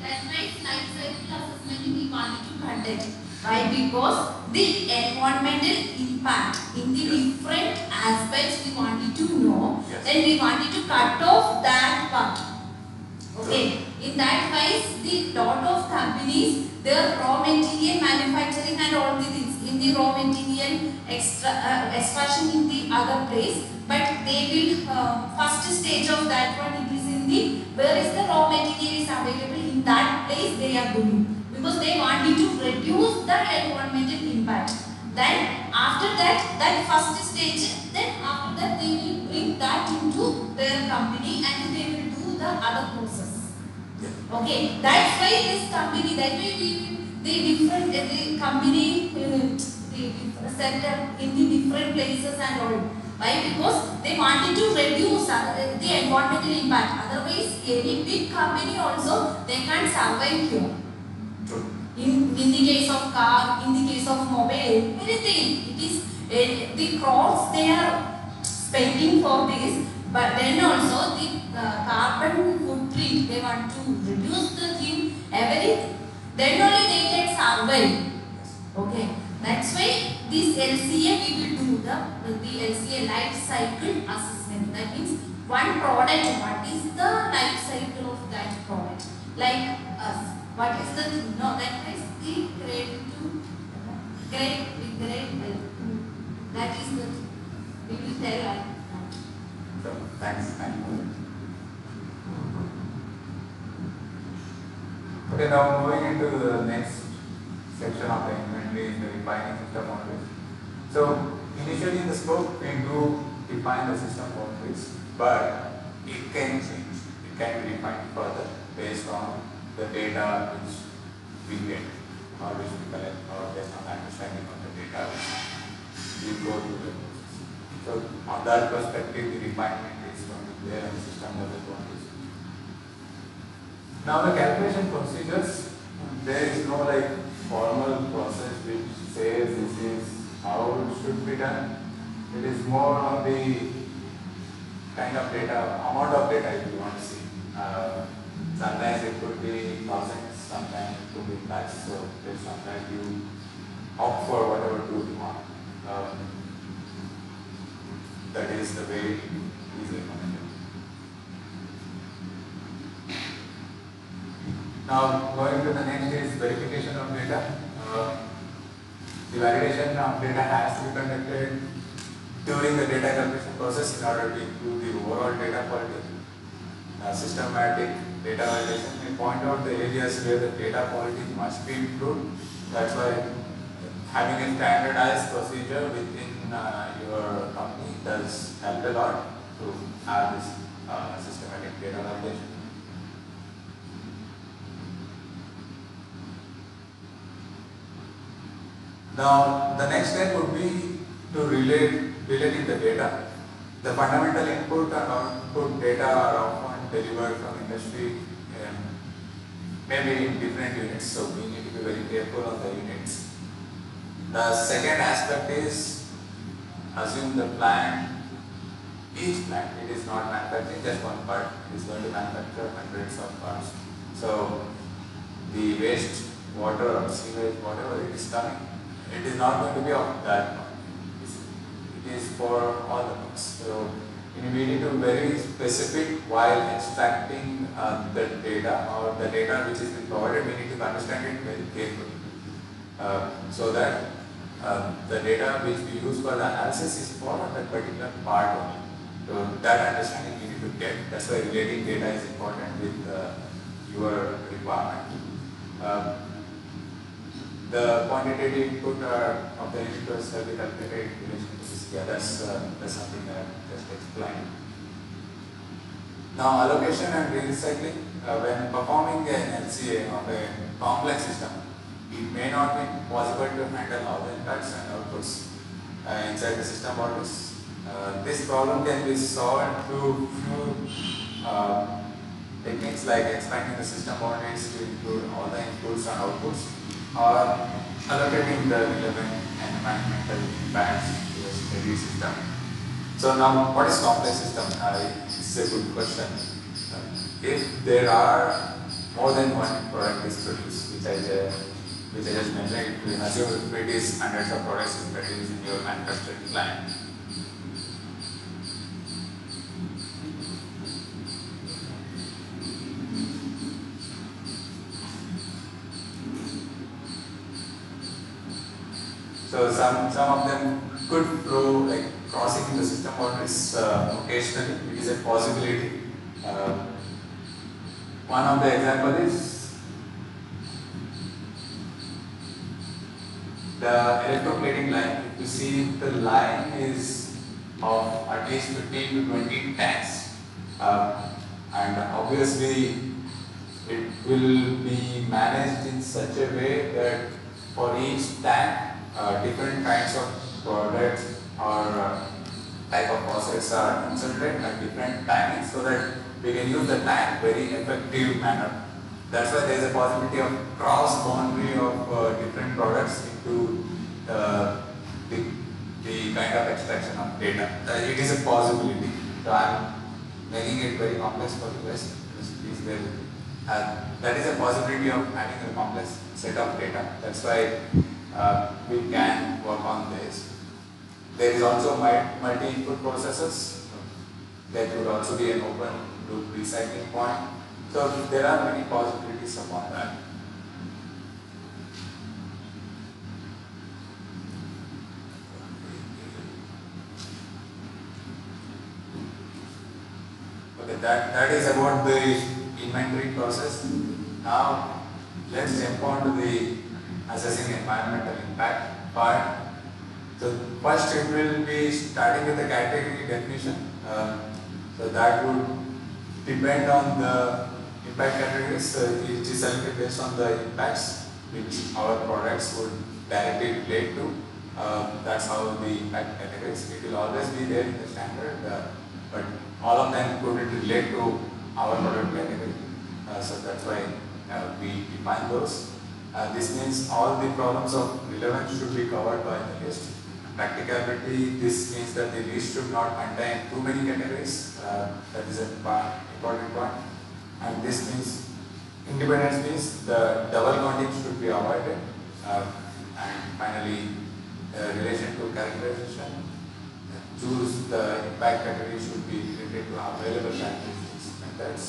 That's why life cycle assessment we wanted to conduct. Why? Because the environmental impact in the different aspects we wanted to know. Yes. Then we wanted to cut off that part. Okay. In that case, the lot of companies, their raw material manufacturing and all the things in the raw material extraction in the other place, but they will first stage of that one, it is in the where is the raw material is available in that place they are doing, because they wanted to reduce the environmental impact. Then after that first stage, then after that they will bring that into their company and they will do the other process. Okay, that's why this company, that way the company set up in the different places and all. Why? Because they wanted to reduce the environmental impact. Otherwise, any big company also, they can't survive here. In the case of car, in the case of mobile, anything, it is the crores they are spending for this, but then also the carbon footprint, they want to reduce the thing, everything, then only they can survive. Okay, that's why this LCA we will do the LCA life cycle assessment. That means one product, what is the life cycle of that product? Like us, what is the thing? No, that is the grade 2, grade. That is the thing. We will tell like that. So, thanks. Okay, now moving into the next section of the inventory, the refining system boundaries. So, initially in the scope, we do define the system boundaries, but it can change. It can be defined further based on the data which we get, or which we collect, or based on the understanding of the data which we go through the process. So, on that perspective, the refinement is going to be there in the system level boundaries. Now, the calculation procedures, there is no like formal process which says this is how it should be done. It is more on the kind of data, amount of data if you want to see. Sometimes it could be thousands, sometimes it could be lakhs. So based on that you opt for whatever tool you want. That is the way it is recommended. Now going to the next is verification of data. The validation of data has to be conducted during the data calculation process in order to improve the overall data quality. Systematic data validation may point out the areas where the data quality must be improved. That's why having a standardized procedure within your company does help a lot to have this systematic data validation. Now, the next step would be to relating the data. The fundamental input and output data are often delivered from industry, maybe in different units, so we need to be very careful on the units. The second aspect is, assume the plant, each plant, it is not manufacturing just one part, it is going to manufacture hundreds of parts. So, the waste, water or sewage, whatever it is coming, it is not going to be of that part. It is for all the parts. So, we need to be very specific while extracting the data or the data which is been provided. We need to understand it very carefully so that the data which we use for the analysis is for that particular part only. So that understanding we need to get. That's why relating data is important with your requirement. The quantitative input of the input will be calculated in relation to this. Yeah, that's something that I just explained. Now, allocation and recycling. When performing an LCA on a complex system, it may not be possible to handle all the inputs and outputs inside the system boundaries. This problem can be solved through few techniques like expanding the system boundaries to include all the inputs and outputs, or allocating the relevant environmental impacts to a steady system. So now, what is complex system? This is a good question. If there are more than one product is produced, which I just mentioned, we assume if it is hundreds of products is produced in your manufacturing plant. So some of them could flow like crossing the system boundaries occasionally. It is a possibility. One of the example is the electroplating line. If you see the line is of at least 15 to 20 tanks, and obviously it will be managed in such a way that for each tank different kinds of products or type of process are inserted at different timings so that we can use the tank very effective manner. That's why there is a possibility of cross boundary of different products into the kind of extraction of data. It is a possibility. So I am making it very complex for you guys. Please bear with me. That is a possibility of having a complex set of data. That's why we can work on this. There is also multi-input processes. That would also be an open loop recycling point. So there are many possibilities upon that. Okay, that is about the inventory process. Now let's jump on to the assessing environmental impact part. So first it will be starting with the category definition. So that would depend on the impact categories. It is selected based on the impacts which our products would directly relate to. That's how the impact categories. It will always be there in the standard, but all of them could relate to our product category. So that's why we define those. This means all the problems of relevance should be covered by the list. Practicality, this means that the list should not contain too many categories. That is an important point. And this means independence means the double counting should be avoided. And finally, relation to characterization. Choose the impact category should be related to available characteristics methods.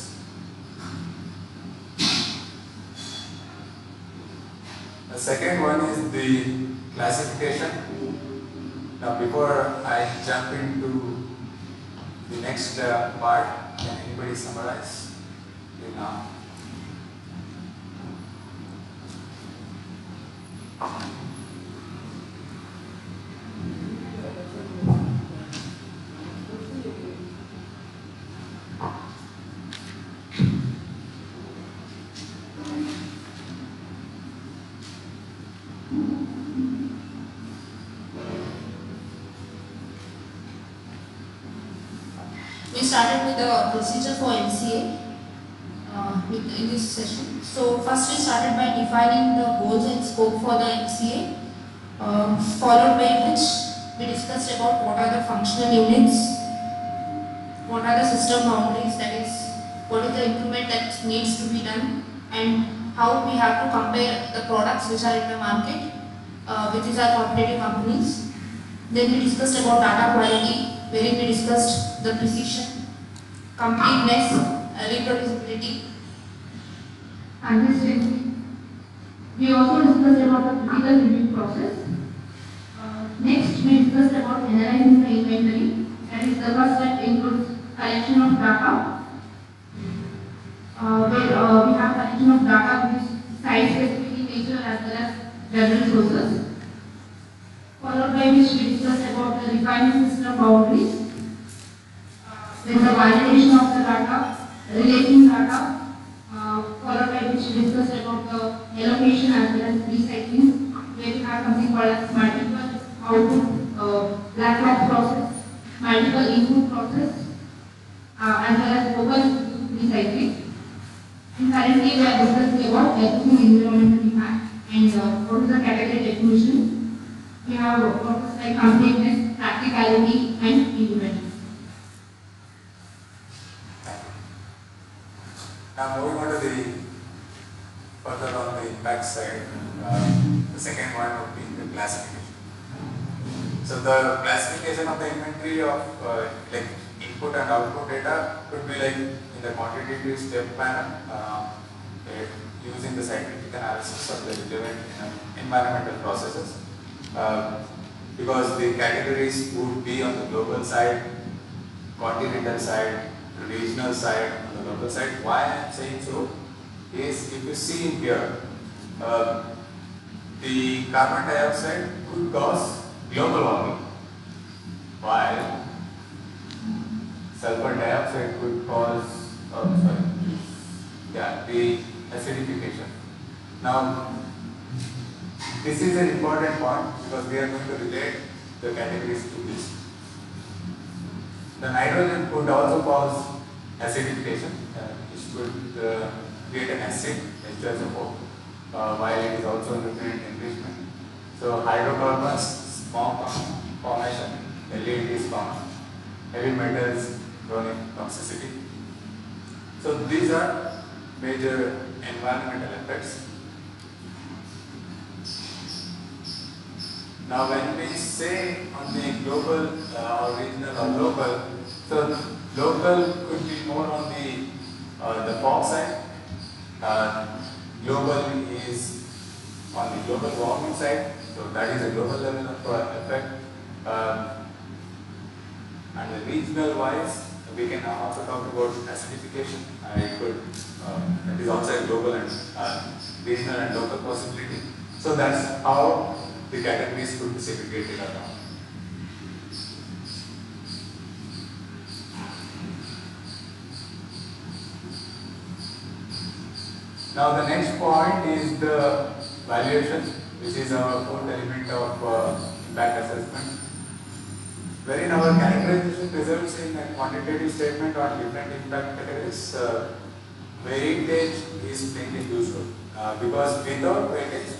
The second one is the classification. Now, before I jump into the next part, can anybody summarize it now? We started with the procedure for LCA in this session. So first we started by defining the goals and scope for the LCA, followed by which we discussed about what are the functional units, what are the system boundaries, that is, what is the improvement that needs to be done, and how we have to compare the products which are in the market, which is our competitive companies. Then we discussed about data quality, wherein we discussed the precision, completeness, reproducibility, consistency. We also discussed about the critical review process. Next, we discussed about analyzing the inventory. That is, the first step includes collection of data, where we have collection of data which is site-specific in nature as well as general sources. Followed by which we discussed about the refinement system boundaries, then the validation of the data, relating data, followed by which we discussed about the allocation as well as recycling, where we have something called as multiple output black box process, multiple input process, as well as open recycling. And currently we are discussing about assessing environmental impact and what is the category definition. We have purpose like completeness, practicality, and independence. Now moving on to the further on the impact side, the second one would be the classification. So the classification of the inventory of like input and output data could be like in the quantitative step manner, using the scientific analysis of the relevant environmental processes. Because the categories would be on the global side, continental side, regional side, on the local side. Why I am saying so is, if you see in here, the carbon dioxide could cause global warming, while sulfur dioxide could cause, the acidification. Now, this is an important point because we are going to relate the categories to this. The nitrogen could also cause acidification, which could create an acid, H2SO4, while it is also nutrient enrichment. So hydrocarbons formation, LEAD is common, heavy metals, chronic toxicity. So these are major environmental effects. Now when we say on the global or regional or local, so local could be more on the fog side, global is on the global warming side, so that is a global level of effect. And the regional wise, we can also talk about acidification. It is also a global and regional and local possibility. So that's how the categories could be segregated around. Now the next point is the valuation, which is our fourth element of impact assessment, wherein our categorization results in a quantitative statement on different impact categories. Weightage is plainly useful because without weightage,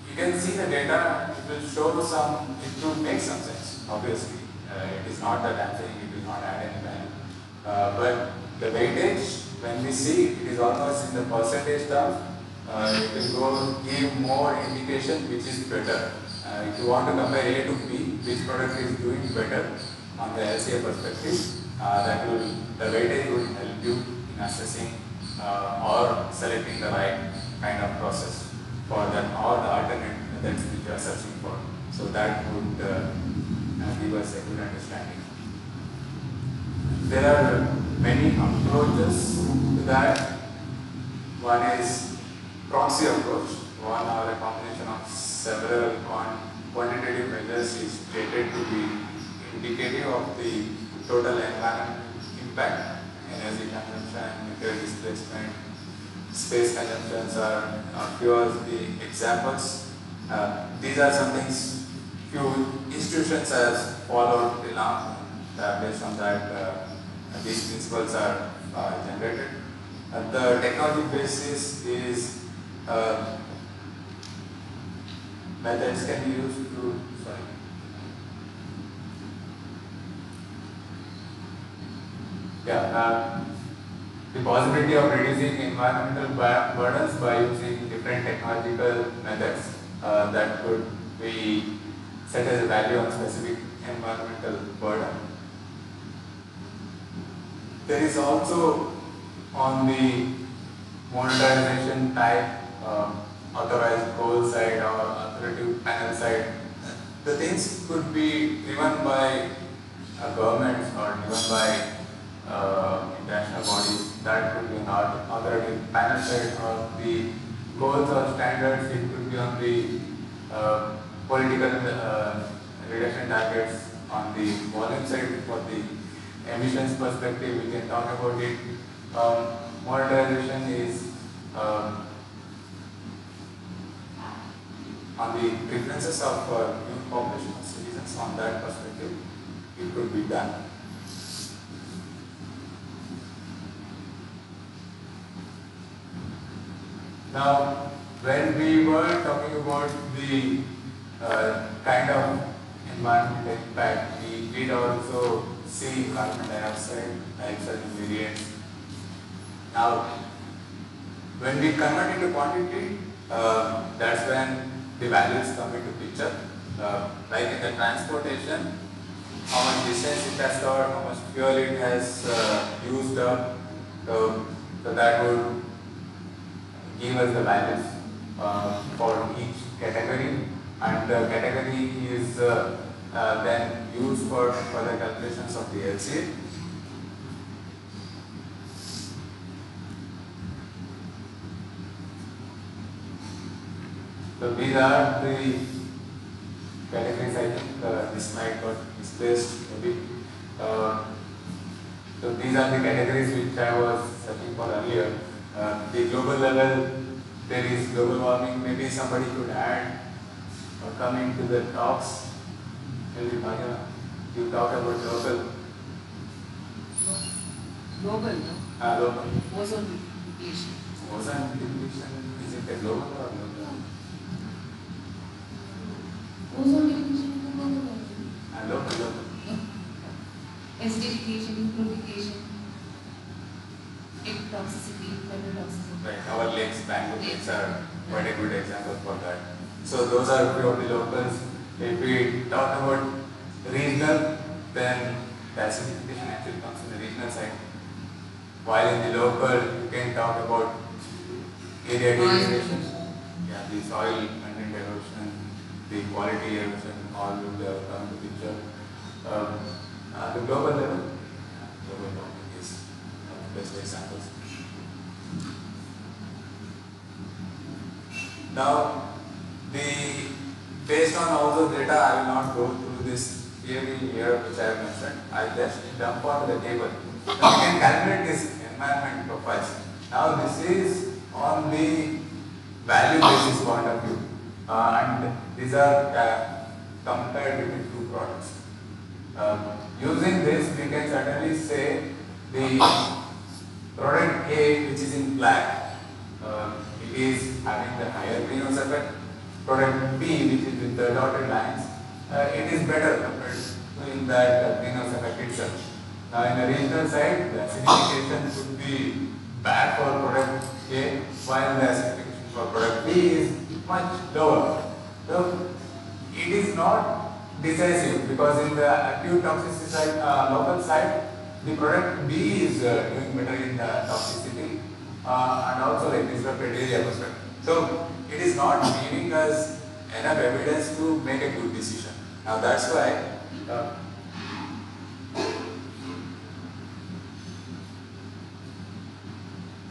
you can see the data, it will show some, it will make some sense, obviously. It is not that I am saying it will not add any value. But the weightage, when we see it is almost in the percentage terms, it will go give more indication which is better. If you want to compare A to B, which product is doing better on the LCA perspective, the weightage will help you in assessing or selecting the right kind of process for that or the alternate methods which you are searching for. So that would give us a good understanding. There are many approaches to that. One is proxy approach, one or a combination of several quantitative measures is stated to be indicative of the total environmental impact, energy consumption, material displacement, space consumptions are few of the examples. These are some things few institutions have followed till now. Based on that, these principles are generated. The technology basis is methods can be used to, the possibility of reducing environmental burdens by using different technological methods that could be set as a value on specific environmental burden. there is also on the monetization type authorized goal side or authoritative panel side, the things could be driven by governments or driven by international bodies. That could be an authoritative panel side, or the goals or standards. It could be on the political reduction targets. On the volume side, for the emissions perspective, we can talk about it. Monetization is on the preferences of youth population of citizens. On that perspective, it could be done. Now, when we were talking about the kind of environmental impact, we did also see carbon dioxide types and variants. Now, when we convert into quantity, that's when the values come into picture. Like in the transportation, how much distance it has covered, how much fuel it has used up, so that would give us the values for each category, and the category is then used for the calculations of the LCA. So these are the categories. I think this slide got misplaced maybe. So these are the categories which I was searching for earlier. The global level, there is global warming. Maybe somebody could add or come into the talks. Maybe you talk about local. Global, no? Local. Ozone depletion. Ozone depletion, is it a global or local? Ozone depletion is global. Local. Acidification, eutrophication, toxicity, metal toxicity. Right, our lakes, Bangalore lakes are quite a good example for that. So those are few of the locals. If we talk about regional, then the acidification actually comes in the regional side. While in the local, you can talk about area degradation. Yeah, the soil content erosion, the quality erosion, all will come to picture. The global level, global warming is the best examples. Now, based on all those data, I will not go through this theory here which I have mentioned. I will just jump onto the table. So we can calculate this environment profiles. Now, this is on the value basis point of view, and these are compared between two products. Using this, we can certainly say the product A, which is in black, it is having the higher greenhouse effect. Product B, which is with the dotted lines, it is better compared to in that greenhouse effect itself. Now, in the regional side, the acidification should be bad for product A, while the acidification for product B is much lower. So, it is not decisive, because in the acute toxicity side, local side, the product B is doing better in the toxicity and also like disrupted area perspective. So it is not giving us enough evidence to make a good decision. Now that's why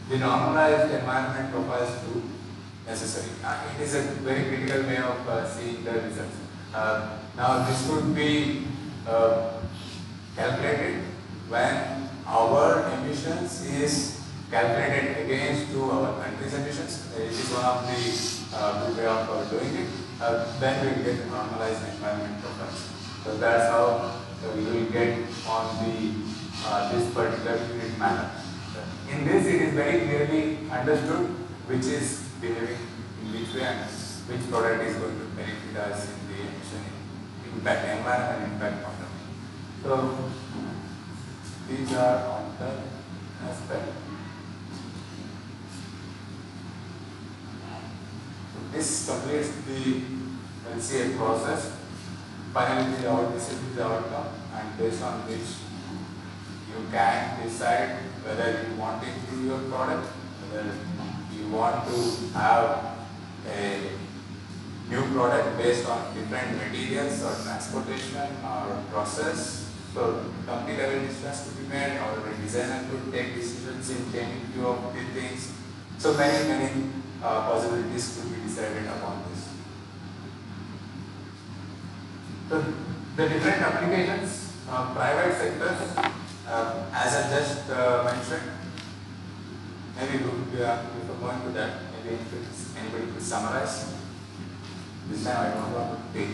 the normalized environment profiles too necessary. It is a very critical way of seeing the results. Now this could be calculated when our emissions is calculated against to our country's emissions. It is one of the good way of doing it. Then we will get normalized environment profiles. So that's how we will get on the this particular unit manner. In this, it is very clearly understood which is behaving in which way and which product is going to benefit us in the emission impact, environment impact point of view. So these are on the aspect. So this completes the LCA process. Finally, this is the outcome, and based on which you can decide whether you want to improve your product, whether you want to have a new product based on different materials or transportation or process. So company level decisions to be made, or the designer could take decisions in changing few of the things. So many possibilities could be decided upon this. So the different applications, private sectors, as I just mentioned, maybe before going to that, maybe if anybody could summarize. This time I don't want to take.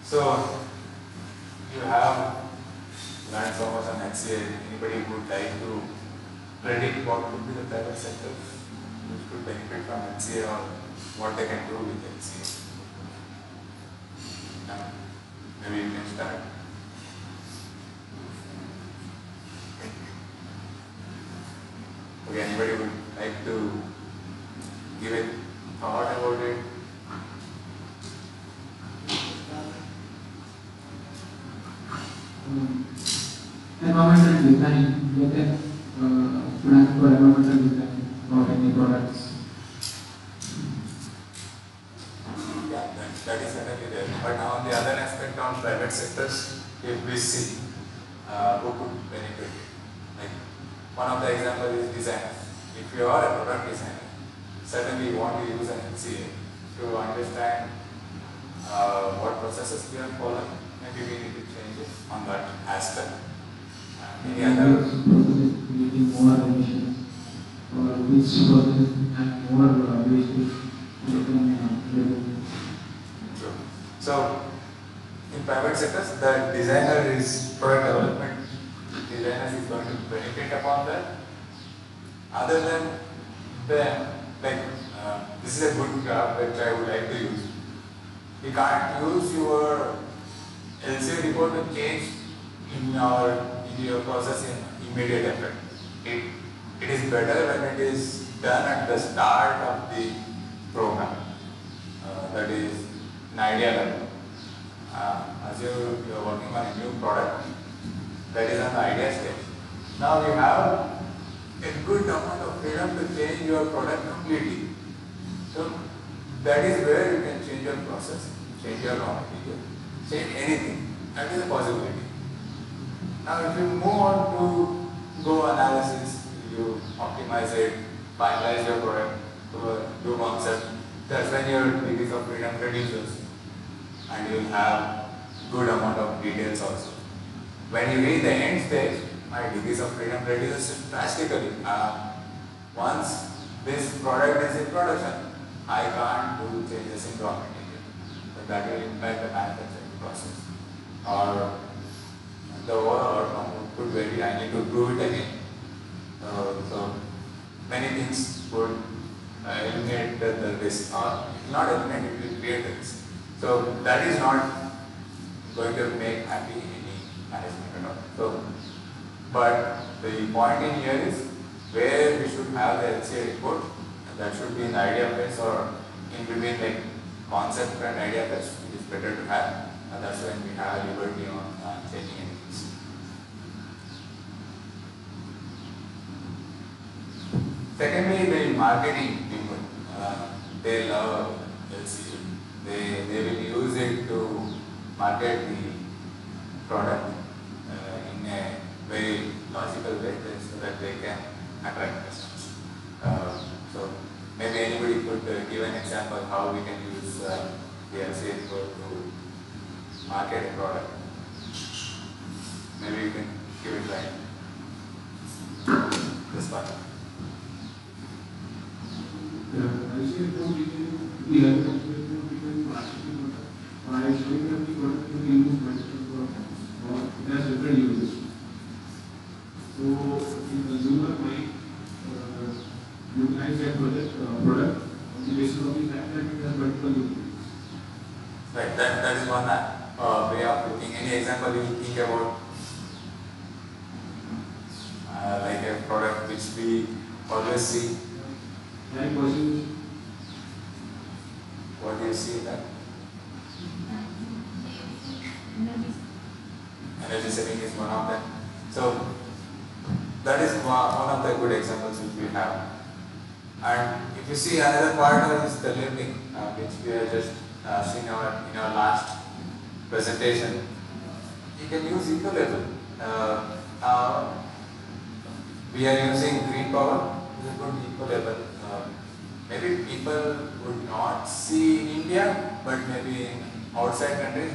So you have learned so much on HCA. Anybody would like to predict what could be the private sector which could benefit from HCA, or what they can do with HCA? Maybe you can start. Okay, anybody would like to give a thought about it? Environmental design, plan for environmental design of any products. Yeah, that is certainly there. But now on the other aspect, on private sectors, if we see who could benefit, like one of the examples is designers. If you are a product designer, certainly you want to use an HCA to understand what processes we are following. Maybe we need to change it on that aspect. Any other processes creating more emissions, or which process and more wastage. True. So in private sectors, the designer is product development. Designer is going to benefit upon that. Other than them, like this is a good graph which I would like to use. You can't use your LCA report to change in your process in immediate effect. It is better when it is done at the start of the program. That is an idea level. As you are working on a new product, that is an idea stage. Now you have a good amount of freedom to change your product completely. So that is where you can change your process, change your raw material, change anything. That is a possibility. Now if you move on to go analysis, you optimize it, finalize your product, do concept, that's when your degrees of freedom reduces and you will have good amount of details also. When you reach the end stage, my degrees of freedom reduces drastically. Once this product is in production, I can't do changes in raw material. So that will impact the manufacturing process. Or the overall outcome could vary. I need to do it again. So many things would eliminate the risk, or not eliminate, it will create the risk. So that is not going to make happy any management at all. So, but the point in here is where we should have the LCA report, and that should be in the idea phase or in between, like concept and idea phase. It is better to have, and that's when we have liberty on changing anything. Secondly, the marketing people, they love LCA. They will use it to market the product in a very logical way so that they can attract customers. So maybe anybody could give an example how we can use the LCA to market a product. Maybe you can give it right. This part. We have by showing that the product can be used multiple products or it has different uses. So the consumer might utilize that product on the basis of the fact that it has multiple uses. Right, that is one way of looking. Any example you think about, like a product which we always see? Like washing machine. What do you see in that? Energy saving is one of them. So that is one of the good examples which we have. And if you see another part of is the labeling, which we have just seen in our last presentation, you can use eco-label. We are using green power. This is a good eco-label. Maybe people would not see in India, but maybe in outside countries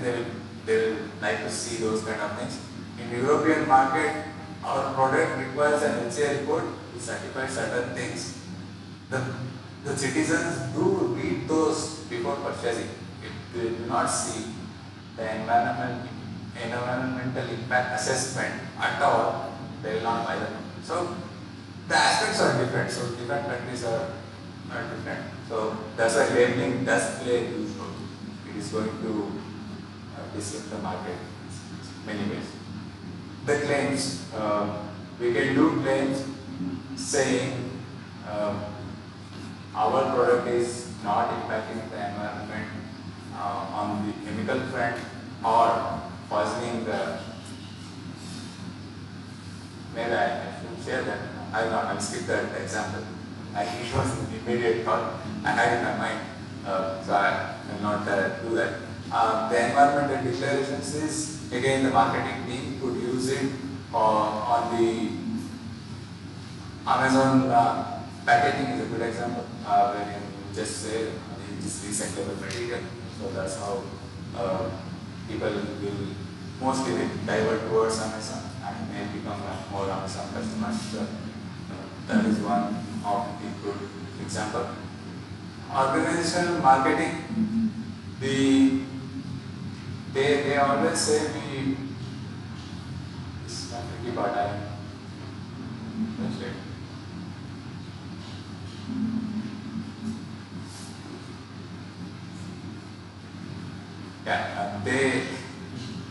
they will like to see those kind of things. In European market, our product requires an LCA report to certify certain things. The citizens do read those before purchasing. If they do not see the environmental impact assessment at all, they will not buy them. So the aspects are different. So different countries are different. So that's why labeling does play a huge role. It is going to disrupt the market in many ways. The claims, we can do claims saying our product is not impacting the environment on the chemical front or poisoning the. Maybe I should share that. I'll skip that example. I think it was an immediate thought I had in my mind, so I will not do that. The environmental declarations is, again, the marketing team could use it on the Amazon packaging is a good example, where you just say this recyclable material. So that's how people will mostly divert towards Amazon and may become more Amazon customers. So, that is one of the good example. Organizational marketing, they always say this is not tricky part, translate. Yeah,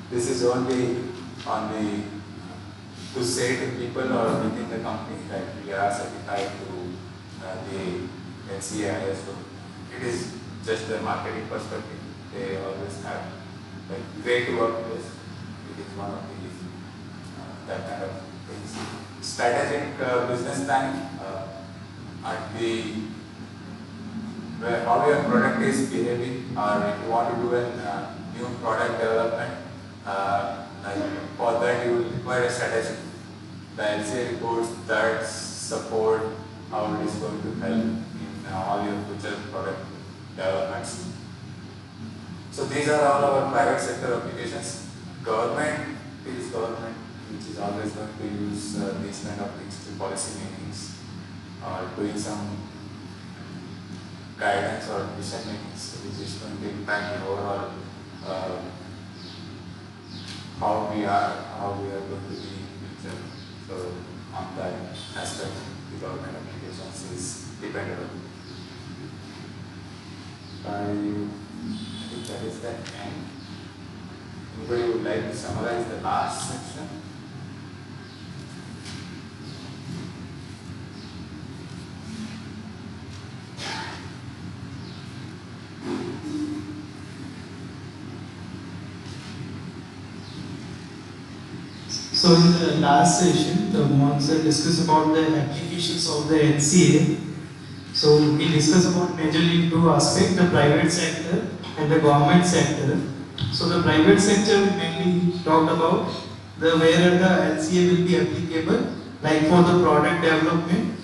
this is only on the to say to people or within the company that we are certified to the NCIS. So it is just the marketing perspective. They always have like great work with. It is one of the that kind of things. Strategic business planning at the where how your product is behaving, or if you want to do a new product development, for that you will require a strategy. The LCA reports that support how it is going to help in all your future product developments. So these are all our private sector applications. Government is government, which is always going to use these kind of things to policy makings or doing some guidance or decision makings, which is going to impact the overall how we are going to be in the future. So on that aspect, the government applications is dependable. I think that is the end. Anybody would like to summarize the last section? So in the last session, the Monster discussed about the applications of the NCA. So we discussed about majorly two aspects, the private sector and the government sector. So the private sector we mainly talked about where the LCA will be applicable, like for the product development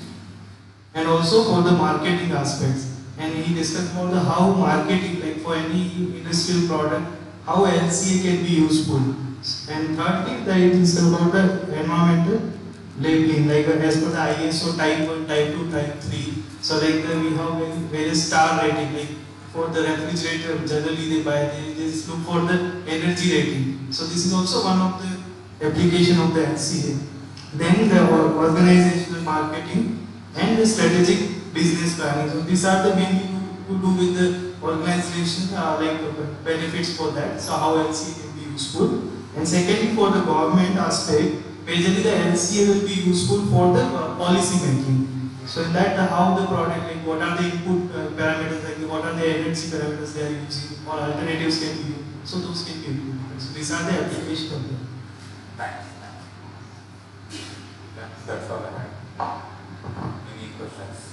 and also for the marketing aspects. And he discussed about the how marketing, like for any industrial product, how LCA can be useful. And thirdly, it is about the environmental labeling, like as per the ISO type 1, type 2, type 3. So like we have various star rating, like for the refrigerator, generally they just look for the energy rating. So this is also one of the application of the LCA. Then the organizational marketing and the strategic business planning. So these are the mainly to do with the organization, benefits for that. So how LCA can be useful. And secondly, for the government aspect, majorly the LCA will be useful for the policy making. So in that, how the product, like what are the input parameters, like what are the energy parameters they are using, or alternatives can be used. So those can be implemented. So these are the applications of them. Thanks. That's all I have. Any questions?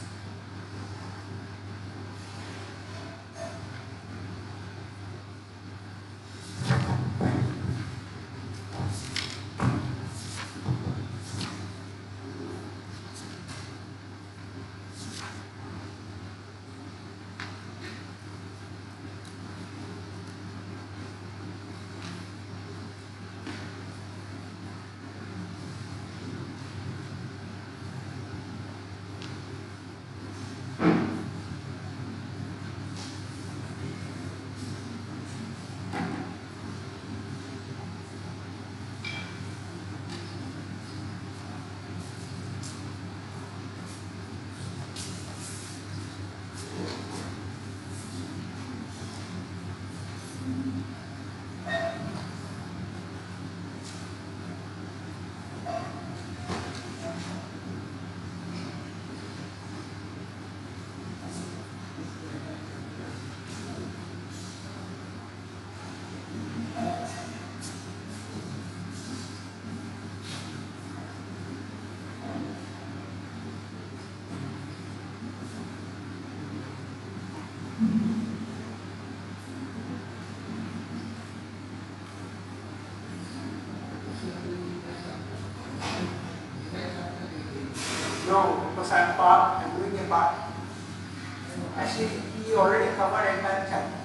No, because I'm doing a part. Actually, he already covered entire chapter.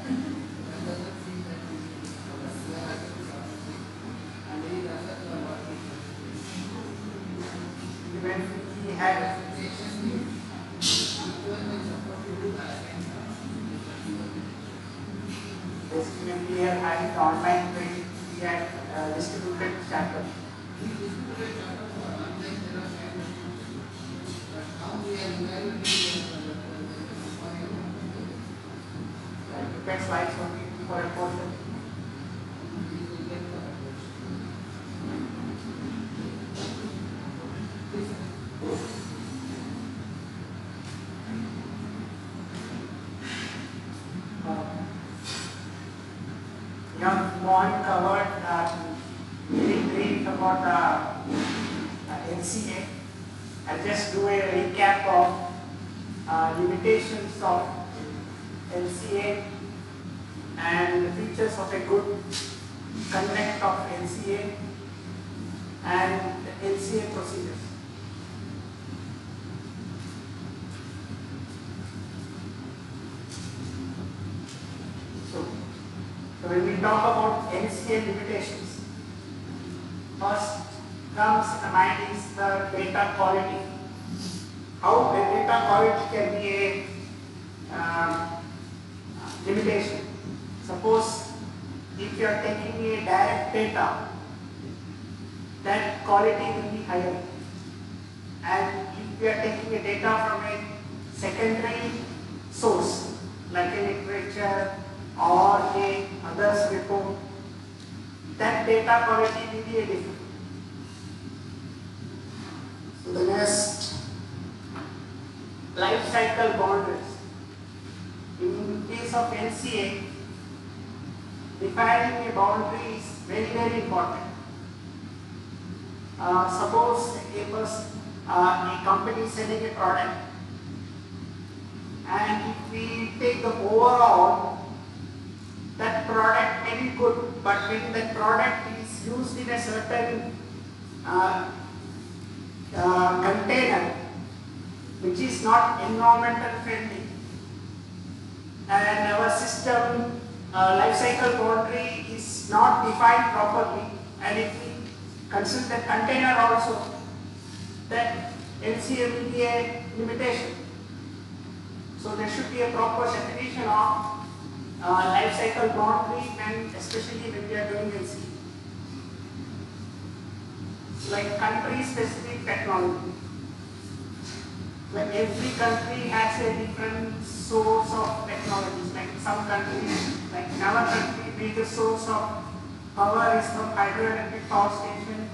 Even he had basically we are having the online training, we had distributed chapter. Depends slides only for a portion. Mohan covered very brief about the NCA. I'll just do a recap of limitations of NCA and the features of a good conduct of NCA and the NCA procedures. So when we talk about NCA limitations, first comes in the mind is the data quality. How the data quality can be a limitation. Suppose if you are taking a direct data, that quality will be higher. and if we are taking a data from a secondary source like a literature or a others report, that data quality will be a different. So the next, life cycle boundaries. In case of NCA, defining a boundary is very, very important. Suppose a company is selling a product, and if we take the overall, that product may be good, but when that product is used in a certain container which is not environmental friendly, and our system life cycle boundary is not defined properly, and if we consider the container also, then LCA will be a limitation. So there should be a proper definition of life cycle boundary, and especially when we are doing LCA. Like country specific technology. Like every country has a different source of technologies. Like some countries, like in our country, major source of power is from hydroelectric power station,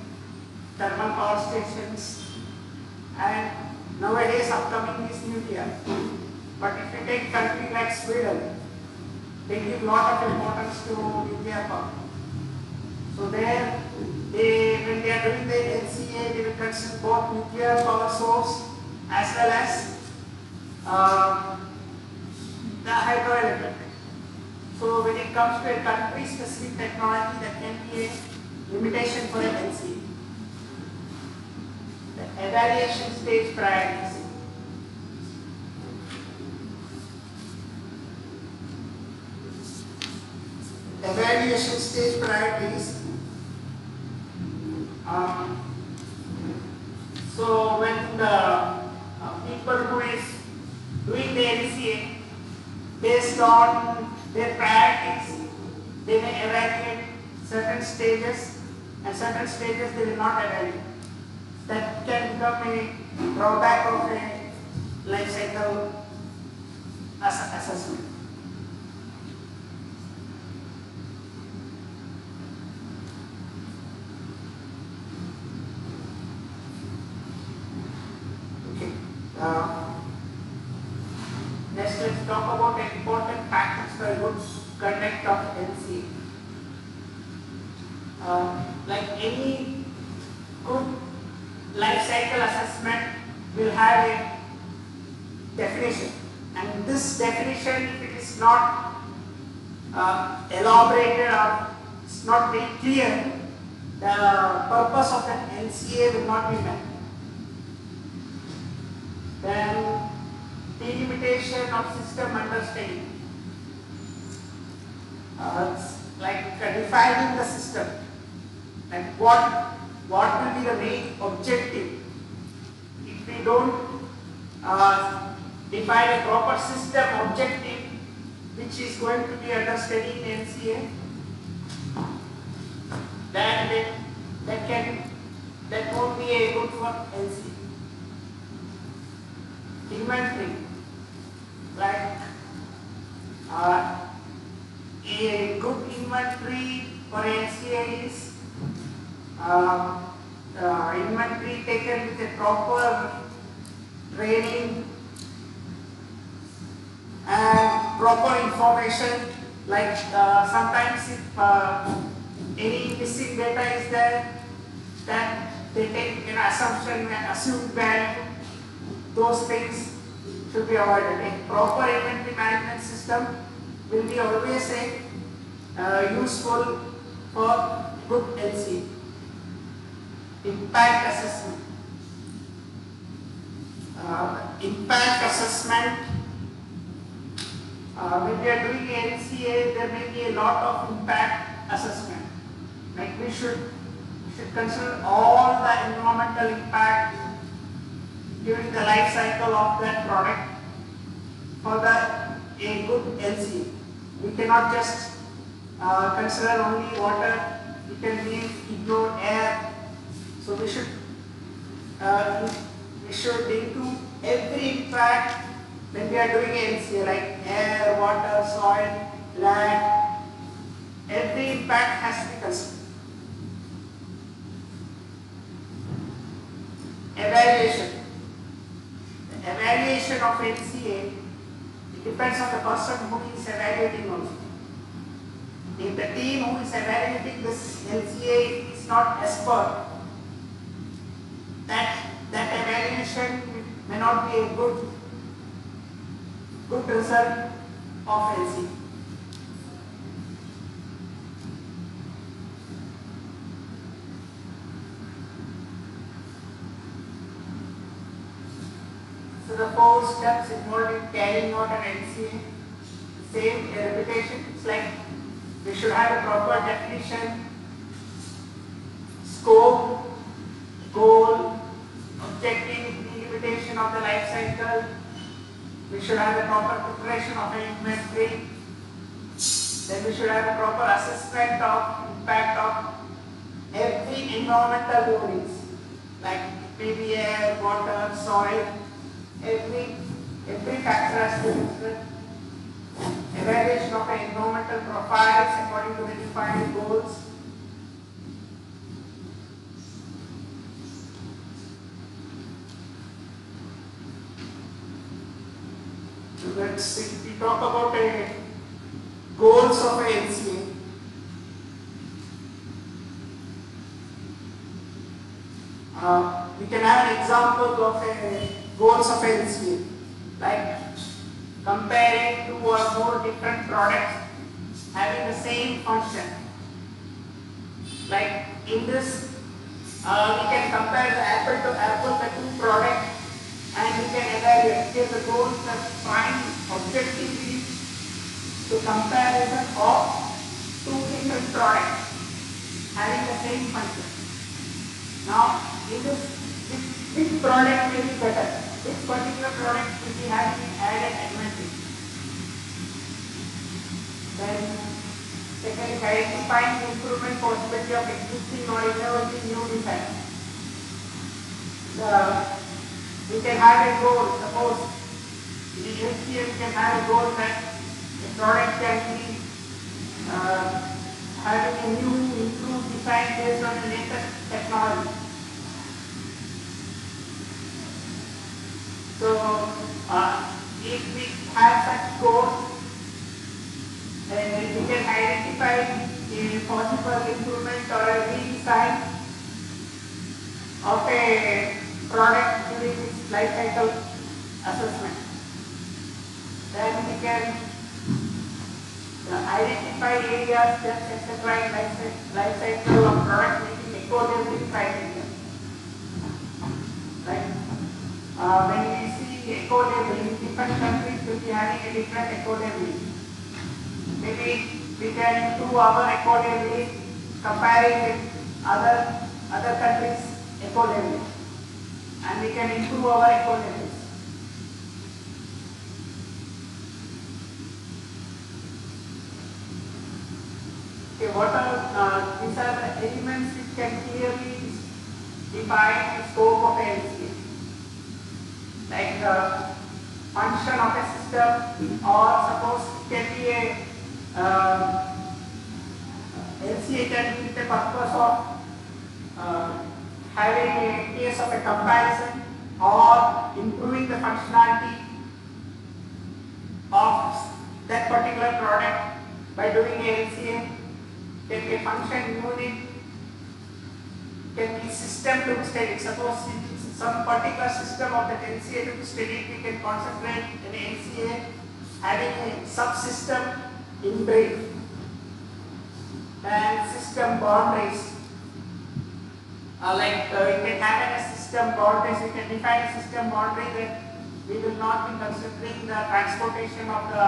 thermal power stations, and nowadays upcoming is nuclear. But if you take country like Sweden, they give lot of importance to nuclear power. So there, when they are doing the LCA, they will consider both nuclear power source as well as the hydroelectric. So when it comes to a country specific technology, that can be a limitation for an LCA. The evaluation stage priorities. Evaluation stage priorities. So when the people who is doing the LCA, based on their priorities, they may evaluate certain stages, and certain stages they will not evaluate. That can become a drawback of a life cycle assessment. Next, let's talk about the important factors for good conduct of LCA. Like any good life cycle assessment will have a definition, and this definition, if it is not elaborated or it's not very clear, the purpose of that LCA will not be met. Then delimitation of system understanding. Like defining the system, like what will be the main objective. If we don't define a proper system objective which is going to be under study in NCA, then that won't be a good for NCA. Inventory, like a good inventory for NCA is inventory taken with a proper training and proper information. Like sometimes if any missing data is there, that they take an assumption and assumed value. Those things should be avoided. A proper inventory management system will be always useful for good LC. Impact assessment. Impact assessment. When we are doing LCA, there may be a lot of impact assessment. Like we should consider all the environmental impact during the life cycle of that product for a good LCA. We cannot just consider only water, we can ignore air. So we should we should include every impact when we are doing NCA, like air, water, soil, land. Every impact has to be considered. Evaluation. The evaluation of NCA, it depends on the person who is evaluating also. If the team who is evaluating this NCA is not expert, that evaluation may not be a good result of NCA. So the 4 steps involved in carrying out an NCA, same repetition. It's like we should have a proper definition, scope, goal, objective, delimitation of the life cycle. We should have a proper preparation of an inventory. Then we should have a proper assessment of impact of every environmental units, like maybe air, water, soil. Every factor has to be considered. Evaluation of an environmental profiles according to the defined goals. So let's see, we talk about goals of a NCA. We can have an example of goals of NCA, like comparing 2 or more different products having the same function. Like in this, we can compare the apple to apple, the 2 products, and we can evaluate. Here the goal is to find objectively to comparison of 2 different products having the same function. Now, in this, which product will be better? Which particular product will be having added advantage? Then, second, identifying the improvement possibility of existing or innovative new design. We can have a goal. Suppose in the HCM we can have a goal that the product can be having a new improved design based on the latest technology. So, if we have such goals, then we can identify a possible improvement or a redesign of a product during its life cycle assessment. Then we can identify areas, steps, etc. in life cycle of product meeting eco-labeling criteria. Like when we see eco-labeling, different countries will be having a different eco-labeling. Maybe we can improve our eco-labeling comparing with other countries' eco-labeling, and we can improve our eco-labels. Okay, what are these are the elements which can clearly define the scope of a LCA, like the function of a system, or suppose it can be a LCA can be with the purpose of having a case of a comparison or improving the functionality of that particular product by doing a LCA. Can be a function unit, can be system to steady. Suppose some particular system of that LCA to be studied, we can concentrate in LCA having a subsystem in brief and system boundaries. Like we can have a system boundaries, we can define a system boundary that we will not be considering the transportation of the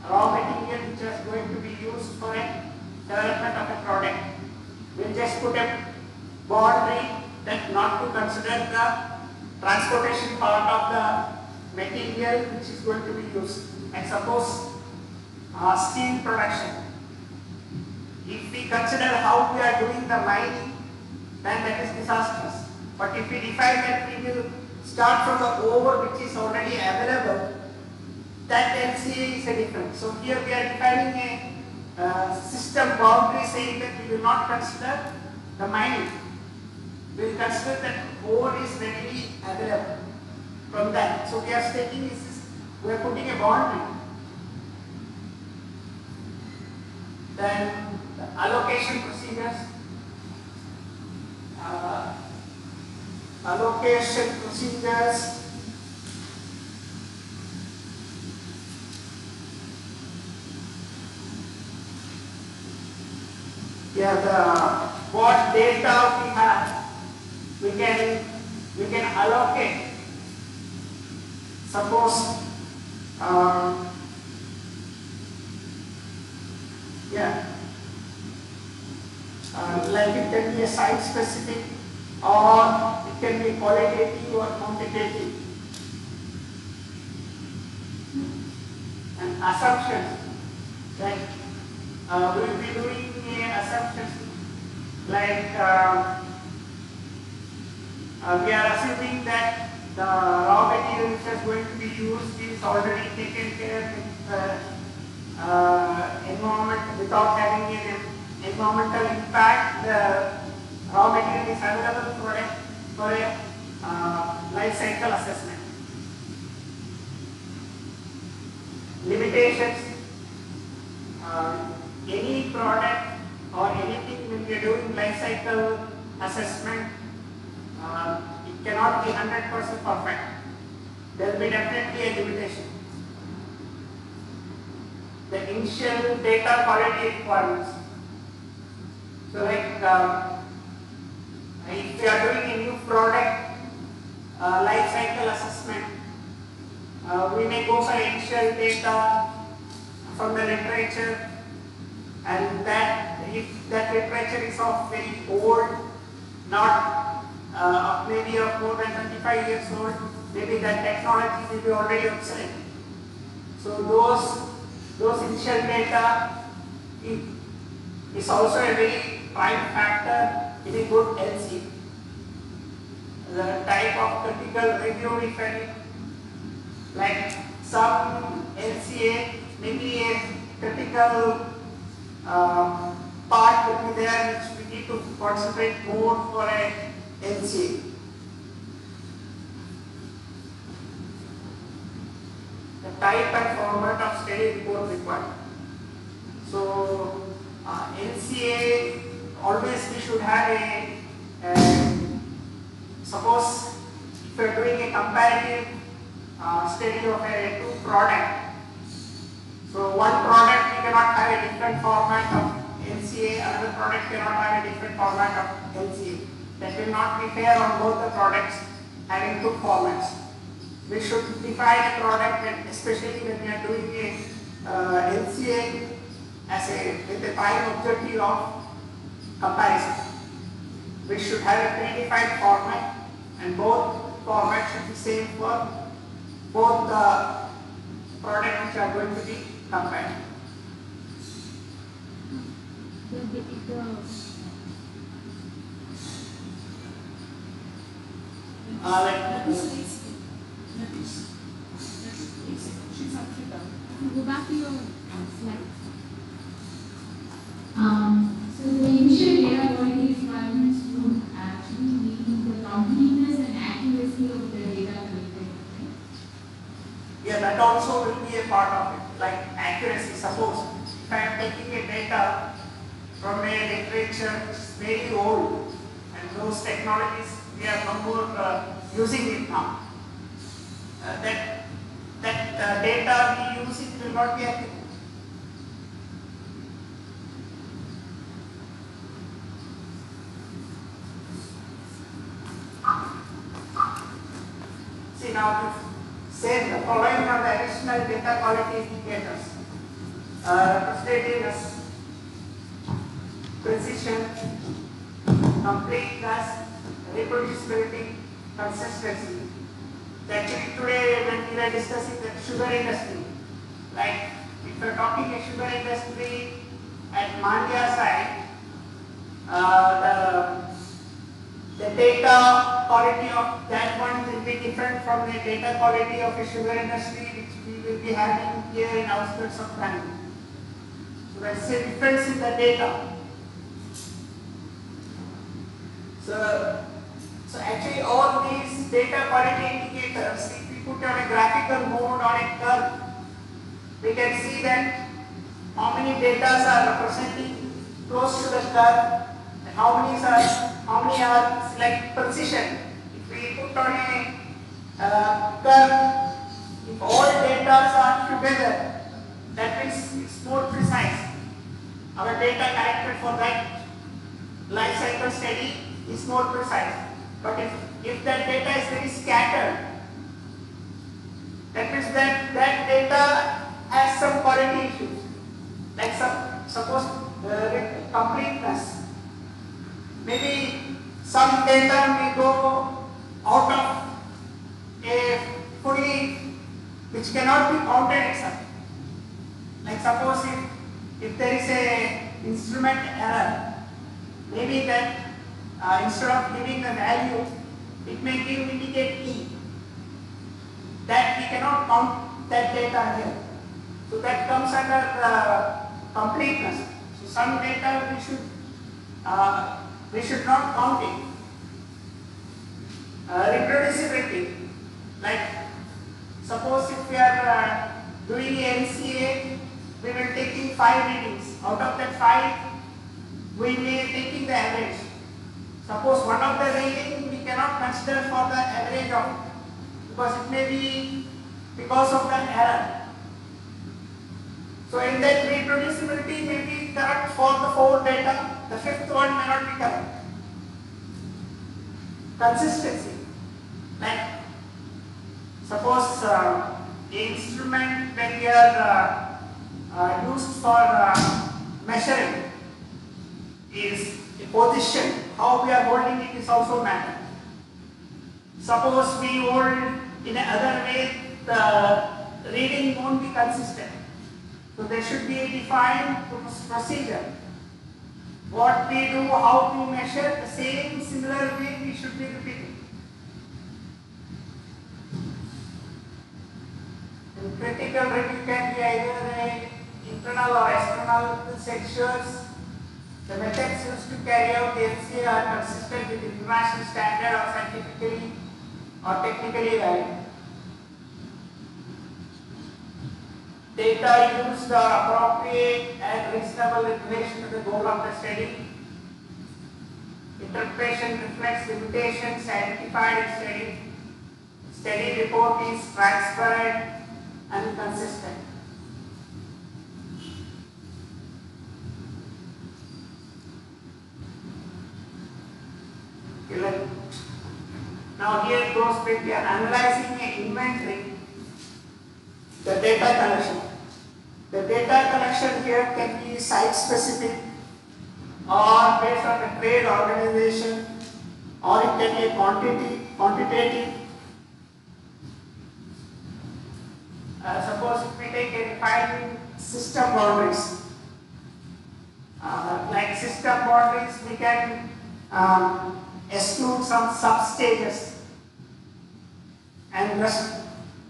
raw material which is going to be used for a development of a product. We'll just put a boundary that not to consider the transportation part of the material which is going to be used. And suppose steel production. If we consider how we are doing the mining, then that is disastrous. But if we define that we will start from the ore which is already available, that LCA is a difference. So here we are defining a system boundary saying that we will not consider the mining. We will consider that ore is readily available from that. So we are stating we are putting a boundary. Then the allocation procedures. Allocation procedures. Yeah, what data we have, we can allocate. Suppose, like it can be a site specific, or it can be qualitative or quantitative. And assumptions, like we will be doing assumptions like we are assuming that the raw material which is going to be used is already taken care with environment without having an environmental impact. The raw material is available for a life cycle assessment. Limitations. Any product or anything when we are doing life cycle assessment, it cannot be 100% perfect. There will be definitely a limitation. The initial data quality requirements. So like if we are doing a new product life cycle assessment, we may go for initial data from the literature, and that if that literature is of very old, not maybe of more than 25 years old, maybe that technology will be already obsolete. So those initial data is also a very prime factor in a good LC. The type of critical review, if any, like some LCA, maybe a critical part will be there which we need to concentrate more for a LCA. The type and format of study report required. So LCA, always we should have suppose if we are doing a comparative study of a two product. So one product we cannot have a different format of LCA, another product cannot have a different format of LCA. That will not be fair on both the products having two formats. We should define a product, and especially when we are doing a LCA with a prime objective of comparison. We should have a predefined format, and both formats should be same for both the products which are going to be compared. Go back to your slide. So the initial data quality requirements would actually mean the completeness and accuracy of the data collected. Yeah, that also will be a part of it, like accuracy. Suppose if I am taking a data from a literature which is very old, and those technologies we are no more using it now, that data we use it will not be accurate. See now, say the following are the additional data quality indicators: representativeness, precision, completeness, reproducibility, consistency. Actually today when we are discussing the sugar industry, like if we are talking a sugar industry at Mandya side, the the data quality of that one will be different from the data quality of a sugar industry which we will be having here in outskirts of Bangalore. So that's a difference in the data. So actually all these data quality indicators, if we put on a graphical mode on a curve, we can see that how many data are representing close to the curve and how many are like precision. If we put on a curve, if all data are together, that means it's more precise. Our data collected for that life cycle study is more precise. But if that data is very scattered, that means that data has some quality issues. Like suppose completeness. Maybe some data may go out of a fully, which cannot be counted itself. Like suppose if there is a instrument error, maybe that instead of giving the value, it may indicate E. That we cannot count that data here. So that comes under completeness. So some data we should not count it. Reproducibility. Like suppose if we are doing NCA, we will taking 5 readings. Out of that 5, we may taking the average. Suppose one of the reading we cannot consider for the average of it, because it may be because of the error. So in that reproducibility may be correct for the 4 data, the 5th one may not be correct. Consistency. Like suppose the instrument when we are used for measuring is a position, how we are holding it is also matter. Suppose we hold in another way, the reading won't be consistent. So there should be a defined procedure. What we do, how we measure, the same similar way we should be repeating. And critical review can be either an internal or external, which ensures the methods used to carry out the NCA are consistent with international standard or scientifically or technically valid. Data used are appropriate and reasonable in relation to the goal of the study. Interpretation reflects limitations identified in study. Study report is transparent and consistent. Now here goes with we are analyzing an inventory, the data collection. The data collection here can be site specific or based on a trade organization, or it can be quantitative. Suppose if we take a defined system boundaries, like system boundaries, we can exclude some sub-stages, and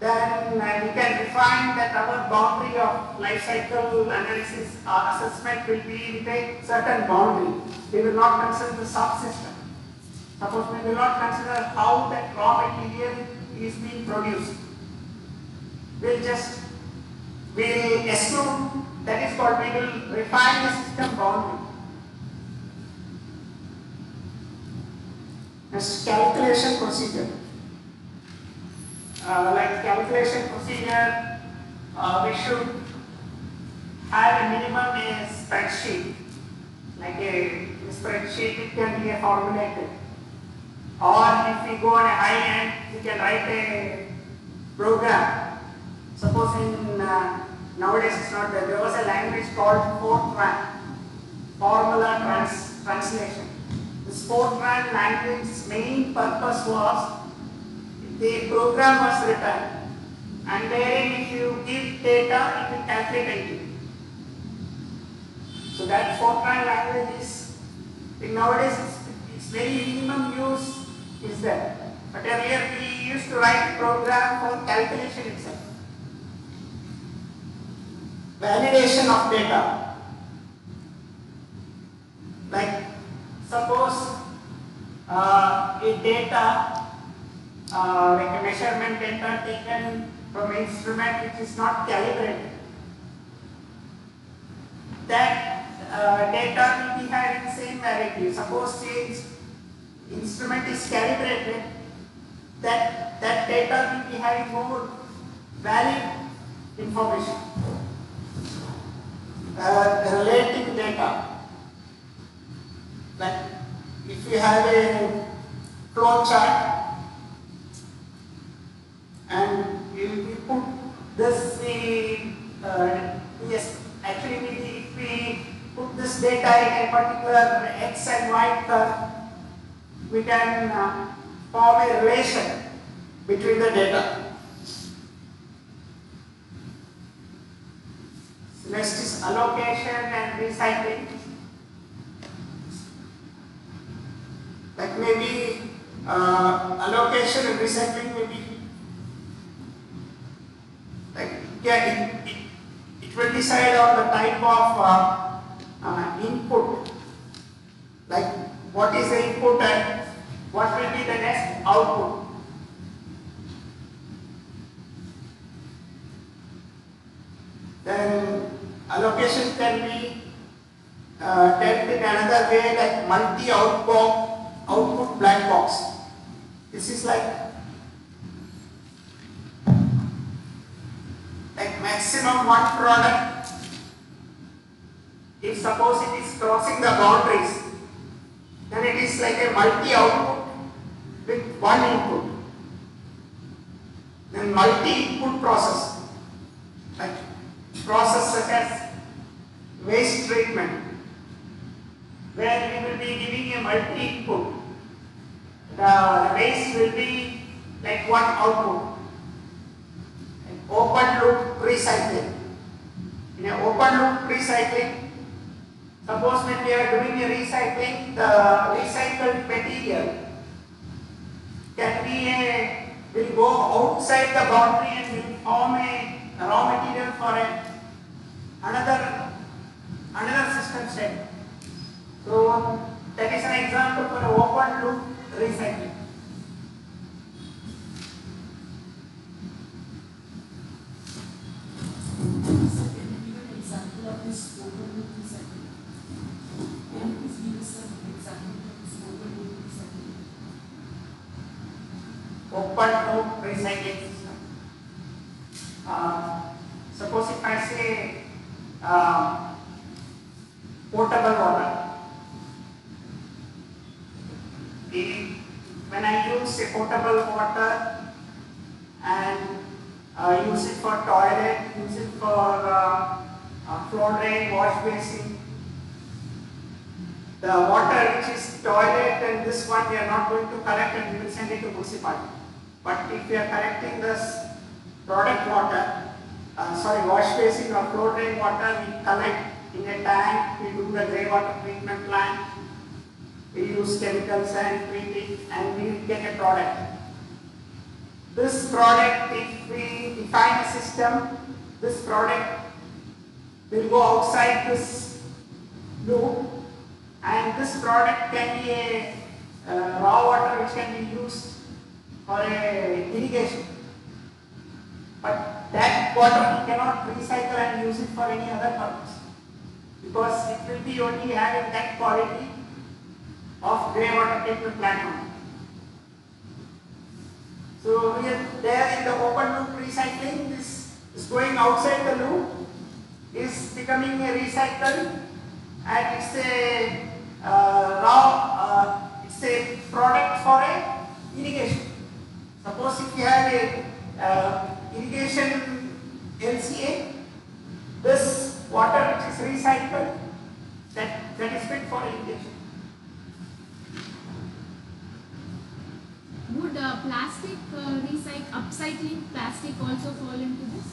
then we can define that our boundary of life cycle analysis or assessment will be with a certain boundary. We will not consider the subsystem. Suppose we will not consider how that raw material is being produced. We'll exclude, that is what we will refine the system boundary. Next, calculation procedure. Like calculation procedure, we should have a minimum a spreadsheet. Like a spreadsheet, it can be a formulated. Or if we go on a high end, we can write a program. Suppose in nowadays it's not there. There was a language called Fortran, formula translation. This Fortran language's main purpose was the program was written, and therein if you give data, it will calculate anything. So that Fortran language is nowadays it's very minimum use is there. But earlier we used to write program for calculation itself. Validation of data. Like suppose a data, like a measurement data taken from an instrument which is not calibrated. That data will be having same value. Suppose the instrument is calibrated, that data will be having more valid information. Relating data. Like if you have a flow chart and you put this yes, actually if we put this data in a particular x and y curve, we can form a relation between the data. Next is allocation and recycling. Like maybe allocation and recycling may be like, yeah, it will decide on the type of input, like what is the input and what will be the next output. Then allocation can be dealt in another way, like multi-output black box. This is like maximum one product. If suppose it is crossing the boundaries, then it is like a multi-output with one input. Then multi-input process, like process such as waste treatment, where we will be giving a multi-input. The waste will be like one output. Open loop recycling. In an open loop recycling, suppose when we are doing a recycling, the recycled material will go outside the boundary and will form a raw material for another system state. So that is an example for an open loop recycling. Example of this open loop recycling. Can you please give us an example of this open loop recycling? Open loop recycling system. Suppose if I say potable water. When I use a potable water and use it for toilet, use it for floor drain, wash basin, the water which is toilet and this one we are not going to collect and we will send it to municipality. But if we are collecting this product water, wash basin or floor drain water, we collect in a tank, we do the grey water treatment plant, we use chemicals and treat it and we get a product. This product, if we define a system, this product will go outside this loop and this product can be a raw water which can be used for a irrigation. But that water we cannot recycle and use it for any other purpose because it will be only having that quality of grey water treatment plant. So we are there in the open loop recycling, this is going outside the loop, is becoming a recycle and it's a it's a product for a irrigation. Suppose if you have a irrigation LCA, this water which is recycled, that is fit for irrigation. Would plastic upcycling plastic also fall into this?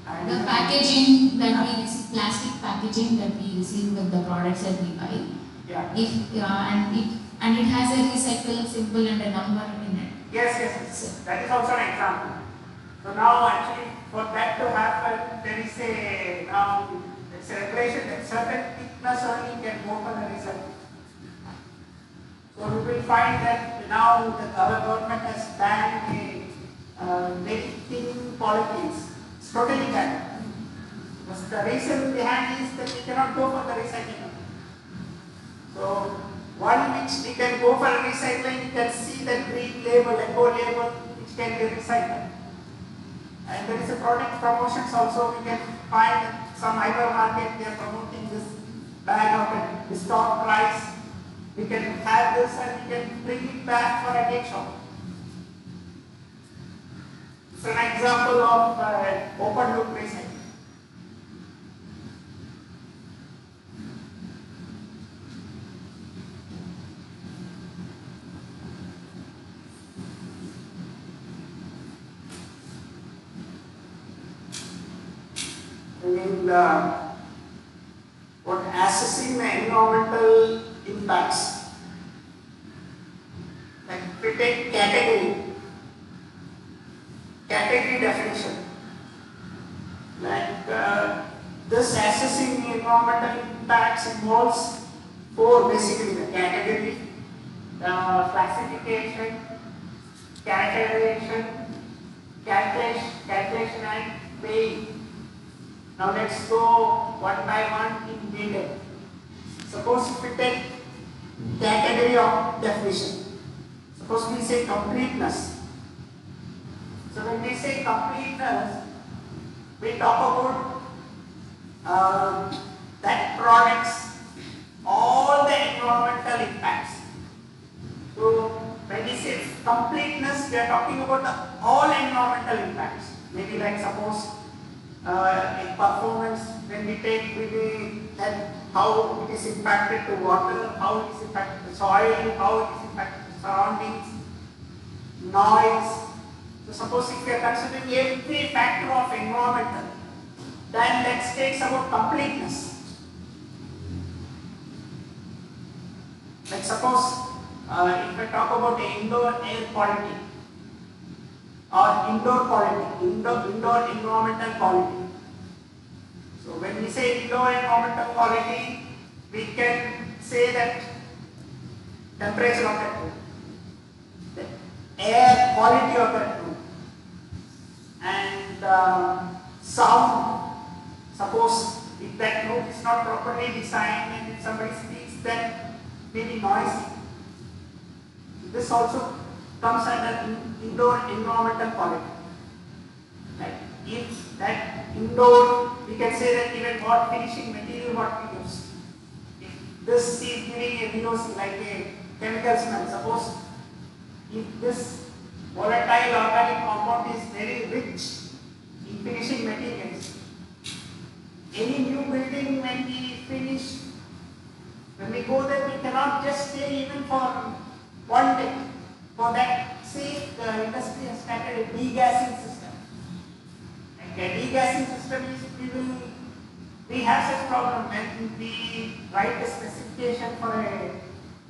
The packaging that we receive, plastic packaging that we receive with the products that we buy, Yeah. And it has a recycle symbol and a number in it. Yes. That is also an example. So now actually for that to happen, there is a it's a regulation that certain thickness only can go for the recycle. So we will find that now our government has banned very thin polythenes. It's totally banned. Because the reason behind is that we cannot go for the recycling. So one which we can go for recycling, you can see the green label, eco label, which can be recycled. And there is a product promotions also. We can find some hypermarket, they are promoting this bag of a discount price. We can have this and we can bring it back for a cake shop. It's an example of open loop recycling. What assessing the environmental impacts. Like we take category definition. Like this assessing the environmental impacts involves four basically: the category, the classification, calculation and weighing. Now let's go one by one in detail. Suppose if we take category of definition. Suppose we say completeness. So when we say completeness, we talk about that products all the environmental impacts. So when we say completeness, we are talking about all environmental impacts. Maybe like suppose in performance, when we take, we that how it is impacted to water, how it is impacted to soil, how it is impacted to surroundings, noise. So suppose if we are considering every factor of environmental, then let's take about completeness. Like suppose if I talk about the indoor air quality or indoor quality, indoor environmental quality. So when we say indoor environmental quality, we can say that temperature of that room, the air quality of that room, and sound. Suppose if that room is not properly designed and if somebody speaks, then maybe noisy. This also comes under indoor environmental quality. Like if that indoor, we can say that even what finishing material what we use. If this is giving a VOC like a chemical smell, suppose if this volatile organic compound is very rich in finishing materials, any new building when we finish, when we go there, we cannot just stay even for one day. For that, say the industry has started a degassing system. Like a degassing system is we have such problem when we write a specification for a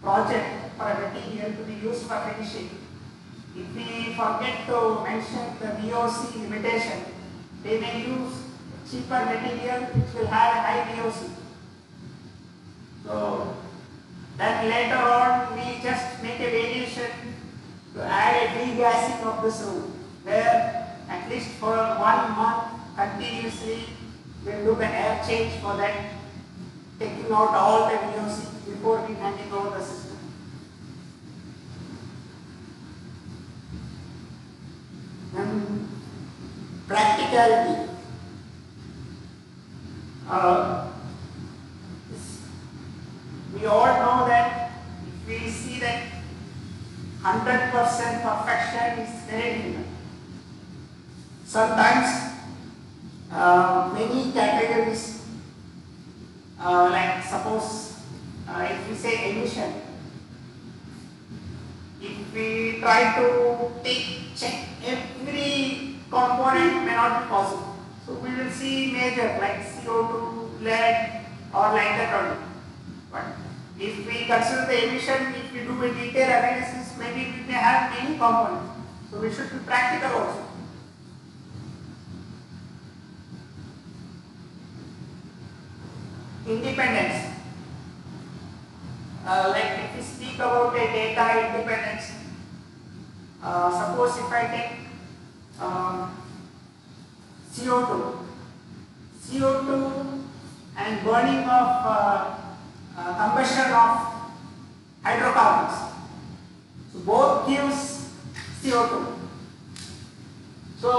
project for a material to be used for finishing. If we forget to mention the VOC limitation, they may use cheaper material which will have a high VOC. So then later on we just make a variation to add a degassing of this room, where at least for 1 month continuously we'll do the air change for that, taking out all the VOC before we handing over the system. And practicality. We all know that if we see that 100% perfection is very difficult. Sometimes many categories, like suppose if we say emission, if we try to check every component may not be possible. So we will see major like CO2, lead or like that only. But If we consider the emission, if we do a detailed analysis, maybe we may have many components. So we should be practical also. Independence. Like if we speak about a data independence, suppose if I take CO2 and burning of combustion of hydrocarbons. So both gives CO2. So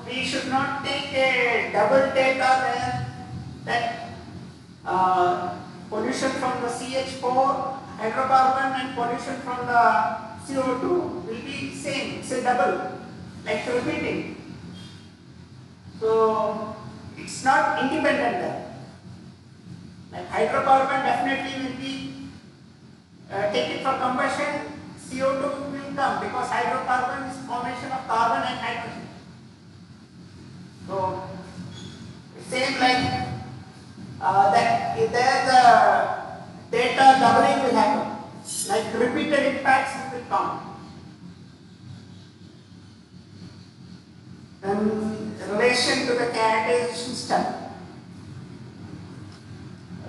we should not take a double data there that pollution from the CH4 hydrocarbon and pollution from the CO2 will be same. It's a double, like repeating. So it's not independent there. Like hydrocarbon definitely will be taken for combustion, CO2 will come because hydrocarbon is formation of carbon and hydrogen. So same like that if there the data doubling will happen, like repeated impacts will come. In relation to the characterization step,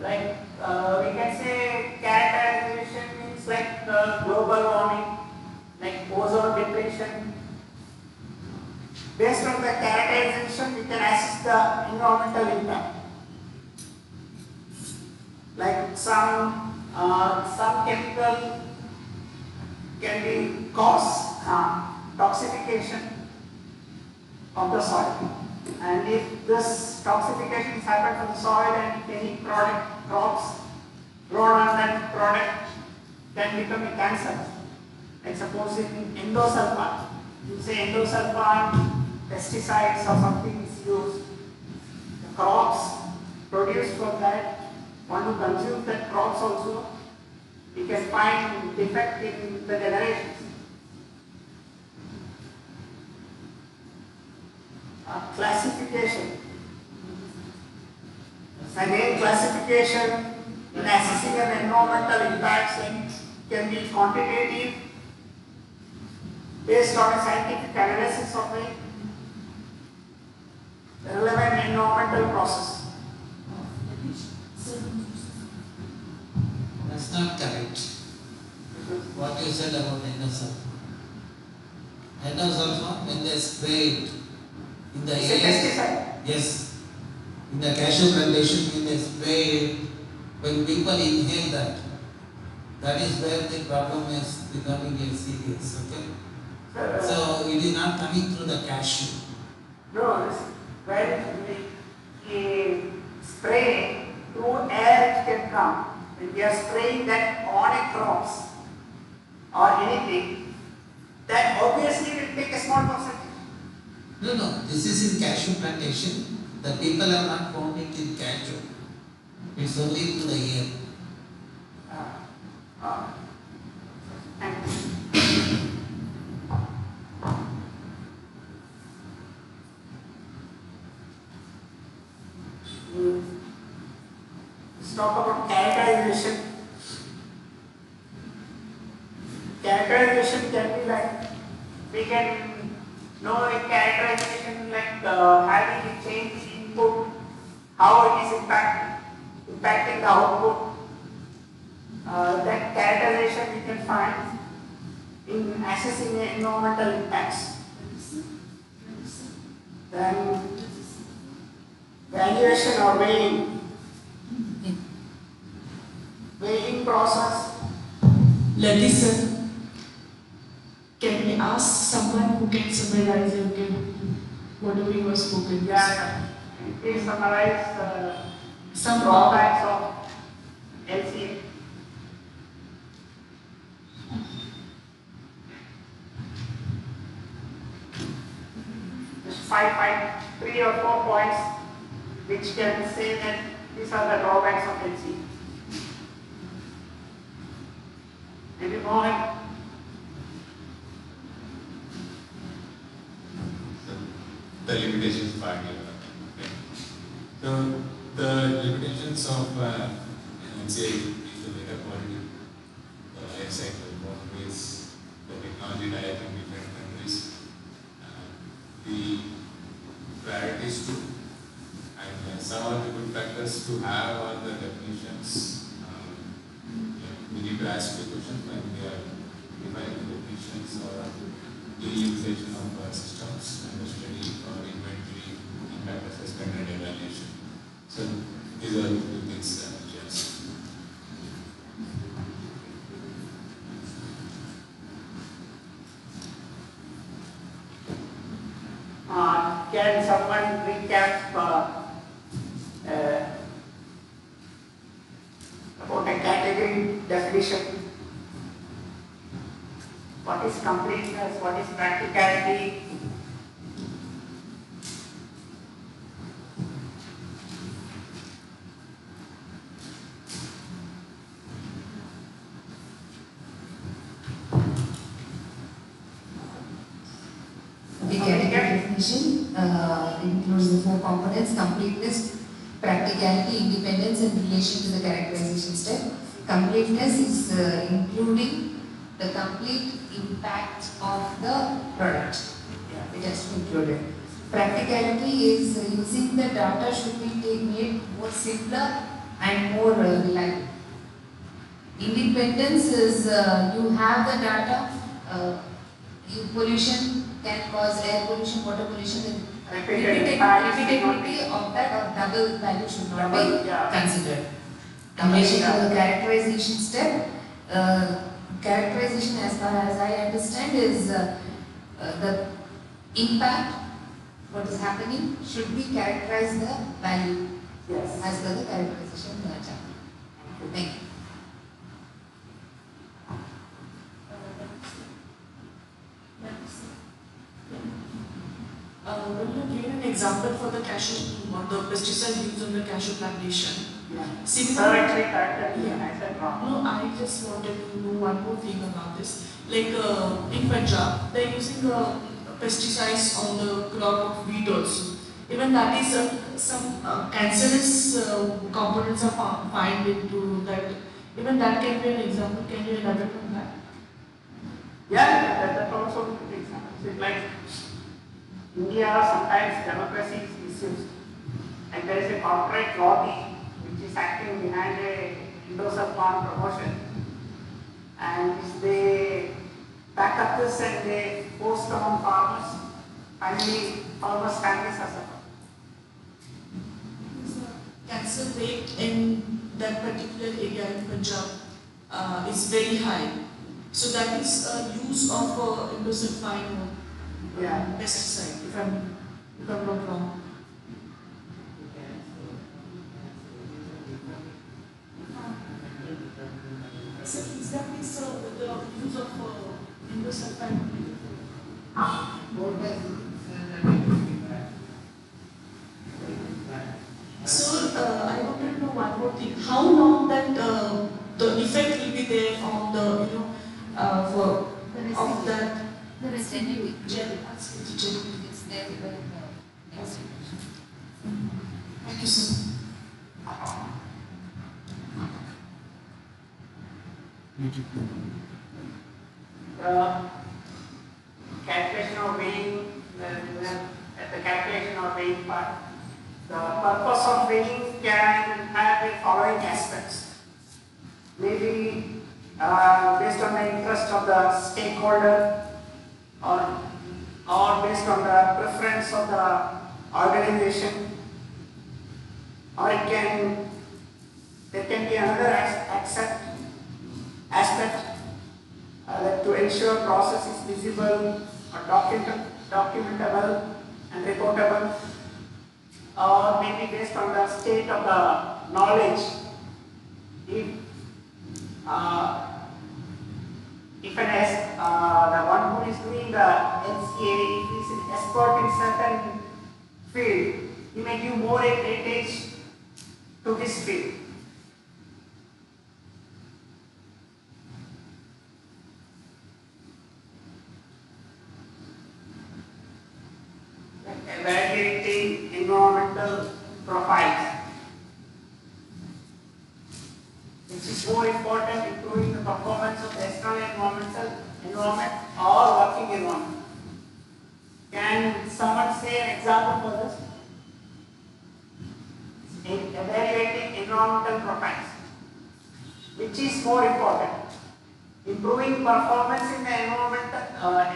like we can say characterization means like global warming, like ozone depletion. Based on the characterization, we can assess the environmental impact. Like some chemical can be cause toxification of the soil, and if this toxification is happened to the soil and if any crops grown on that product can become a cancer. Like suppose in endosulfan, you say endosulfan pesticides or something is used, the crops produced from that, one who consumes that crops also, you can find defect in the generations. Classification. Again, classification in assessing an environmental impacts can be quantitative based on a scientific analysis of the relevant environmental process. That's not correct. What you said about endosulfan. Endosulfan, when they spray it in the air, yes, in the cashew plantation, when they spray it, when people inhale that, that is where the problem is becoming serious. Okay, so it is not coming through the cashew. No, when we spray through air, it can come. When we are spraying that on a crops or anything, that obviously will take a small percentage. No, this is in cashew plantation. The people have not found it in cashew. It's only through the air. Let's talk about characterization. Characterization can be like, we can know a characterization like having a change in input, how it is impacting the output. That characterization we can find in assessing environmental impacts. Then valuation or weighing process. Listen, can we ask someone who can summarize whatever you have spoken? Yeah, please summarize some drawbacks of LCA. Just three or four points which can say that these are the drawbacks of LCA. Maybe more. The limitations part. Okay. So the limitations of LCA is have already excited about ways the technology diet in different countries. The priorities too, and some of the good factors to have are the definitions. We need to ask the question when we are defining the definitions or the utilization of systems and the study or inventory, impact assessment and evaluation. So these are the two things that yes. Can someone recap about a category definition? What is completeness? What is practicality? The category definition includes the four components: completeness, practicality, independence, and relation to the characterization step. Completeness is including the complete impact of the product. Yeah, it has to be included. Practicality is using the data should be made more simpler and more reliable. Independence is you have the data, pollution can cause air pollution, water pollution, the repeatability of that or double value should not be considered. Relation to the characterization step, characterization as far as I understand is the impact, what is happening should be characterized the value as per the characterization chapter. Thank you. When you gave an example for the cashew, on the pesticide used on the cashew plantation. Similarly, no, I just wanted to know one more thing about this. Like in Punjab, they're using pesticides on the crop of wheat also. Even that is some cancerous components are found into that. Even that can be an example. Can you elaborate on that? Yeah, that's also a good example. It's like India sometimes democracy is misused, and there is a corporate lobby which is acting behind a endorsement farm promotion, and if they back up this and they post on farmers, finally farmers' families are suffering. Cancer rate in that particular area in Punjab is very high. So that is use of endosulfine pesticide, if I'm not wrong. So is that the use of endosulfine? So I wanted to know one more thing. How long that the effect will be there on the for of that the residue gel? is there when Thank you, sir. Calculation of weighing, the calculation of weighing part. The purpose of weighing can have the following aspects. Maybe based on the interest of the stakeholder or based on the preference of the organization, or there can be another aspect that to ensure process is visible or documentable and reportable, or maybe based on the state of the knowledge. If the one who is doing the NCA, if he is an expert in certain field, he may give more weightage to this field. Evaluating environmental profiles, which is more important, improving the performance of the external environment or working environment? Can someone say an example for this? In evaluating environmental profiles, which is more important? Improving performance in the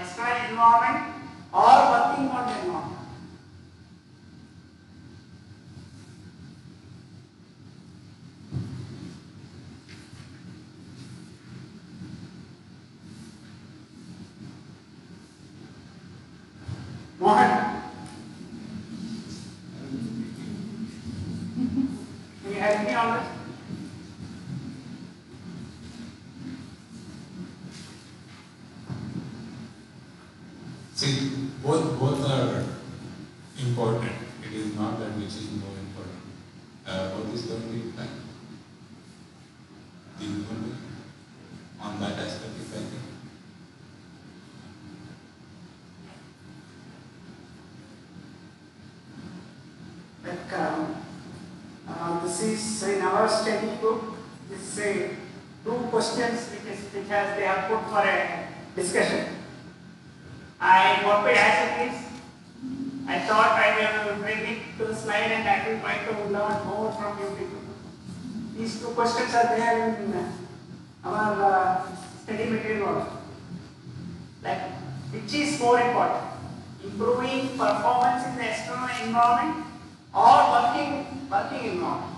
external environment or working on the environment? Mohan, can you help me on this? See, both are important. It is not that which is more important. What is going to be impact? The human on that aspect, if I think. This is in our study book. This is two questions which they have put for a discussion. I copied as it is. I thought I will bring it to the slide and I will try to learn more from you people. These two questions are there in our study material also. Like, which is more important? Improving performance in the external environment or working environment?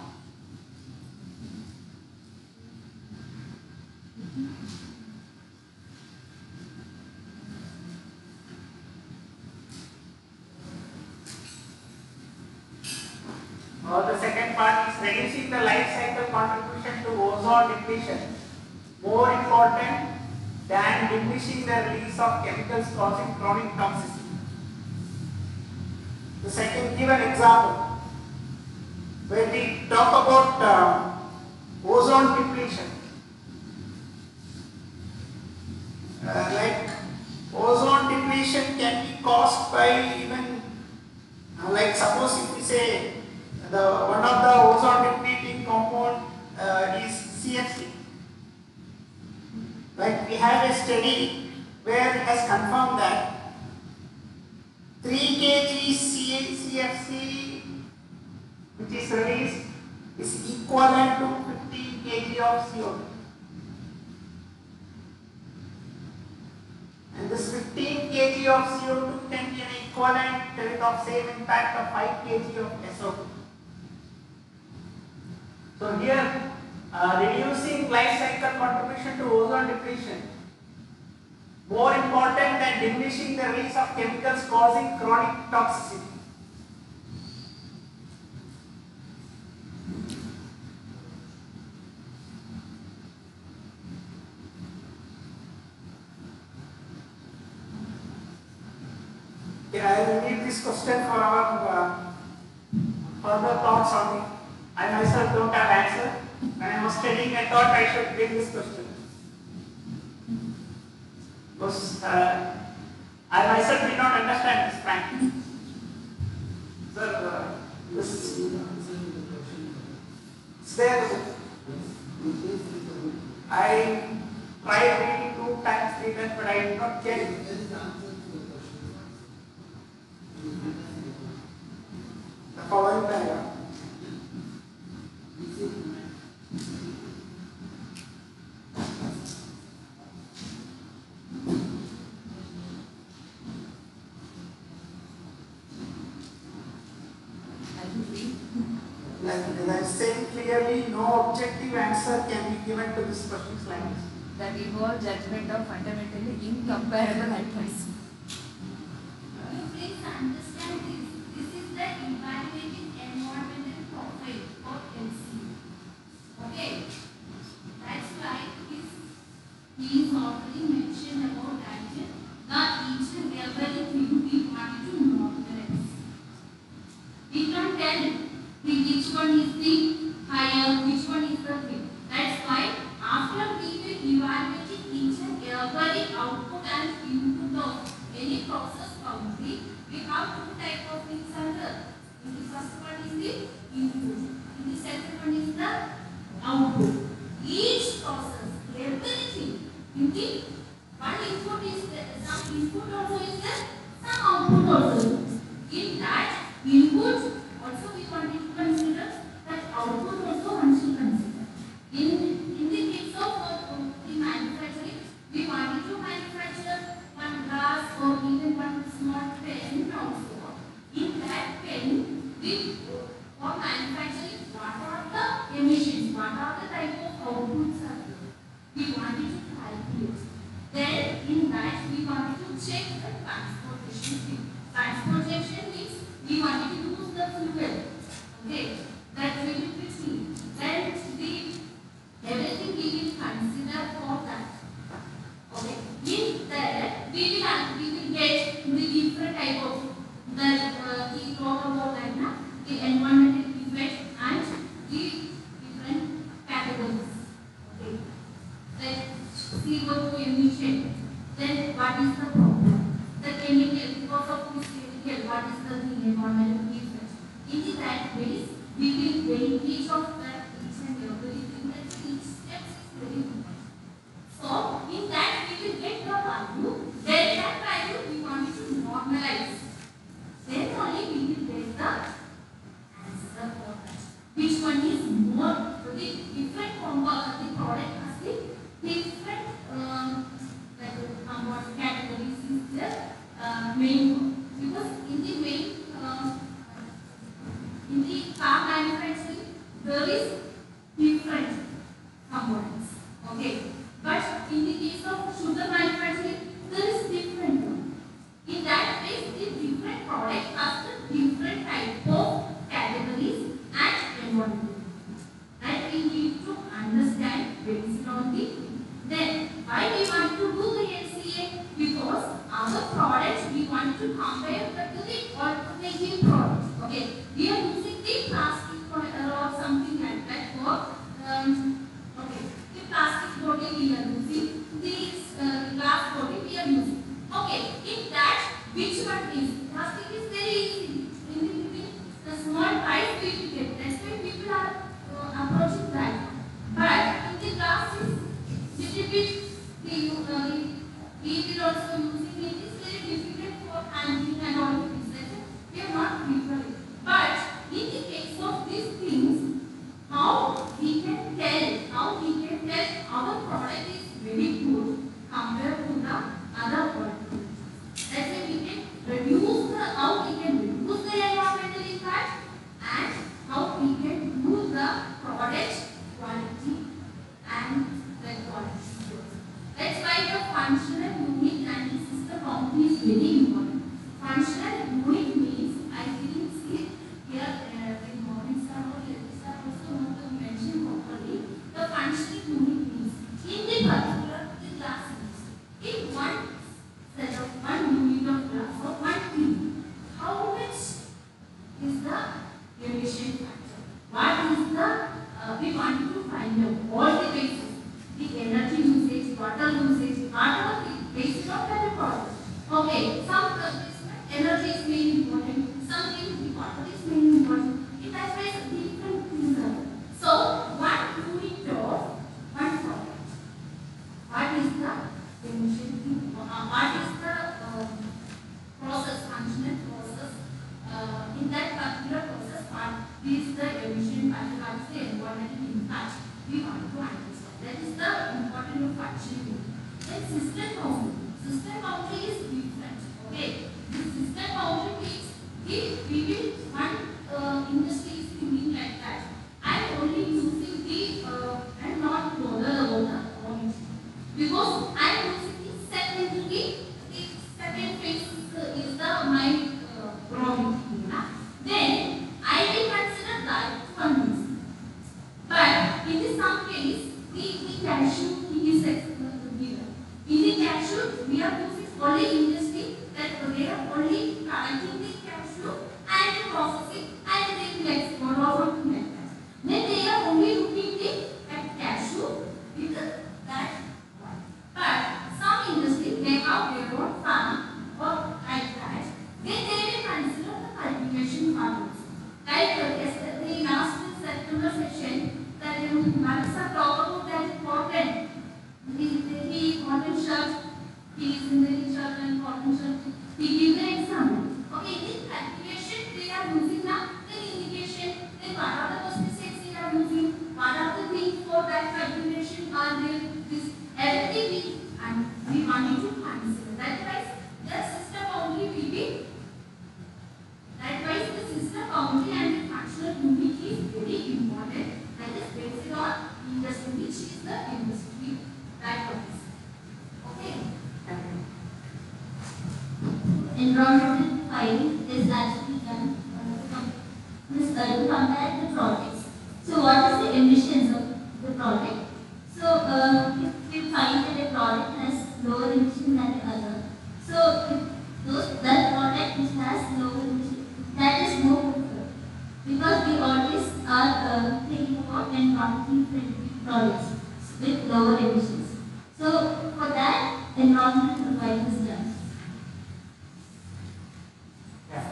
Or the second part is reducing the life cycle contribution to ozone depletion, more important than diminishing the release of chemicals causing chronic toxicity. The second, give an example. When we talk about ozone depletion, like ozone depletion can be caused by even, like suppose if we say one of the ozone depleting compound is CFC. Like we have a study where it has confirmed that 3 kg CFC which is released is equivalent to 15 kg of CO2. And this 15 kg of CO2 can be an equivalent of same impact of 5 kg of SO2. So here, reducing life cycle contribution to ozone depletion, more important than diminishing the release of chemicals causing chronic toxicity. Okay, I will leave this question for our further thoughts on it. I myself don't have answer. When I was studying, I thought I should bring this question. Because I myself did not understand this frankly. Sir, this is there. I tried reading 2 times, 3 times, but I did not get it. The following paragraph. As I said clearly, no objective answer can be given to this question's language. That involves judgment of fundamentally incomparable items. You please understand this. This is the evaluating environmental profile for LC. Okay? That's why he is already mentioned about that. Not each and everything we want to normalize. We can't tell which one is the higher, which one is the thing. That's why after we will evaluate each and every output and input of any process boundary, we have 2 types of things under. The first one is the input, and the second one is the output. Each for manufacturing, what are the emissions, what are the type of outputs are there. We wanted to calculate. Then in that we wanted to check the transportation thing. Transportation means we wanted to use the fuel. Okay, that will be quickly. Then everything we will consider for that. Okay, in that we will get the different type of the talk about that now, the environmental effect and the different categories. Okay, then CO2 emission. Then what is the problem? The chemical, because of this chemical, what is the environmental effect? In that case, we will weigh each of that each and everything. That each step is very important. So in that we will get the value. Then that value we want to normalize. Then only we will get the answer for that. Which one is more? The different the product has the different categories is the main one. Because in the main in the car manufacturing there is different components. Okay. But in the case of sugar manufacturing, there is different one. In that case, the different product has the different type of categories and environment. That we need to understand based on the. Then, why we want to do the LCA? Because our products we want to compare to the alternative products. Okay, we are using the plastic or something like that for okay. Plastic bottle we are using, this glass bottle we are using. Okay, in that which one is? Plastic is very easy. In the small price we will get. That's why people are approaching that. But in the glass is little bit we will also using it is very difficult for handling and all of this. We are not prepared. But in the case of these things, how we can tell our product is very good compared to the other alternatives. That's why we can reduce the environmental impact and how we can improve the product quality and the quality. That's why the functional unit and the system boundary is very important. Functional unit means, I didn't see here in morning sir or ladies are also not to mention properly. The functional unit means in the particular the glass is in one set of 1 unit of glass or 1 kg. How much is the emission factor? What is the we want to find out all the bases, the energy usage, water usage, whatever the basis of that product. Okay, some energy is mainly important, some the water is mainly important. It has different things. So 1 unit of one product. What is the emission? What is the process, functional process? In that particular process, what is the emission factor? What is the environmental impact? We want to understand. That is the important function. Then system boundary. System boundary is different. Okay. The system boundary means if we will one industry is thinking like that. I am only using the and not bother about the quality because I am using the second phase is the my raw material. Then I will consider that one. But in some case, the cashew is given. In the cashew, we are using only industry that they are only collecting the cashew and compare the products. So what is the emissions of the product? So if we find that a product has lower emission than the other, so that product which has lower emission, that is more preferred. Because we always are thinking about environmentally friendly products with lower emissions. So for that, environmental profile is done. Yeah.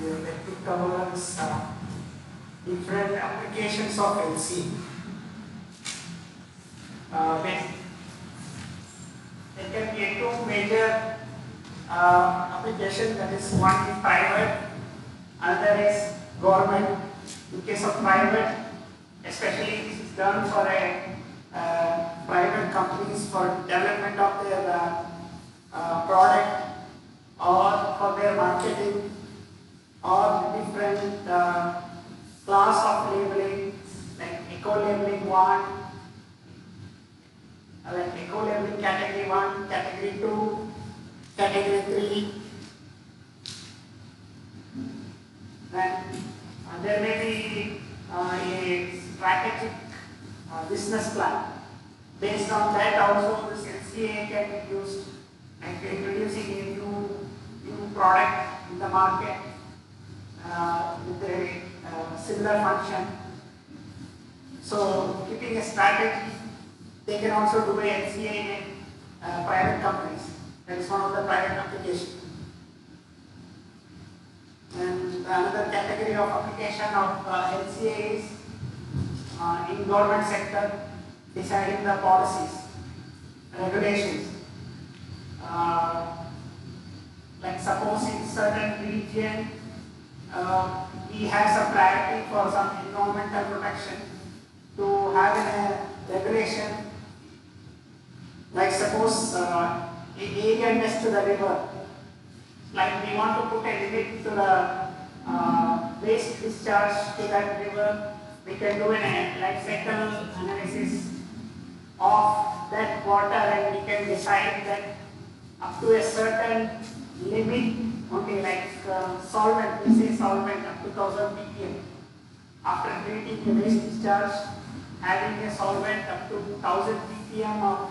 Let me cover different applications of LC. There can be two major applications, that is one is private, another is government. In case of private, especially this is done for a private companies for development of their product or for their marketing or different class of labeling, like eco-labeling 1, like eco-labeling category 1, category 2, category 3. Then there may be a strategic business plan. Based on that also this LCA can be used, like introducing a new product in the market with a similar function. So keeping a strategy, they can also do a LCA in private companies. That is one of the private applications. And another category of application of LCA is in government sector, deciding the policies, regulations. Like suppose in certain region, he has a priority for some environmental protection to have a regulation. Like suppose a area next to the river, like we want to put a limit to the waste discharge to that river, we can do a life cycle analysis of that water and we can decide that up to a certain limit, okay, like solvent, we say solvent up to 1000 ppm. After treating a waste discharge, having a solvent up to 1000 ppm of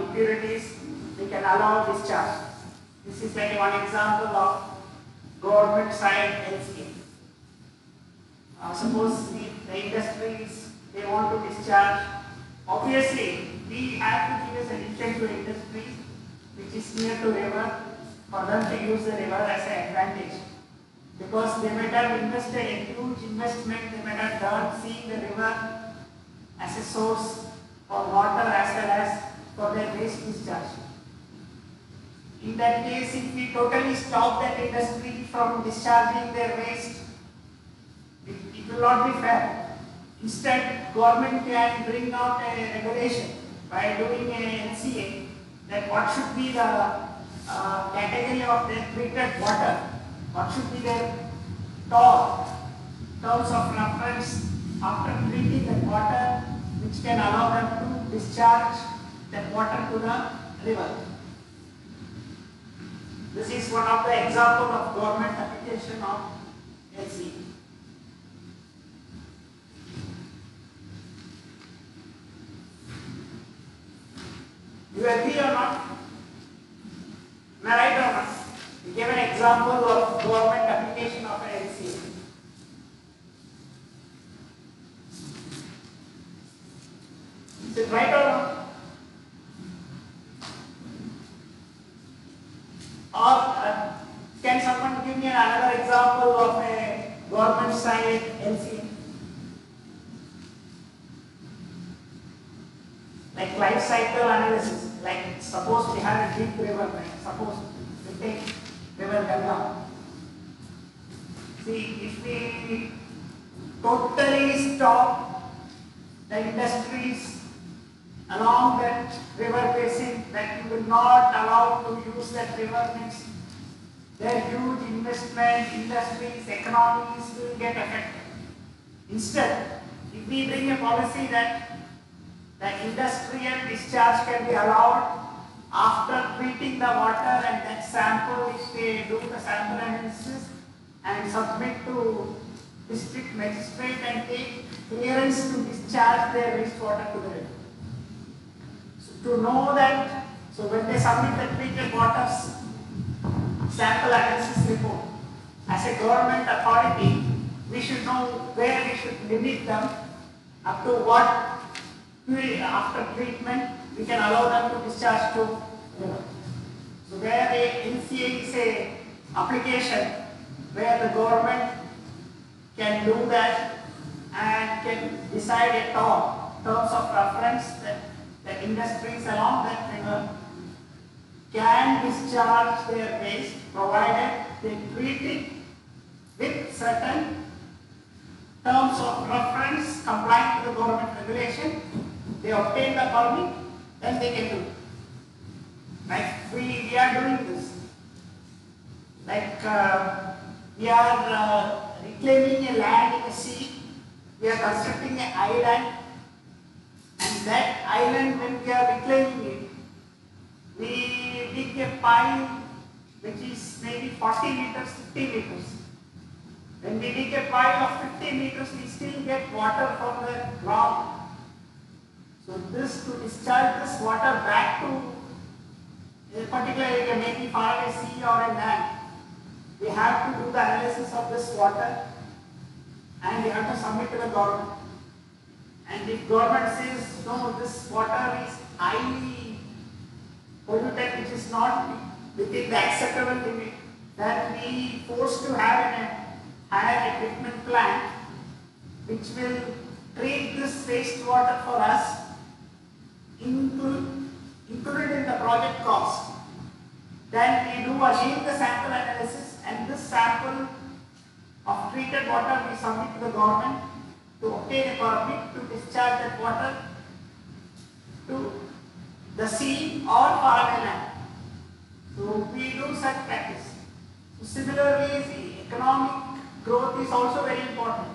impurities, we can allow discharge. This is like one example of government side LCA. Suppose the industries, they want to discharge. Obviously, we have to give a solution to industries which is near to river for them to use the river as an advantage. Because they might have invested a huge investment, they might have done seeing the river as a source for water as well as for their waste discharge. In that case, if we totally stop that industry from discharging their waste, it will not be fair. Instead, government can bring out a regulation by doing an LCA that what should be the category of their treated water, what should be their terms of reference after treating that water, which can allow them to discharge that water to the river. This is one of the example of government application of LCA. You agree or not? Am I right or not? We gave an example of government application of an LCA. Is it right or not? Or can someone give me another example of a government side LCA? Like life cycle analysis. Like suppose we have a big river, right? Suppose we take river Ganga. See, if we totally stop the industries along that river basin that you will not allow to use that river means their huge investment, industries, economies will get affected. Instead, if we bring a policy that the industrial discharge can be allowed after treating the water and that sample, if they do the sample analysis and submit to district magistrate and take clearance to discharge their wastewater to the river. So to know that, so when they submit the treated water's sample analysis report, as a government authority, we should know where we should limit them, up to what period after treatment we can allow them to discharge to river. So where a NCA is a application where the government can do that and can decide a terms of reference that the industries along that river can discharge their waste provided they treat it with certain terms of reference complying to the government regulation. They obtain the permit, then they can do it. Like we are doing this. Like we are reclaiming a land in a sea. We are constructing an island, and that island, when we are reclaiming it, we dig a pile which is maybe 40 meters, 50 meters. When we dig a pile of 50 meters, we still get water from the ground. So this, to discharge this water back to a particular area, maybe far away sea or a land, we have to do the analysis of this water and we have to submit to the government. And if government says, no, this water is highly polluted, which is not within the acceptable limit, then we forced to have a higher equipment plant which will treat this wastewater for us, included in the project cost. Then we do again the sample analysis, and this sample of treated water we submit to the government to obtain a permit to discharge that water to the sea or faraway land. So we do such practice. So similarly, the economic growth is also very important.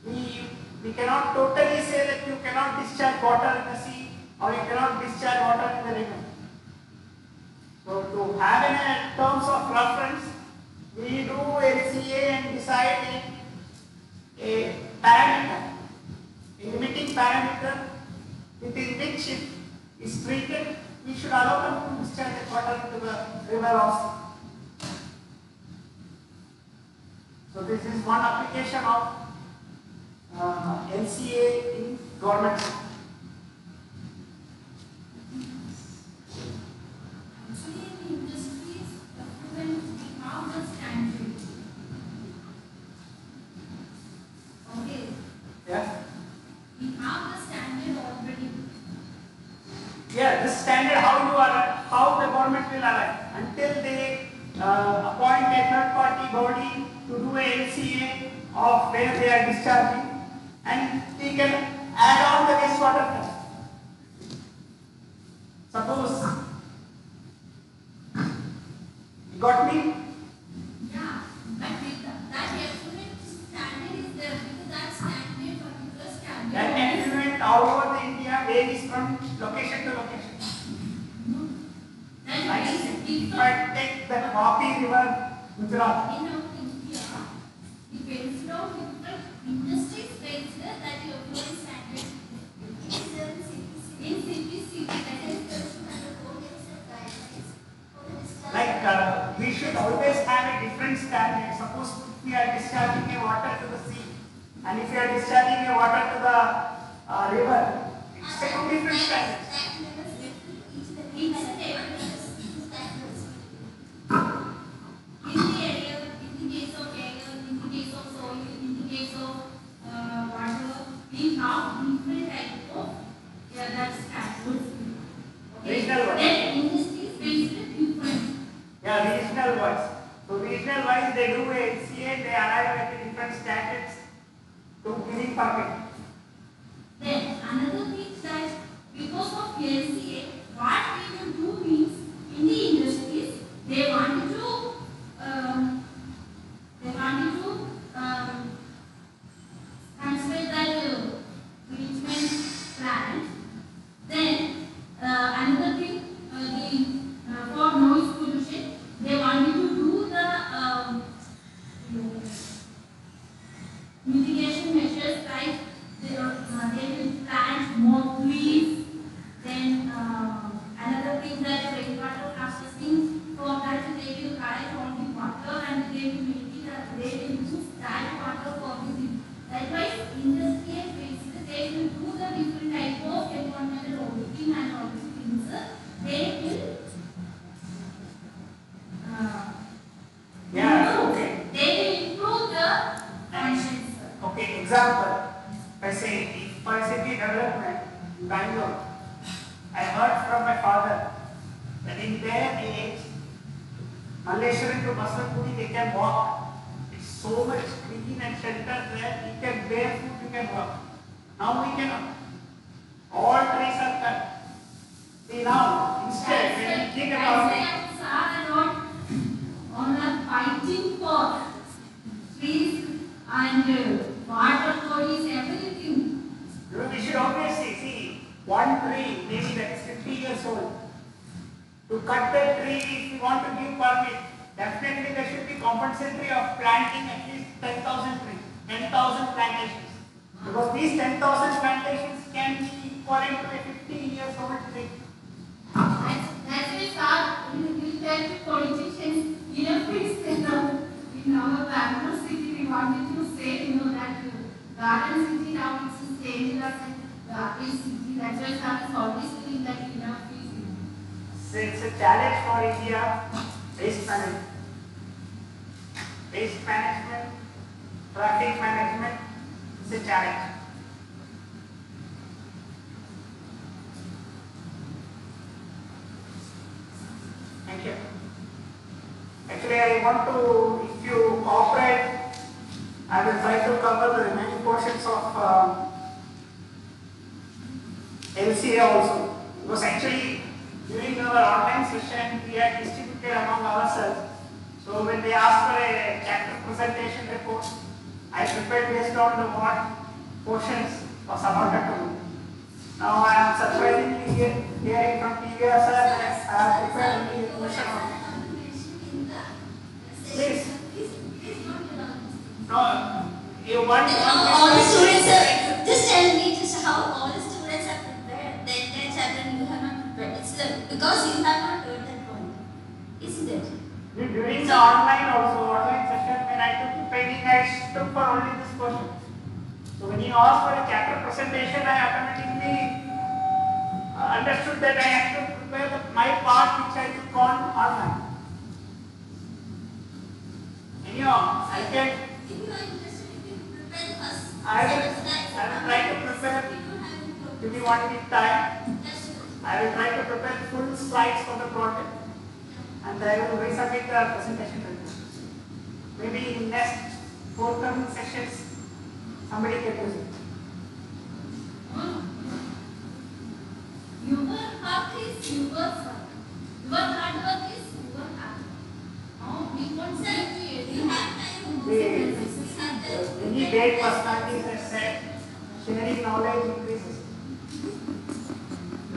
We cannot totally say that you cannot discharge water in the sea or you cannot discharge water in the river. So to have in terms of reference, we do LCA and decide a parameter, a limiting parameter within which it is treated. We should allow them to discharge the water into the river also. So this is one application of LCA in government. Actually, in industries, when we have the standard. Okay. Yeah. We have the standard already. Yeah, this standard how the government will arrive until they appoint a third party body to do a LCA of where they are discharging, and we can add on the wastewater test. Suppose, you got me? Yeah, but with that effluent standard is there because that standard particular standard. That effluent all over the India varies from location to location. Like if I take the Vapi River, Gujarat. In India, depends on different industries based that effluent standard. In CPC, that is Like we should always have a different standard. Suppose if we are discharging a water to the sea, and if we are discharging a water to the river, it's a two different standards. In the area, in the case of air, in the case of soil, in the case of water, we have different type of that standards. Regional wise. Then industries based different. Yeah, regional wise. So regional wise, they do a LCA, they arrive at different standards to giving permit. Then another thing that because of LCA, what we will do means, in the industries, they wanted to construct that treatment plant. Then another thing, for noise pollution, they wanted to do the mitigation measures, like they will plant more trees. Then another thing, that rainwater processing, for that they will collect all the water and they will make it, they will use that water for the. Likewise, industrial places, they will do the different type of environmental auditing and all these things. They will they will improve the conditions. Okay, example. I say, for city development in Bangalore, I heard from my father that in their age, Malleshwaram to Baswantpuri, they can walk. It's so much green and shelter there, you can barefoot, you can walk. Now we cannot. All trees are cut. See now, instead, when we think about it, on the fighting for trees and water bodies, everything. we should obviously see one tree, maybe that is 50 years old. To cut the tree, if we want to give permit, definitely there should be compensatory of planting at least 10,000 trees, 10,000 plantations. Because these 10,000 plantations can be equivalent to a 50 years old tree. That's why, sir, we tell the politicians, in our Bangalore city, we wanted to say, that garden city now it's changed as a garbage city. That's why, sir, is always doing that So it's a challenge for India, waste management. Waste management, traffic management, it's a challenge. Thank you. Actually, I want to, if you cooperate, I will try to cover the remaining portions of LCA also. Because actually, during our online session, we had distributed among ourselves. So when they asked for a chapter presentation report, I prepared based on the what portions was allotted to me. Now I am surprisingly hearing from TVRAMACHANDRA that I have prepared only a portion of it. Please. No, you want all the students are, just tell me just how all the students are prepared. The entire chapter you have not prepared. It's because you have not heard that point. Isn't it? During the online session, when I took training, I took for only this portion. So when you asked for a chapter presentation, I automatically understood that I have to prepare my part which I took on online. Anyhow, I can. If you are interested, you can prepare first. I will try to prepare. Give me 1 week time. I will try to prepare full slides for the project, and I will resubmit the presentation. Maybe in next forthcoming sessions, somebody can use it. Your work is your work. Your hard work is your hard work. Oh, we won't say Many great personalities have said sharing knowledge increases.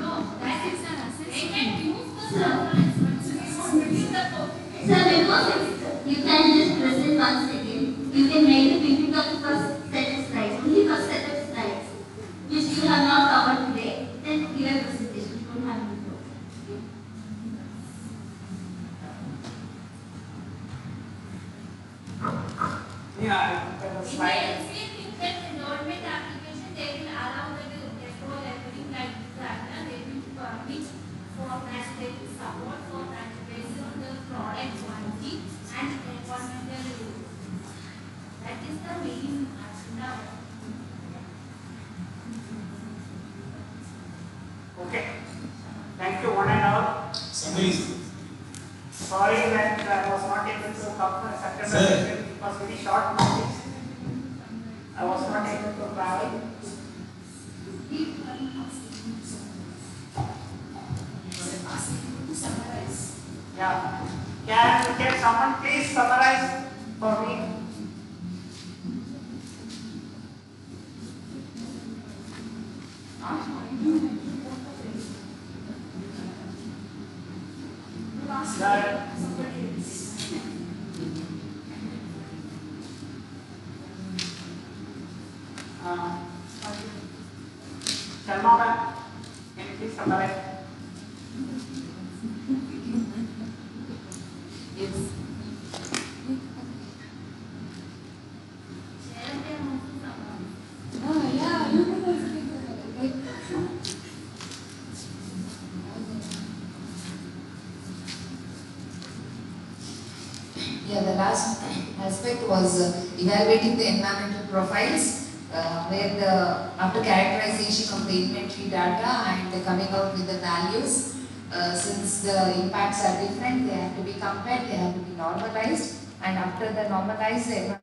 no, that is an assessment. They can use the reference, but we won't use the copy. Sir, because you can just present once again. You can make the PPT of the first set of slides, only first set of slides, which you have not covered today. Then give a presentation. You don't have any problem. Yeah, I prepare the In the slide. LCA Thinker enrollment application, they will allow the control everything like that. They will permit for that, they will support for that based on the product quality and environmental rules. That is the main agenda. Okay. Thank you, one and all. Sorry that I was not able to come for a September session. It was very short notice. I was not able to travel. Yeah. Can someone please summarize for me? Sharma ma'am, can you please summarize? Yes. Oh, yeah, you can also take that. Yeah, the last aspect was evaluating the environmental profiles, where after characterization of the inventory data and coming out with the values, since the impacts are different, they have to be compared, they have to be normalized, and after the normalized,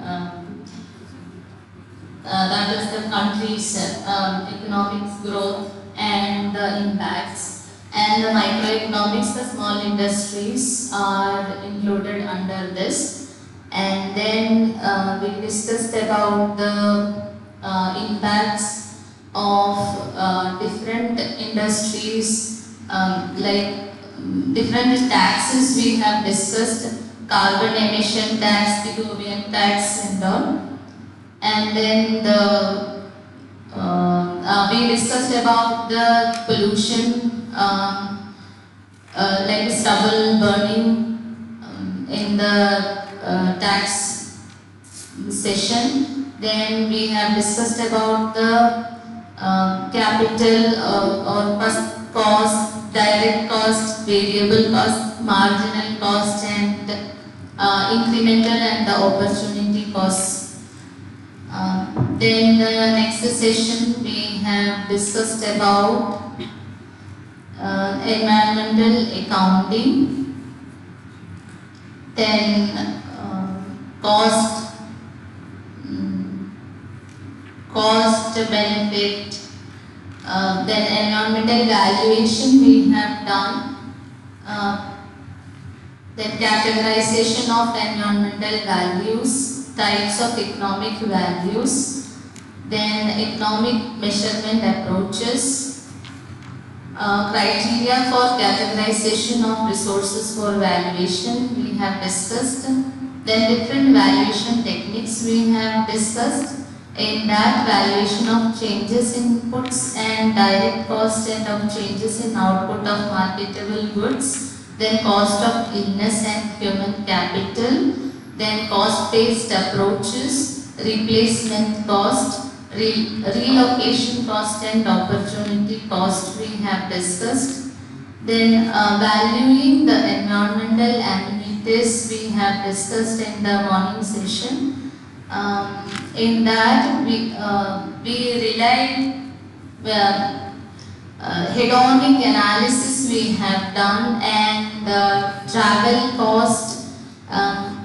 um, that is the country's economic growth and the impacts. And the microeconomics, the small industries are included under this. And then we discussed about the impacts of different industries, like different taxes we have discussed, carbon emission tax, Pigouvian tax and all. And then we discussed about the pollution, like stubble burning in the tax session. Then we have discussed about the capital or first cost, direct cost, variable cost, marginal cost, and incremental and the opportunity cost. Then the next session we have discussed about environmental accounting, then cost benefit, then environmental valuation we have done, then categorization of environmental values, types of economic values, then economic measurement approaches, criteria for categorization of resources for valuation we have discussed, then different valuation techniques we have discussed. In that, valuation of changes in inputs and direct cost and of changes in output of marketable goods, then cost of illness and human capital, then cost-based approaches, replacement cost, relocation cost and opportunity cost we have discussed. Then valuing the environmental amenities we have discussed in the morning session. In that we relied hedonic analysis we have done, and travel cost,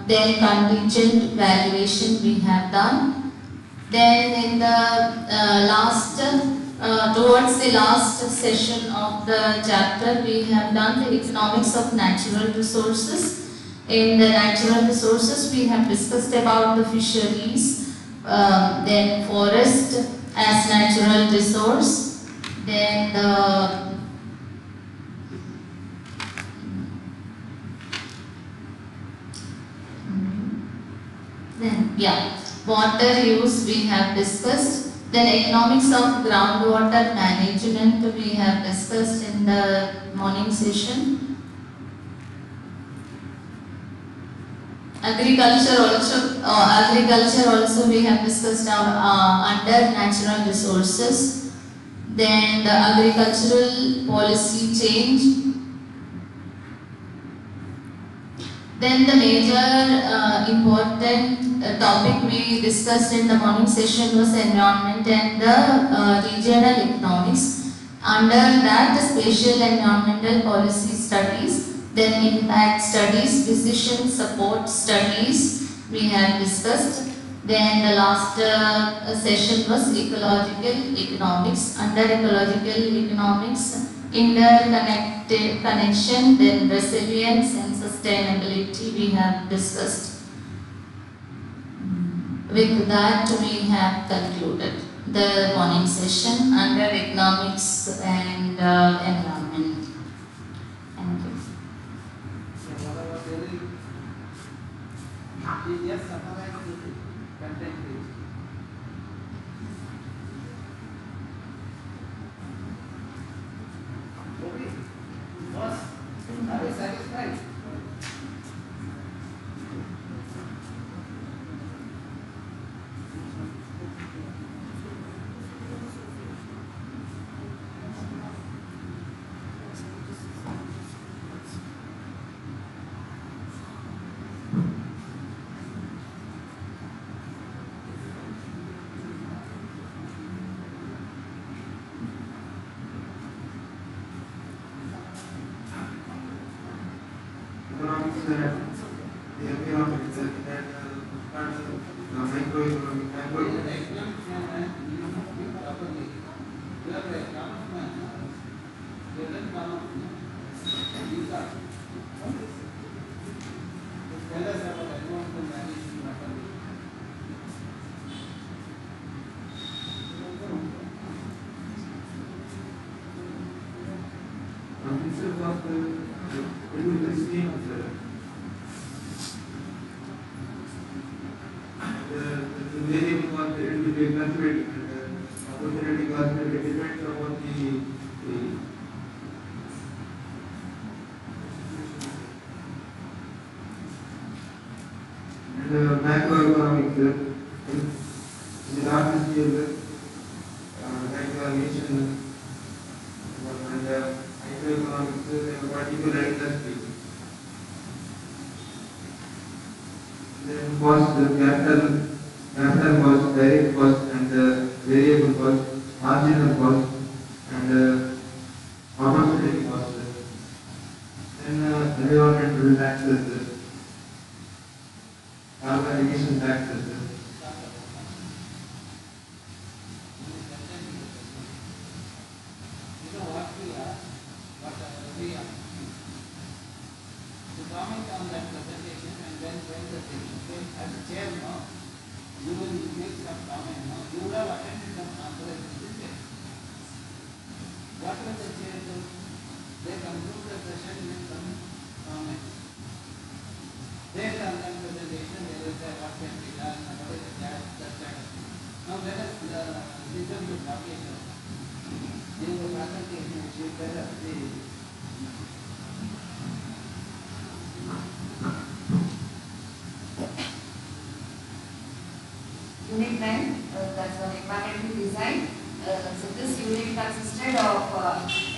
then contingent valuation we have done. Then in the towards the last session of the chapter, we have done the economics of natural resources. In the natural resources, we have discussed about the fisheries, then forest as natural resource, then water use we have discussed. Then economics of groundwater management we have discussed in the morning session. Agriculture also we have discussed under natural resources. Then the agricultural policy change. Then the major important topic we discussed in the morning session was environment and the regional economics. Under that, the spatial environmental policy studies, then impact studies, decision support studies we have discussed. Then the last session was ecological economics. Under ecological economics, interconnected connection, then resilience and sustainability we have discussed. With that, we have concluded the morning session under economics and environment. Thank you. Just summarize the content. Okay. Boss, are you satisfied? the environment and macroeconomics, in the last year, like I mentioned, and microeconomics is a particular industry. Then cost, capital cost, direct cost, and variable cost, marginal cost, and opportunity cost. Then environmental taxes, carbon emission taxes. Comment on that presentation and then when the thing as a chair, you will make some comment. You would have attended some conference, isn't it? What will the chair do? They conclude the session with some comments. Based on that presentation, they will say what can be done, what is the that kind of thing. Now let us listen to talking. During the presentation, which you better see. Unit 9, that's on environmental design. So this unit consisted of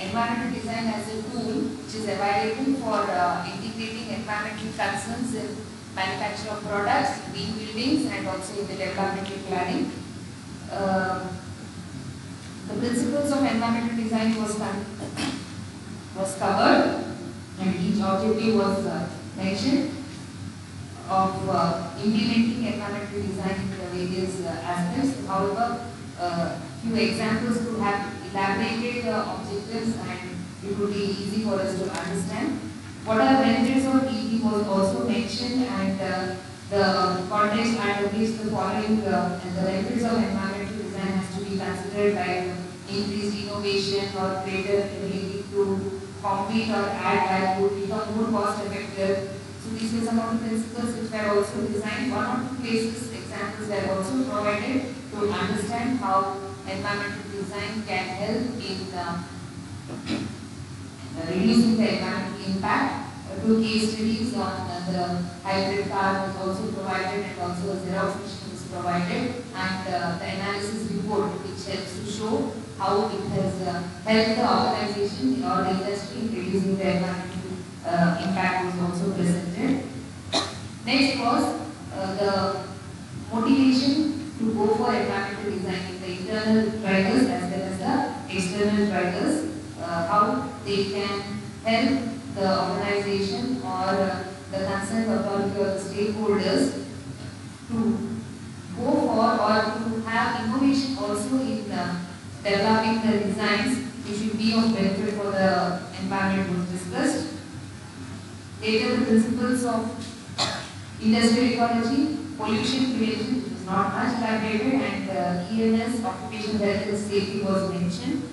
environmental design as a tool which is available for integrating environmental concerns in manufacture of products, green buildings, and also in the developmental planning. The principles of environmental design was covered, and each objective was mentioned of implementing environmental design in the various aspects. However, few examples could have elaborated the objectives and it would be easy for us to understand. What are benefits of ED was also mentioned, and the context under which the following and the benefits of environmental design has to be considered, like increased innovation or greater ability to compete or add value, become more cost effective. So these were some of the principles which were also designed. One or two places examples were also provided to understand how environmental design can help in reducing the environmental impact. Two case studies on the hybrid car was also provided, and also a Xerox machine was provided, and the analysis report which helps to show how it has helped the organization or the industry in reducing the environmental impact was also presented. Next was the motivation to go for environmental design, the internal drivers as well as the external drivers, how they can help the organization or the concerned authority or the stakeholders to go for or to have innovation also in developing the designs which will be of benefit for the environment was discussed. Later, the principles of industrial ecology, pollution prevention, which was not much elaborated, and ENS, occupational health and safety, was mentioned.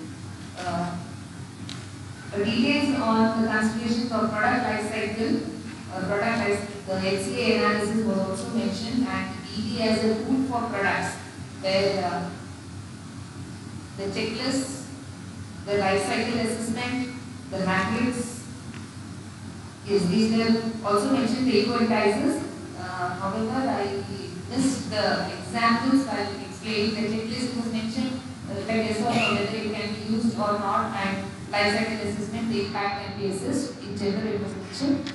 Details on the considerations of product life cycle, the HCA analysis was also mentioned, and ED as a tool for products, where the checklist, the life cycle assessment, the matrix. Yes, these were also mentioned, the eco-indicers. However, I missed the examples while explaining. The checklist was mentioned, let us know whether it can be used or not, and life cycle assessment, the impact can be assessed. In general, it was mentioned.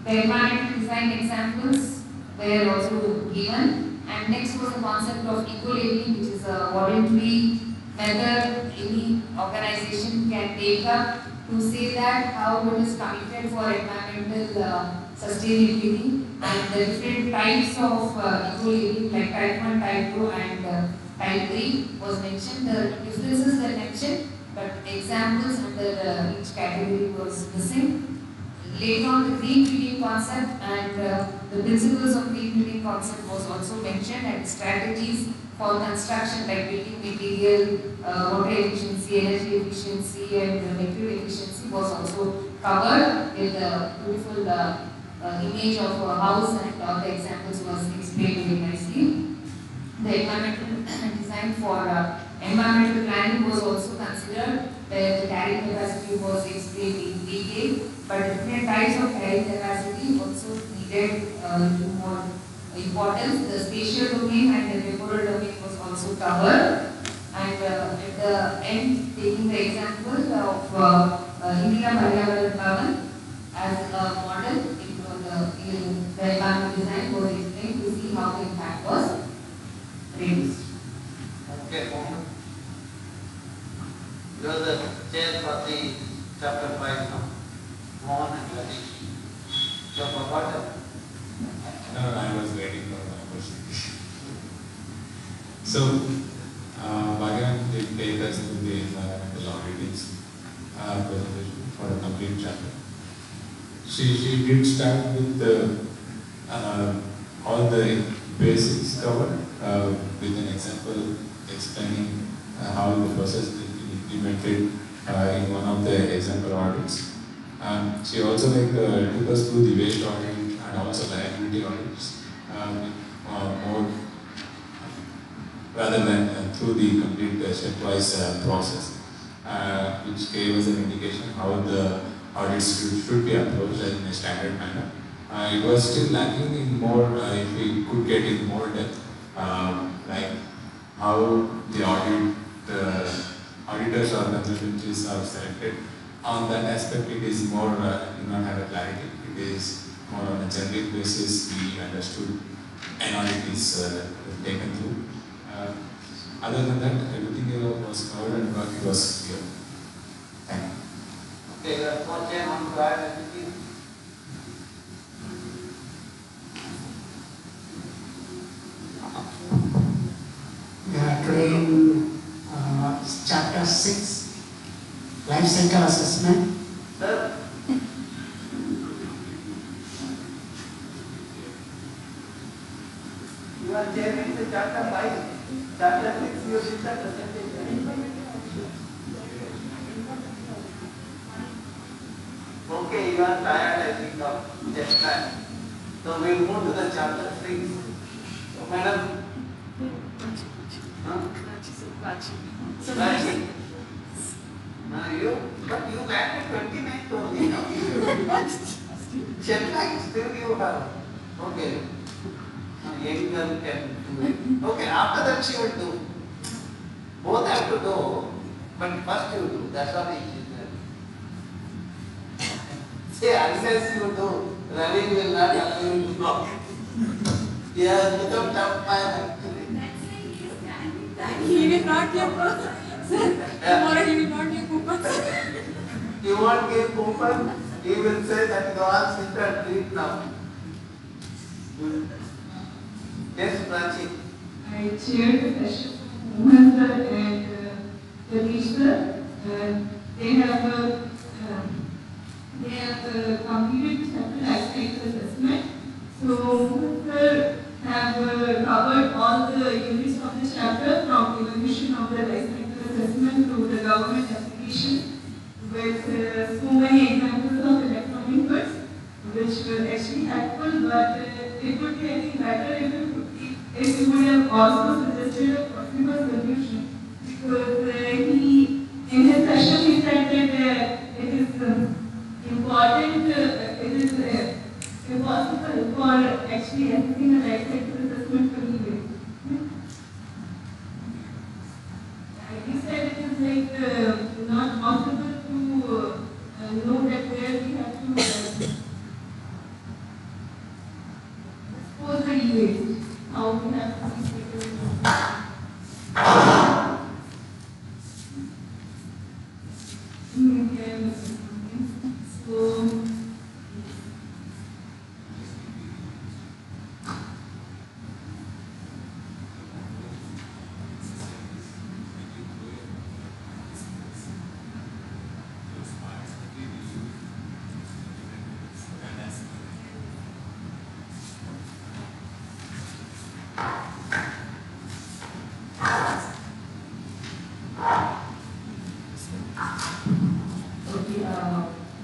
The environmental design examples were also given, and next was the concept of eco-labeling, which is a voluntary method any organization can take up to say that how it is committed for environmental sustainability, and the different types of eco-living like type 1, type 2 and type 3 was mentioned. The differences were mentioned, but examples under each category was missing. Later on, the green building concept and the principles of green building concept was also mentioned, and strategies for construction like building material, water efficiency, energy efficiency and material efficiency was also covered with a beautiful image of a house, and all the examples was explained very nicely. The environmental design for environmental planning was also considered, where the carrying capacity was explained in detail, but different types of carrying capacity also needed more importance. The spatial domain and the temporal domain was also covered. And at the end, taking the example of Indira Paryavaran Bhavan as a model, the environmental design was explained to see how the impact was reduced. Okay, Mohan. You are the chair for the chapter 5 now. Mohan and Latish. So, what? No, I was waiting for my question. So, Bhagavan did take us into the environmental auditings presentation for a complete chapter. She did start with all the basics covered with an example explaining how the process is implemented in one of the example audits. She also took us through the waste audit and also liability audits more rather than through the complete stepwise process, which gave us an indication how the audits should be approached in a standard manner. It was still lacking in more, if we could get in more depth, like how the auditors or consultants are selected. On that aspect, it is more, do not have a clarity. It is more on a generic basis. We understood an audit is taken through. Other than that, everything else was covered and work was clear. Thank you. Okay, the co-chair want to add anything? We are today in chapter 6, life cycle assessment. Sir? You are chairing the chapter 5. Chapter 6, you did the presentation. Okay, you are tired, I think, of jet lag. So we will move to the chapter 6. So, madam. So, but you landed 29th only now. Jet lag still you have. Okay. Young girl can do it. Okay, after that she will do. Both have to do, but first you do. That's what it is. Say, unless you do, running will not allow you to go. He has become tough man actually. He will not give tomorrow he will not give coupons. He won't give coupon. He will say that go on, sit and read now. Yes, Prachi. I chaired the session of Mohan and Tanisha. They have completed chapter life cycle assessment. So Mohan have covered all the units of the chapter, from evaluation of the life cycle assessment to the government application, with so many examples of electronic goods, which were actually helpful, but it would be, I think, better if you would have also suggested a possible solution, because he, in his session, he said that it is important, it is impossible for actually assessing a life cycle assessment fully. He said it is like not possible to know that where we have to dispose the e-waste, how we have to recycle it. So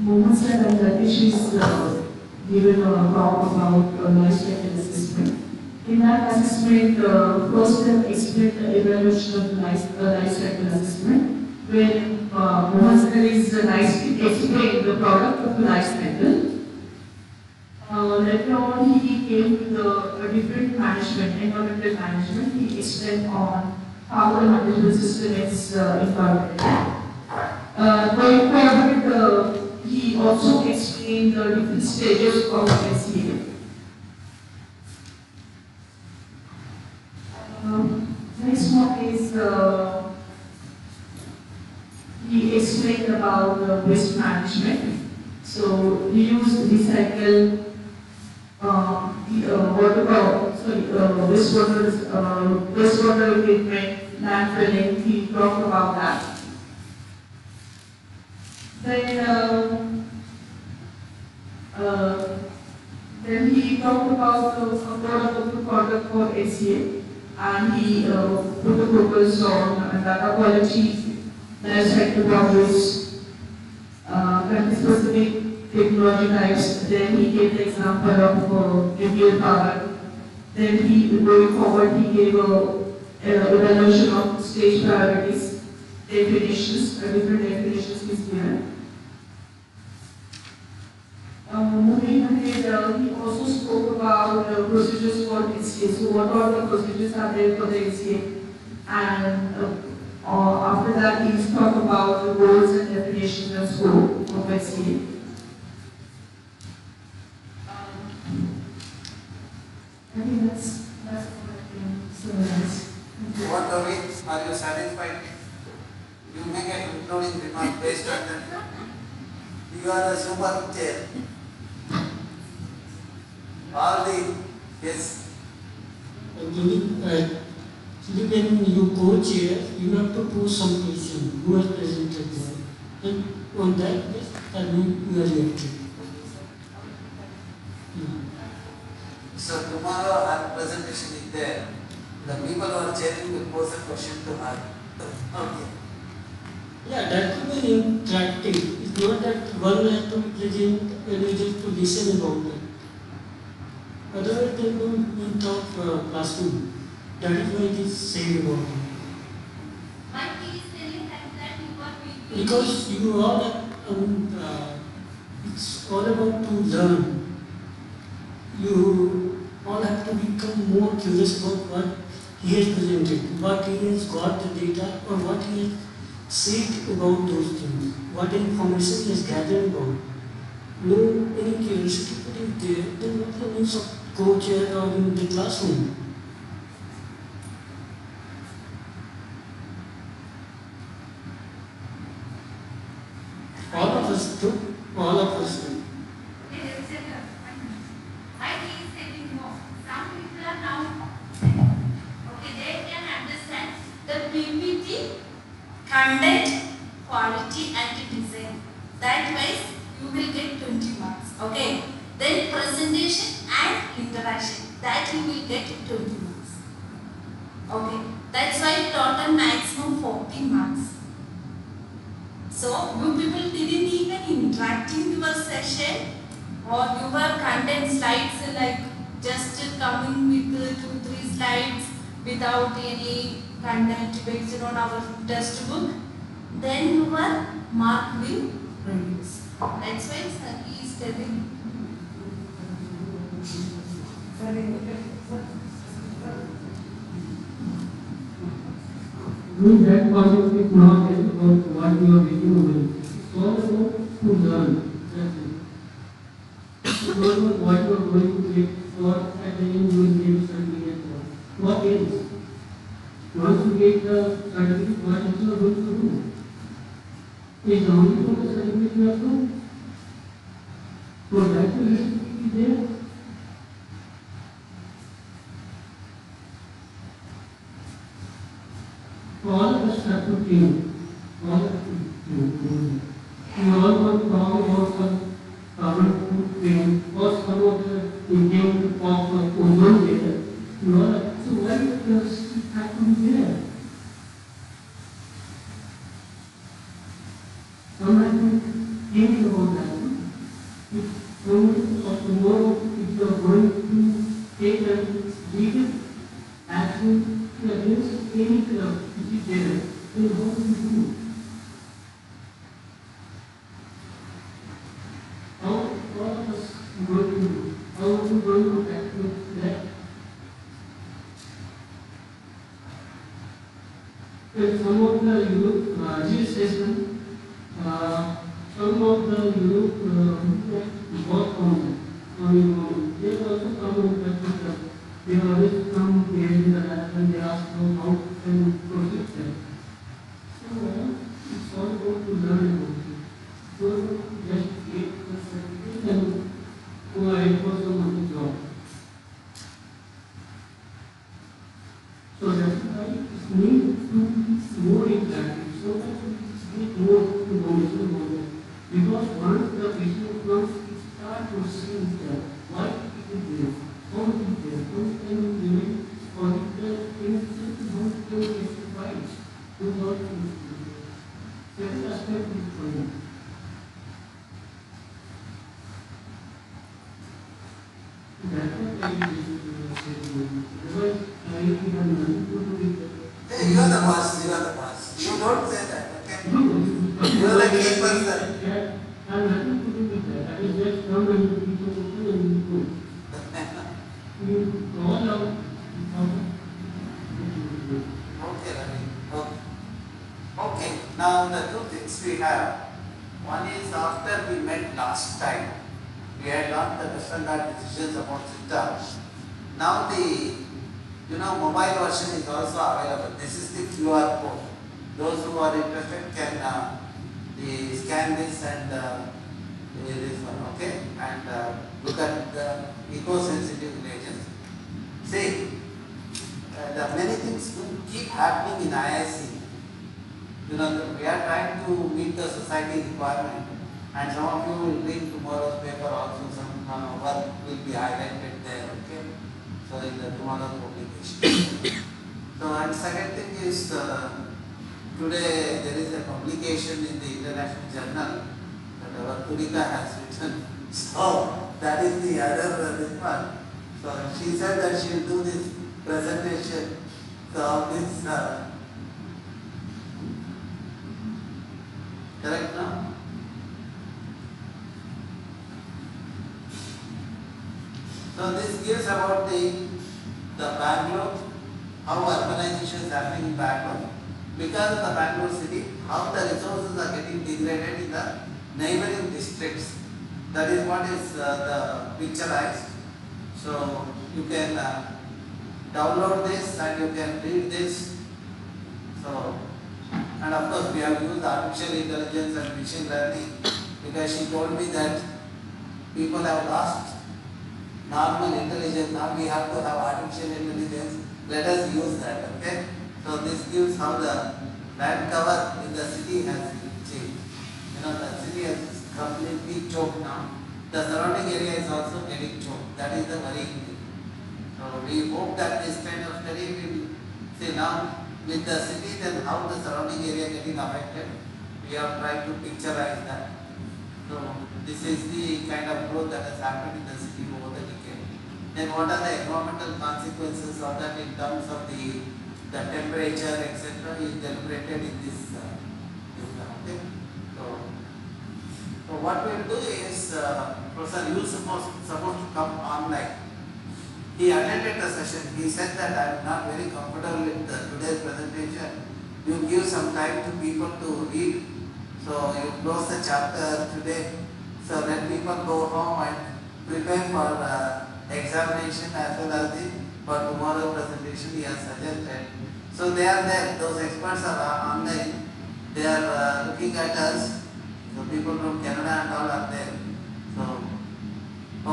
Mohan sir and Ratish is given a talk about life cycle assessment. In that assessment, first they explain the evaluation of the life cycle assessment, where Mohan sir is nicely explained the product of the life cycle. Later on, he came with a different management, environmental management. He explained on how the management system is incorporated. Going forward, he also explained the different stages of SCA. Next one is he explained about waste management. So he used recycle wastewater treatment, landfilling. He talked about that. Then he talked about a product for SCA, and he put a focus on data quality, life cycle progress, country-specific technology types. Then he gave the example of nuclear power. Then going forward, he gave a evaluation of stage priorities, definitions, different definitions he's given. Moving ahead, he also spoke about procedures for SCA. So what are the procedures are there for the SCA? And after that, he's talked about the goals and definitions and scope of SCA. I think that's what I can summarize. What are we? Are you satisfied? You make an including remark based on that. You are a super chair. All the yes. When you co-chair, you have to pose some question who has presented there. And on that basis, you are elected. So tomorrow our presentation is there. The people who are chairing will pose a question to her. Okay. Yeah, that will be interactive. It's not that one has to be present and we just to listen about that. Otherwise, they don't meet of classroom. That is why it is said about it. Why he is telling that you are weak? Because you all it's all about to learn. You all have to become more curious about what he has presented, what he has got the data, or what he has said about those things, what information he has gathered about. No any curiosity put it there, then what the use of co-chair or in the classroom? All of us do. All of us do. Why he is saying no? Some people are now, okay, they can understand the PPT, content, quality and design. That way you will get 20 marks. Okay. Then presentation and interaction. That you will get 20 marks. Okay. That's why total maximum 40 marks. So you people didn't even interact in your session, or your content slides like just coming with 2-3 slides without any content based on our test book, then your mark will reduce. That's why sir is telling. Doing that concept is not just about what you are making over. It's all about to learn. That's it. It's all about what you are going to get for at the end you will get certificate for. What else? Once you get the certificate, what else you are going to do? Is the only for the certificate you have to? So that will be there. All of us have to think. All have to think. We all want to talk about some carbon footprint or some of the Indian of ozone layer. We all have, so why does it have to be there? Some have to think about that. you take a legal action against any club which is there, then how do you do? How are us going to do? How are we going to tackle that? Some of the GSS, some of the work on they also come in touch with us. They always come here in the lab and they ask how can proceed them. So it's all about to learn about it. So just get the certificate and go ahead for some other job. So that's why it needs to be more interactive, so that we get more information about it. Because once the patient comes, we start to see why it is there, how it is there, how can we remain positive, and how can we justify it without things. Second aspect is training. That's what I say. Otherwise, I have nothing to do with that. Hey, you are the boss, you are the boss. You don't say that, okay? You are the key person. I have nothing to do with that. I just come and people open and you go. You all out. Okay, Ravi. Okay. Okay, now the two things we have. One is after we met last time, we had learned the different decisions about symptoms. Now the mobile version is also available. This is the QR code. Those who are interested can scan this and this one, okay? And look at the eco-sensitive reagents. See, the many things do keep happening in IISC. We are trying to meet the society requirement, and some of you will read tomorrow's paper also. Some work will be highlighted there, okay? So in the tomorrow's publication. So and second thing is today there is a publication in the international journal that our Kurika has written. So that is the other this one. So she said that she will do this presentation. So this correct now? So this gives about the Bangalore, how urbanization is happening in Bangalore. Because of the Bangalore city, how the resources are getting degraded in the neighboring districts. That is what is the picturized. So you can download this and you can read this. So, and of course we have used artificial intelligence and machine learning, because she told me that people have lost normal intelligence. Now we have to have artificial intelligence. Let us use that, okay? So this gives how the land cover in the city has changed. The city has completely choked now. The surrounding area is also getting choked. That is the worrying thing. So we hope that this kind of study will say now with the city, then how the surrounding area getting affected. We have tried to picturize that. So this is the kind of growth that has happened in the city over the decade. Then what are the environmental consequences of that in terms of the temperature, etc. is deliberated in this okay. So what we will do is, Professor Yu supposed to come online. He attended the session. He said that I am not very comfortable with today's presentation. You give some time to people to read. So you close the chapter today. So let people go home and prepare for examination as well as for tomorrow's presentation he has suggested. So they are there. Those experts are online. They are looking at us. So people from Canada and all are there. So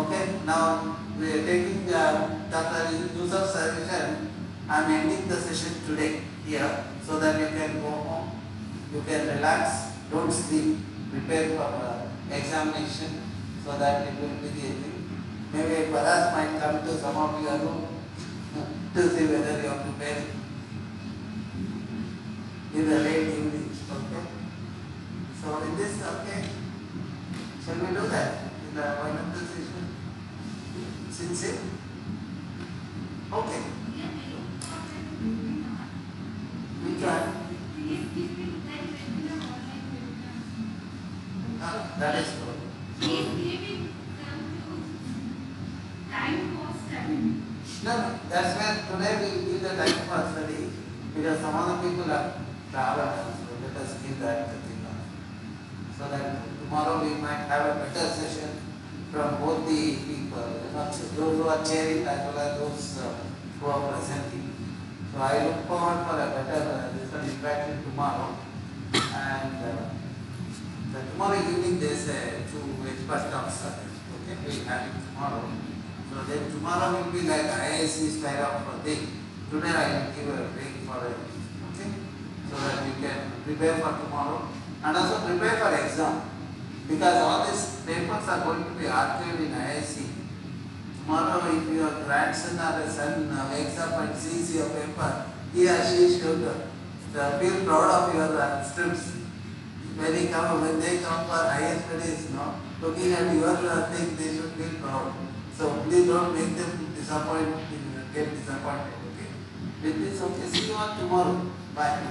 okay, now we are taking Dr. Yusuf's suggestion. I am ending the session today here so that you can go home, you can relax, don't sleep, prepare for examination so that it will be the thing. Maybe Paras might come to some of your room to see whether you are prepared in the late evening. Okay. So in this, okay, shall we do that in the one of the session? Sincere? Okay. Which one? That is good. No, that's where today we will give the time for study because some other people are traveled, so let us give that thing on. So that tomorrow we might have a better session from both the people, those who are chairing as well as those who are presenting. So I look forward for a better interaction tomorrow. And tomorrow evening there is two expert talks. Okay, we have it tomorrow. So then tomorrow will be like IISC style of thing. Today I will give a break for it. Okay, so that we can prepare for tomorrow and also prepare for exam. Because all these papers are going to be archived in IISC. Tomorrow, if your grandson or son wakes up and sees your paper, he or she should feel proud of your strips. When they come for higher studies, looking at your thing, they should feel proud. So please don't make them get disappointed. Okay. With this, okay. See you all tomorrow. Bye.